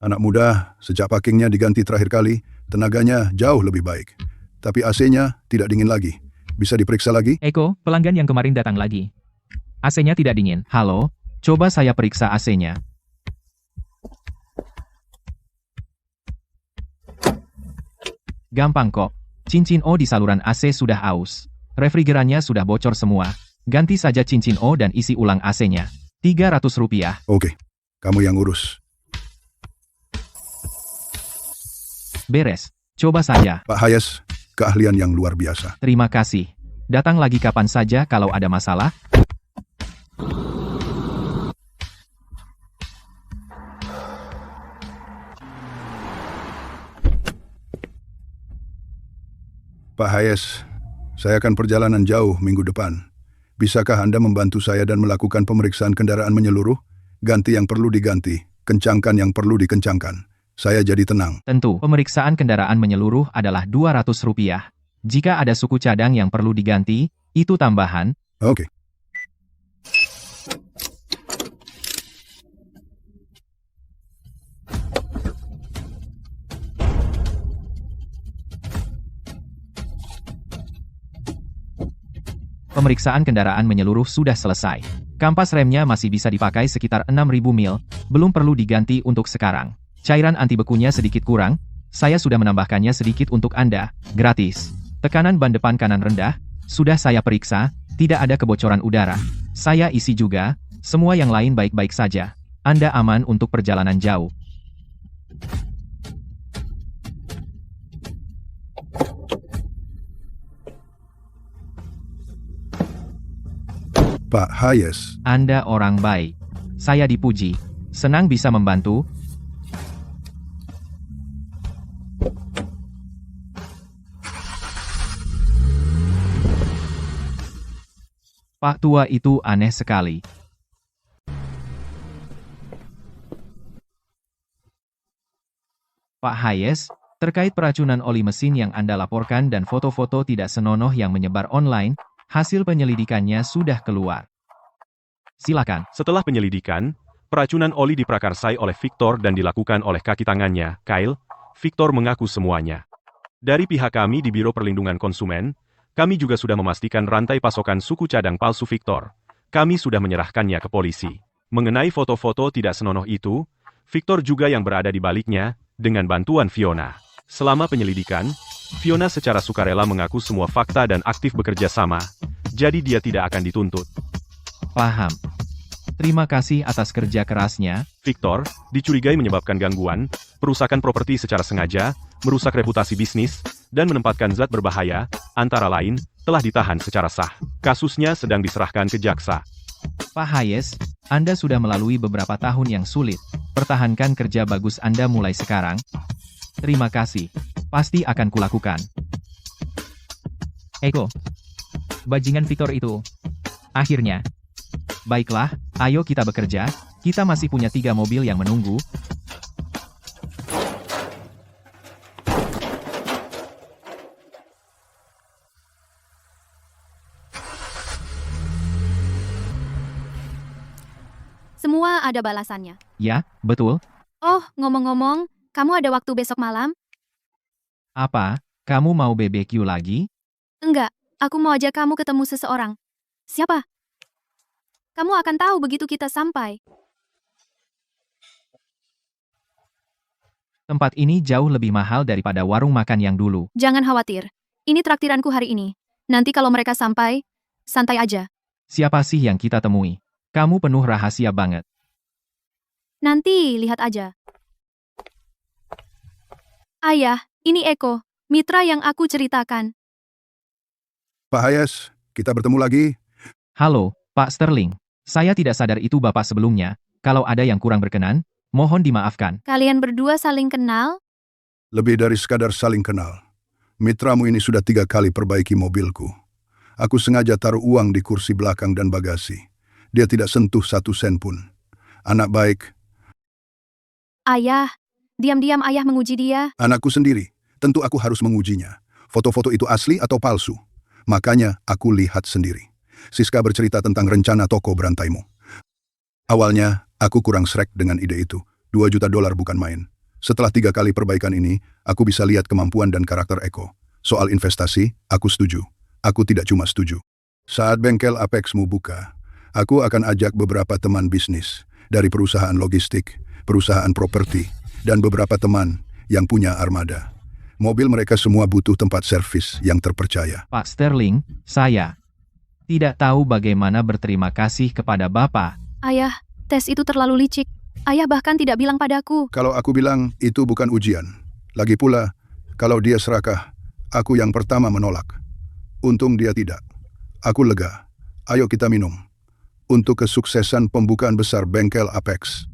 Anak muda, sejak packingnya diganti terakhir kali, tenaganya jauh lebih baik. Tapi AC-nya tidak dingin lagi. Bisa diperiksa lagi? Eko, pelanggan yang kemarin datang lagi. AC-nya tidak dingin. Halo, coba saya periksa AC-nya. Gampang kok. Cincin O di saluran AC sudah aus. Refrigerannya sudah bocor semua. Ganti saja cincin O dan isi ulang AC-nya. Rp300. Oke, kamu yang urus. Beres. Coba saja. Pak Hayes, keahlian yang luar biasa. Terima kasih. Datang lagi kapan saja kalau ada masalah. Pak Hayes, saya akan perjalanan jauh minggu depan. Bisakah Anda membantu saya dan melakukan pemeriksaan kendaraan menyeluruh? Ganti yang perlu diganti, kencangkan yang perlu dikencangkan. Saya jadi tenang. Tentu, pemeriksaan kendaraan menyeluruh adalah Rp200. Jika ada suku cadang yang perlu diganti, itu tambahan. Oke. Pemeriksaan kendaraan menyeluruh sudah selesai. Kampas remnya masih bisa dipakai sekitar 6.000 mil, belum perlu diganti untuk sekarang. Cairan anti bekunya sedikit kurang, saya sudah menambahkannya sedikit untuk Anda, gratis. Tekanan ban depan kanan rendah, sudah saya periksa, tidak ada kebocoran udara. Saya isi juga, semua yang lain baik-baik saja. Anda aman untuk perjalanan jauh. Pak Hayes, Anda orang baik. Saya dipuji. Senang bisa membantu. Pak tua itu aneh sekali. Pak Hayes, terkait peracunan oli mesin yang Anda laporkan dan foto-foto tidak senonoh yang menyebar online, hasil penyelidikannya sudah keluar. Silakan. Setelah penyelidikan, peracunan oli diprakarsai oleh Victor dan dilakukan oleh kaki tangannya, Kyle. Victor mengaku semuanya. Dari pihak kami di Biro Perlindungan Konsumen, kami juga sudah memastikan rantai pasokan suku cadang palsu Victor. Kami sudah menyerahkannya ke polisi. Mengenai foto-foto tidak senonoh itu, Victor juga yang berada di baliknya, dengan bantuan Fiona. Selama penyelidikan, Fiona secara sukarela mengaku semua fakta dan aktif bekerja sama, jadi dia tidak akan dituntut. Paham. Terima kasih atas kerja kerasnya. Victor dicurigai menyebabkan gangguan, perusakan properti secara sengaja, merusak reputasi bisnis, dan menempatkan zat berbahaya, antara lain, telah ditahan secara sah. Kasusnya sedang diserahkan ke jaksa. Pak Hayes, Anda sudah melalui beberapa tahun yang sulit. Pertahankan kerja bagus Anda mulai sekarang. Terima kasih. Pasti akan kulakukan. Eko. Bajingan Victor itu. Akhirnya. Baiklah, ayo kita bekerja. Kita masih punya 3 mobil yang menunggu. Semua ada balasannya. Ya, betul. Oh, ngomong-ngomong, kamu ada waktu besok malam? Apa? Kamu mau BBQ lagi? Enggak, aku mau ajak kamu ketemu seseorang. Siapa? Kamu akan tahu begitu kita sampai. Tempat ini jauh lebih mahal daripada warung makan yang dulu. Jangan khawatir. Ini traktiranku hari ini. Nanti kalau mereka sampai, santai aja. Siapa sih yang kita temui? Kamu penuh rahasia banget. Nanti lihat aja. Ayah, ini Eko, mitra yang aku ceritakan. Pak Hayes, kita bertemu lagi. Halo, Pak Sterling. Saya tidak sadar itu Bapak sebelumnya. Kalau ada yang kurang berkenan, mohon dimaafkan. Kalian berdua saling kenal? Lebih dari sekadar saling kenal. Mitramu ini sudah 3 kali perbaiki mobilku. Aku sengaja taruh uang di kursi belakang dan bagasi. Dia tidak sentuh 1 sen pun. Anak baik. Ayah, diam-diam ayah menguji dia. Anakku sendiri. Tentu aku harus mengujinya. Foto-foto itu asli atau palsu. Makanya aku lihat sendiri. Siska bercerita tentang rencana toko berantaimu. Awalnya, aku kurang srek dengan ide itu. $2 juta bukan main. Setelah 3 kali perbaikan ini, aku bisa lihat kemampuan dan karakter Eko. Soal investasi, aku setuju. Aku tidak cuma setuju. Saat bengkel Apexmu buka, aku akan ajak beberapa teman bisnis dari perusahaan logistik, perusahaan properti, dan beberapa teman yang punya armada. Mobil mereka semua butuh tempat servis yang terpercaya. Pak Sterling, saya tidak tahu bagaimana berterima kasih kepada Bapak. Ayah, tes itu terlalu licik. Ayah bahkan tidak bilang padaku. Kalau aku bilang itu bukan ujian. Lagi pula, kalau dia serakah, aku yang pertama menolak. Untung dia tidak. Aku lega. Ayo kita minum. Untuk kesuksesan pembukaan besar bengkel Apex.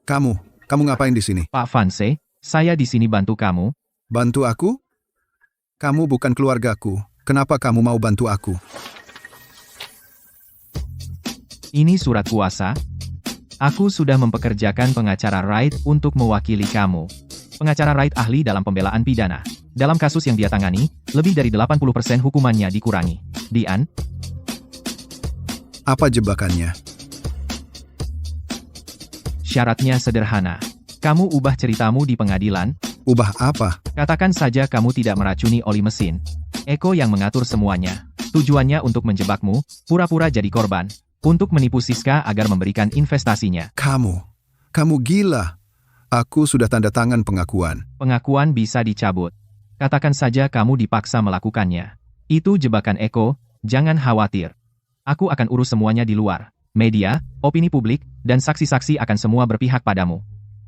Kamu ngapain di sini? Pak Vance, saya di sini bantu kamu. Bantu aku? Kamu bukan keluargaku. Kenapa kamu mau bantu aku? Ini surat kuasa. Aku sudah mempekerjakan pengacara Wright untuk mewakili kamu. Pengacara Wright ahli dalam pembelaan pidana. Dalam kasus yang dia tangani, lebih dari 80% hukumannya dikurangi. Dian? Apa jebakannya? Syaratnya sederhana. Kamu ubah ceritamu di pengadilan. Ubah apa? Katakan saja kamu tidak meracuni oli mesin. Eko yang mengatur semuanya. Tujuannya untuk menjebakmu, pura-pura jadi korban. Untuk menipu Siska agar memberikan investasinya. Kamu gila. Aku sudah tanda tangan pengakuan. Pengakuan bisa dicabut. Katakan saja kamu dipaksa melakukannya. Itu jebakan Eko, jangan khawatir. Aku akan urus semuanya di luar. Media, opini publik, dan saksi-saksi akan semua berpihak padamu.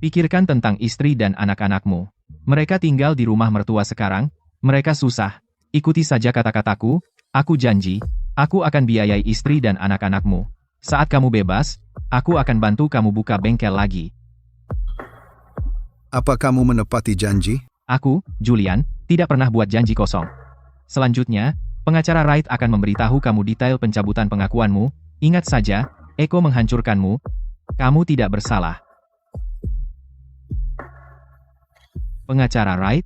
Pikirkan tentang istri dan anak-anakmu. Mereka tinggal di rumah mertua sekarang, mereka susah. Ikuti saja kata-kataku, aku janji, aku akan biayai istri dan anak-anakmu. Saat kamu bebas, aku akan bantu kamu buka bengkel lagi. Apa kamu menepati janji? Aku, Julian, tidak pernah buat janji kosong. Selanjutnya, pengacara Wright akan memberitahu kamu detail pencabutan pengakuanmu. Ingat saja, Eko menghancurkanmu. Kamu tidak bersalah. Pengacara Wright?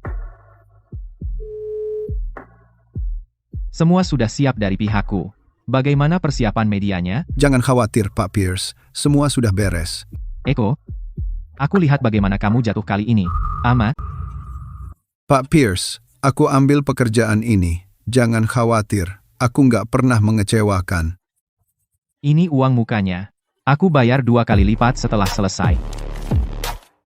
Semua sudah siap dari pihakku. Bagaimana persiapan medianya? Jangan khawatir, Pak Pierce. Semua sudah beres. Eko, aku lihat bagaimana kamu jatuh kali ini. Amat. Pak Pierce, aku ambil pekerjaan ini. Jangan khawatir. Aku nggak pernah mengecewakan. Ini uang mukanya. Aku bayar 2 kali lipat setelah selesai.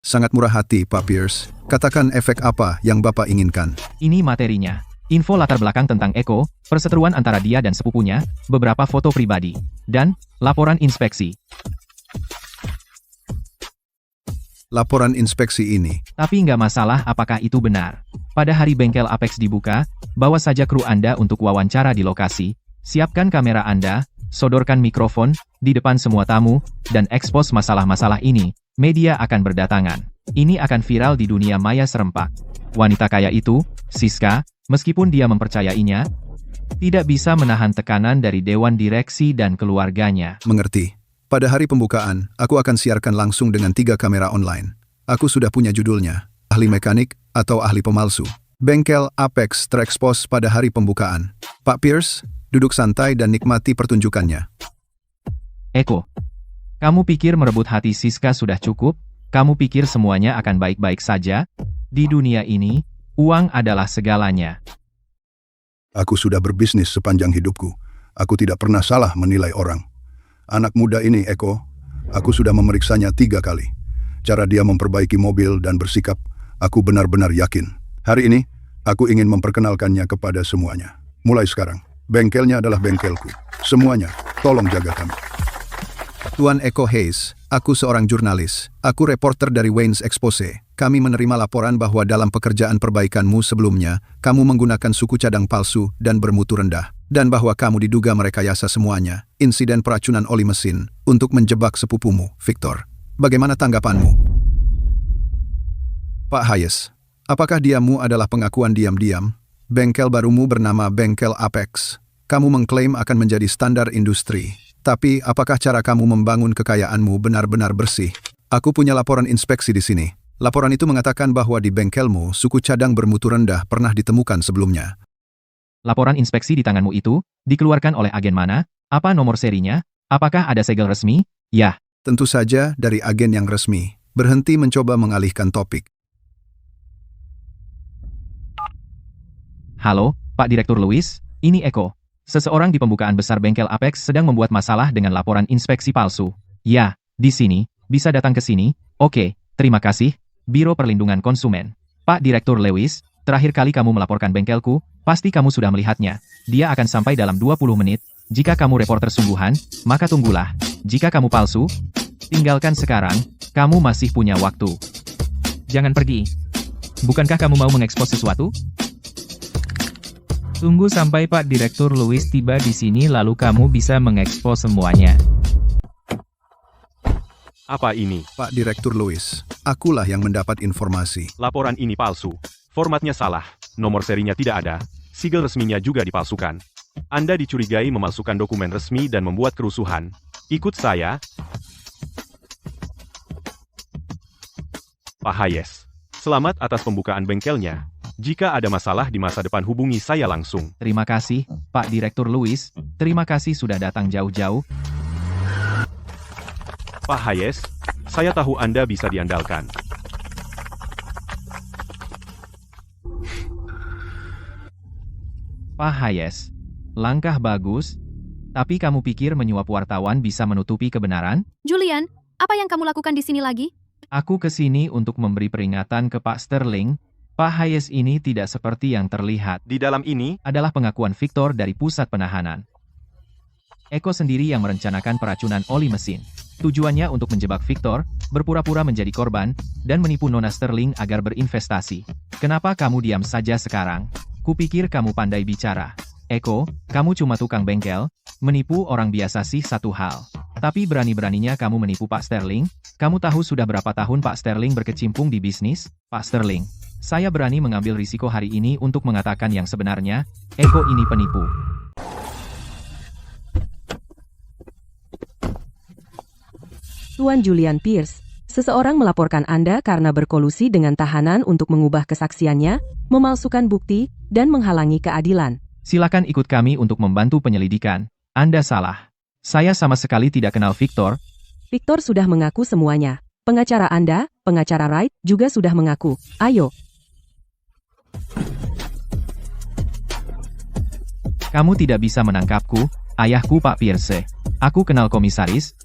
Sangat murah hati, Pak Pierce. Katakan efek apa yang Bapak inginkan. Ini materinya. Info latar belakang tentang Eko, perseteruan antara dia dan sepupunya, beberapa foto pribadi, dan laporan inspeksi. Laporan inspeksi ini. Tapi nggak masalah apakah itu benar. Pada hari bengkel Apex dibuka, bawa saja kru Anda untuk wawancara di lokasi, siapkan kamera Anda, sodorkan mikrofon, di depan semua tamu, dan ekspos masalah-masalah ini. Media akan berdatangan. Ini akan viral di dunia maya serempak. Wanita kaya itu, Siska, meskipun dia mempercayainya, tidak bisa menahan tekanan dari dewan direksi dan keluarganya. Mengerti. Pada hari pembukaan, aku akan siarkan langsung dengan 3 kamera online. Aku sudah punya judulnya, ahli mekanik atau ahli pemalsu. Bengkel Apex terekspos pada hari pembukaan. Pak Pierce, duduk santai dan nikmati pertunjukannya. Eko, kamu pikir merebut hati Siska sudah cukup? Kamu pikir semuanya akan baik-baik saja? Di dunia ini, uang adalah segalanya. Aku sudah berbisnis sepanjang hidupku. Aku tidak pernah salah menilai orang. Anak muda ini, Eko, aku sudah memeriksanya 3 kali. Cara dia memperbaiki mobil dan bersikap, aku benar-benar yakin. Hari ini, aku ingin memperkenalkannya kepada semuanya. Mulai sekarang, bengkelnya adalah bengkelku. Semuanya, tolong jaga kami. Tuan Eko Hayes, aku seorang jurnalis. Aku reporter dari Wayne's Expose. Kami menerima laporan bahwa dalam pekerjaan perbaikanmu sebelumnya, kamu menggunakan suku cadang palsu dan bermutu rendah. Dan bahwa kamu diduga merekayasa semuanya, insiden peracunan oli mesin, untuk menjebak sepupumu, Victor. Bagaimana tanggapanmu? Pak Hayes, apakah diammu adalah pengakuan diam-diam? Bengkel barumu bernama Bengkel Apex. Kamu mengklaim akan menjadi standar industri. Tapi, apakah cara kamu membangun kekayaanmu benar-benar bersih? Aku punya laporan inspeksi di sini. Laporan itu mengatakan bahwa di bengkelmu, suku cadang bermutu rendah pernah ditemukan sebelumnya. Laporan inspeksi di tanganmu itu, dikeluarkan oleh agen mana? Apa nomor serinya? Apakah ada segel resmi? Ya. Tentu saja dari agen yang resmi. Berhenti mencoba mengalihkan topik. Halo, Pak Direktur Lewis, ini Eko. Seseorang di pembukaan besar bengkel Apex sedang membuat masalah dengan laporan inspeksi palsu. Ya, di sini, bisa datang ke sini. Oke, terima kasih, Biro Perlindungan Konsumen. Pak Direktur Lewis, terakhir kali kamu melaporkan bengkelku, pasti kamu sudah melihatnya. Dia akan sampai dalam 20 menit. Jika kamu reporter sungguhan, maka tunggulah. Jika kamu palsu, tinggalkan sekarang, kamu masih punya waktu. Jangan pergi. Bukankah kamu mau mengekspos sesuatu? Tunggu sampai Pak Direktur Lewis tiba di sini lalu kamu bisa mengekspos semuanya. Apa ini? Pak Direktur Lewis, akulah yang mendapat informasi. Laporan ini palsu. Formatnya salah. Nomor serinya tidak ada. Sigel resminya juga dipalsukan. Anda dicurigai memalsukan dokumen resmi dan membuat kerusuhan. Ikut saya. Pak Hayes. Selamat atas pembukaan bengkelnya. Jika ada masalah di masa depan hubungi saya langsung. Terima kasih, Pak Direktur Lewis. Terima kasih sudah datang jauh-jauh. Pak Hayes, saya tahu Anda bisa diandalkan. Pak Hayes, langkah bagus. Tapi kamu pikir menyuap wartawan bisa menutupi kebenaran? Julian, apa yang kamu lakukan di sini lagi? Aku ke sini untuk memberi peringatan ke Pak Sterling. Pak Hayes ini tidak seperti yang terlihat. Di dalam ini adalah pengakuan Victor dari pusat penahanan. Eko sendiri yang merencanakan peracunan oli mesin. Tujuannya untuk menjebak Victor, berpura-pura menjadi korban, dan menipu Nona Sterling agar berinvestasi. Kenapa kamu diam saja sekarang? Kupikir kamu pandai bicara. Eko, kamu cuma tukang bengkel, menipu orang biasa sih satu hal. Tapi berani-beraninya kamu menipu Pak Sterling? Kamu tahu sudah berapa tahun Pak Sterling berkecimpung di bisnis? Pak Sterling, saya berani mengambil risiko hari ini untuk mengatakan yang sebenarnya, Eko ini penipu. Tuan Julian Pierce, seseorang melaporkan Anda karena berkolusi dengan tahanan untuk mengubah kesaksiannya, memalsukan bukti, dan menghalangi keadilan. Silakan ikut kami untuk membantu penyelidikan. Anda salah. Saya sama sekali tidak kenal Victor. Victor sudah mengaku semuanya. Pengacara Anda, pengacara Wright, juga sudah mengaku. Ayo. Kamu tidak bisa menangkapku, ayahku Pak Pierce. Aku kenal komisaris.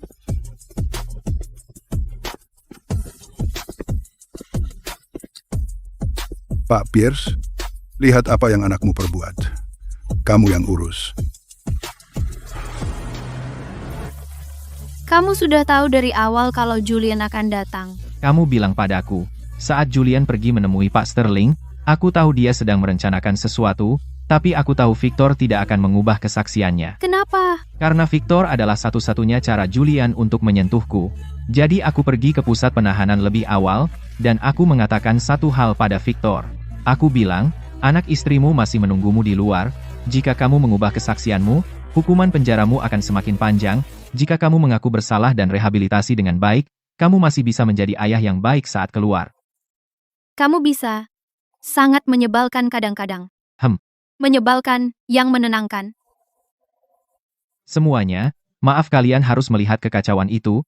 Pak Pierce, lihat apa yang anakmu perbuat. Kamu yang urus. Kamu sudah tahu dari awal kalau Julian akan datang. Kamu bilang padaku, saat Julian pergi menemui Pak Sterling, aku tahu dia sedang merencanakan sesuatu, tapi aku tahu Victor tidak akan mengubah kesaksiannya. Kenapa? Karena Victor adalah satu-satunya cara Julian untuk menyentuhku. Jadi aku pergi ke pusat penahanan lebih awal, dan aku mengatakan satu hal pada Victor. Aku bilang, anak istrimu masih menunggumu di luar, jika kamu mengubah kesaksianmu, hukuman penjaramu akan semakin panjang, jika kamu mengaku bersalah dan rehabilitasi dengan baik, kamu masih bisa menjadi ayah yang baik saat keluar. Kamu bisa. Sangat menyebalkan kadang-kadang. Menyebalkan, yang menenangkan. Semuanya, maaf kalian harus melihat kekacauan itu.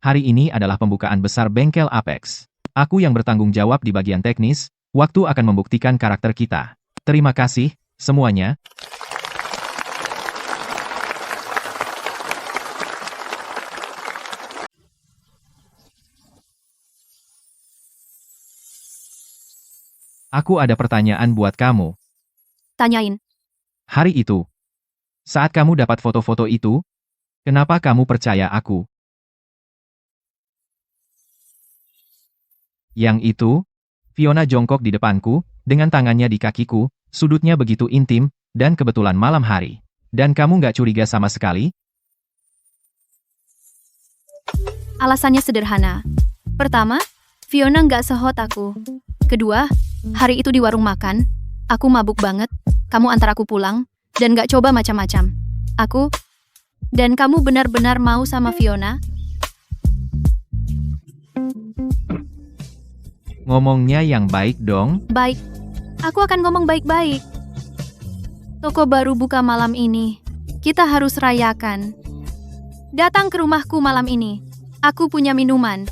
Hari ini adalah pembukaan besar bengkel Apex. Aku yang bertanggung jawab di bagian teknis, waktu akan membuktikan karakter kita. Terima kasih, semuanya. Aku ada pertanyaan buat kamu. Tanyain. Hari itu, saat kamu dapat foto-foto itu, kenapa kamu percaya aku? Yang itu, Fiona jongkok di depanku, dengan tangannya di kakiku, sudutnya begitu intim, dan kebetulan malam hari. Dan kamu nggak curiga sama sekali? Alasannya sederhana. Pertama, Fiona nggak sehot aku. Kedua, hari itu di warung makan, aku mabuk banget, kamu antar aku pulang, dan gak coba macam-macam. Aku, dan kamu benar-benar mau sama Fiona? Ngomongnya yang baik dong. Baik, aku akan ngomong baik-baik. Toko baru buka malam ini, kita harus rayakan. Datang ke rumahku malam ini, aku punya minuman.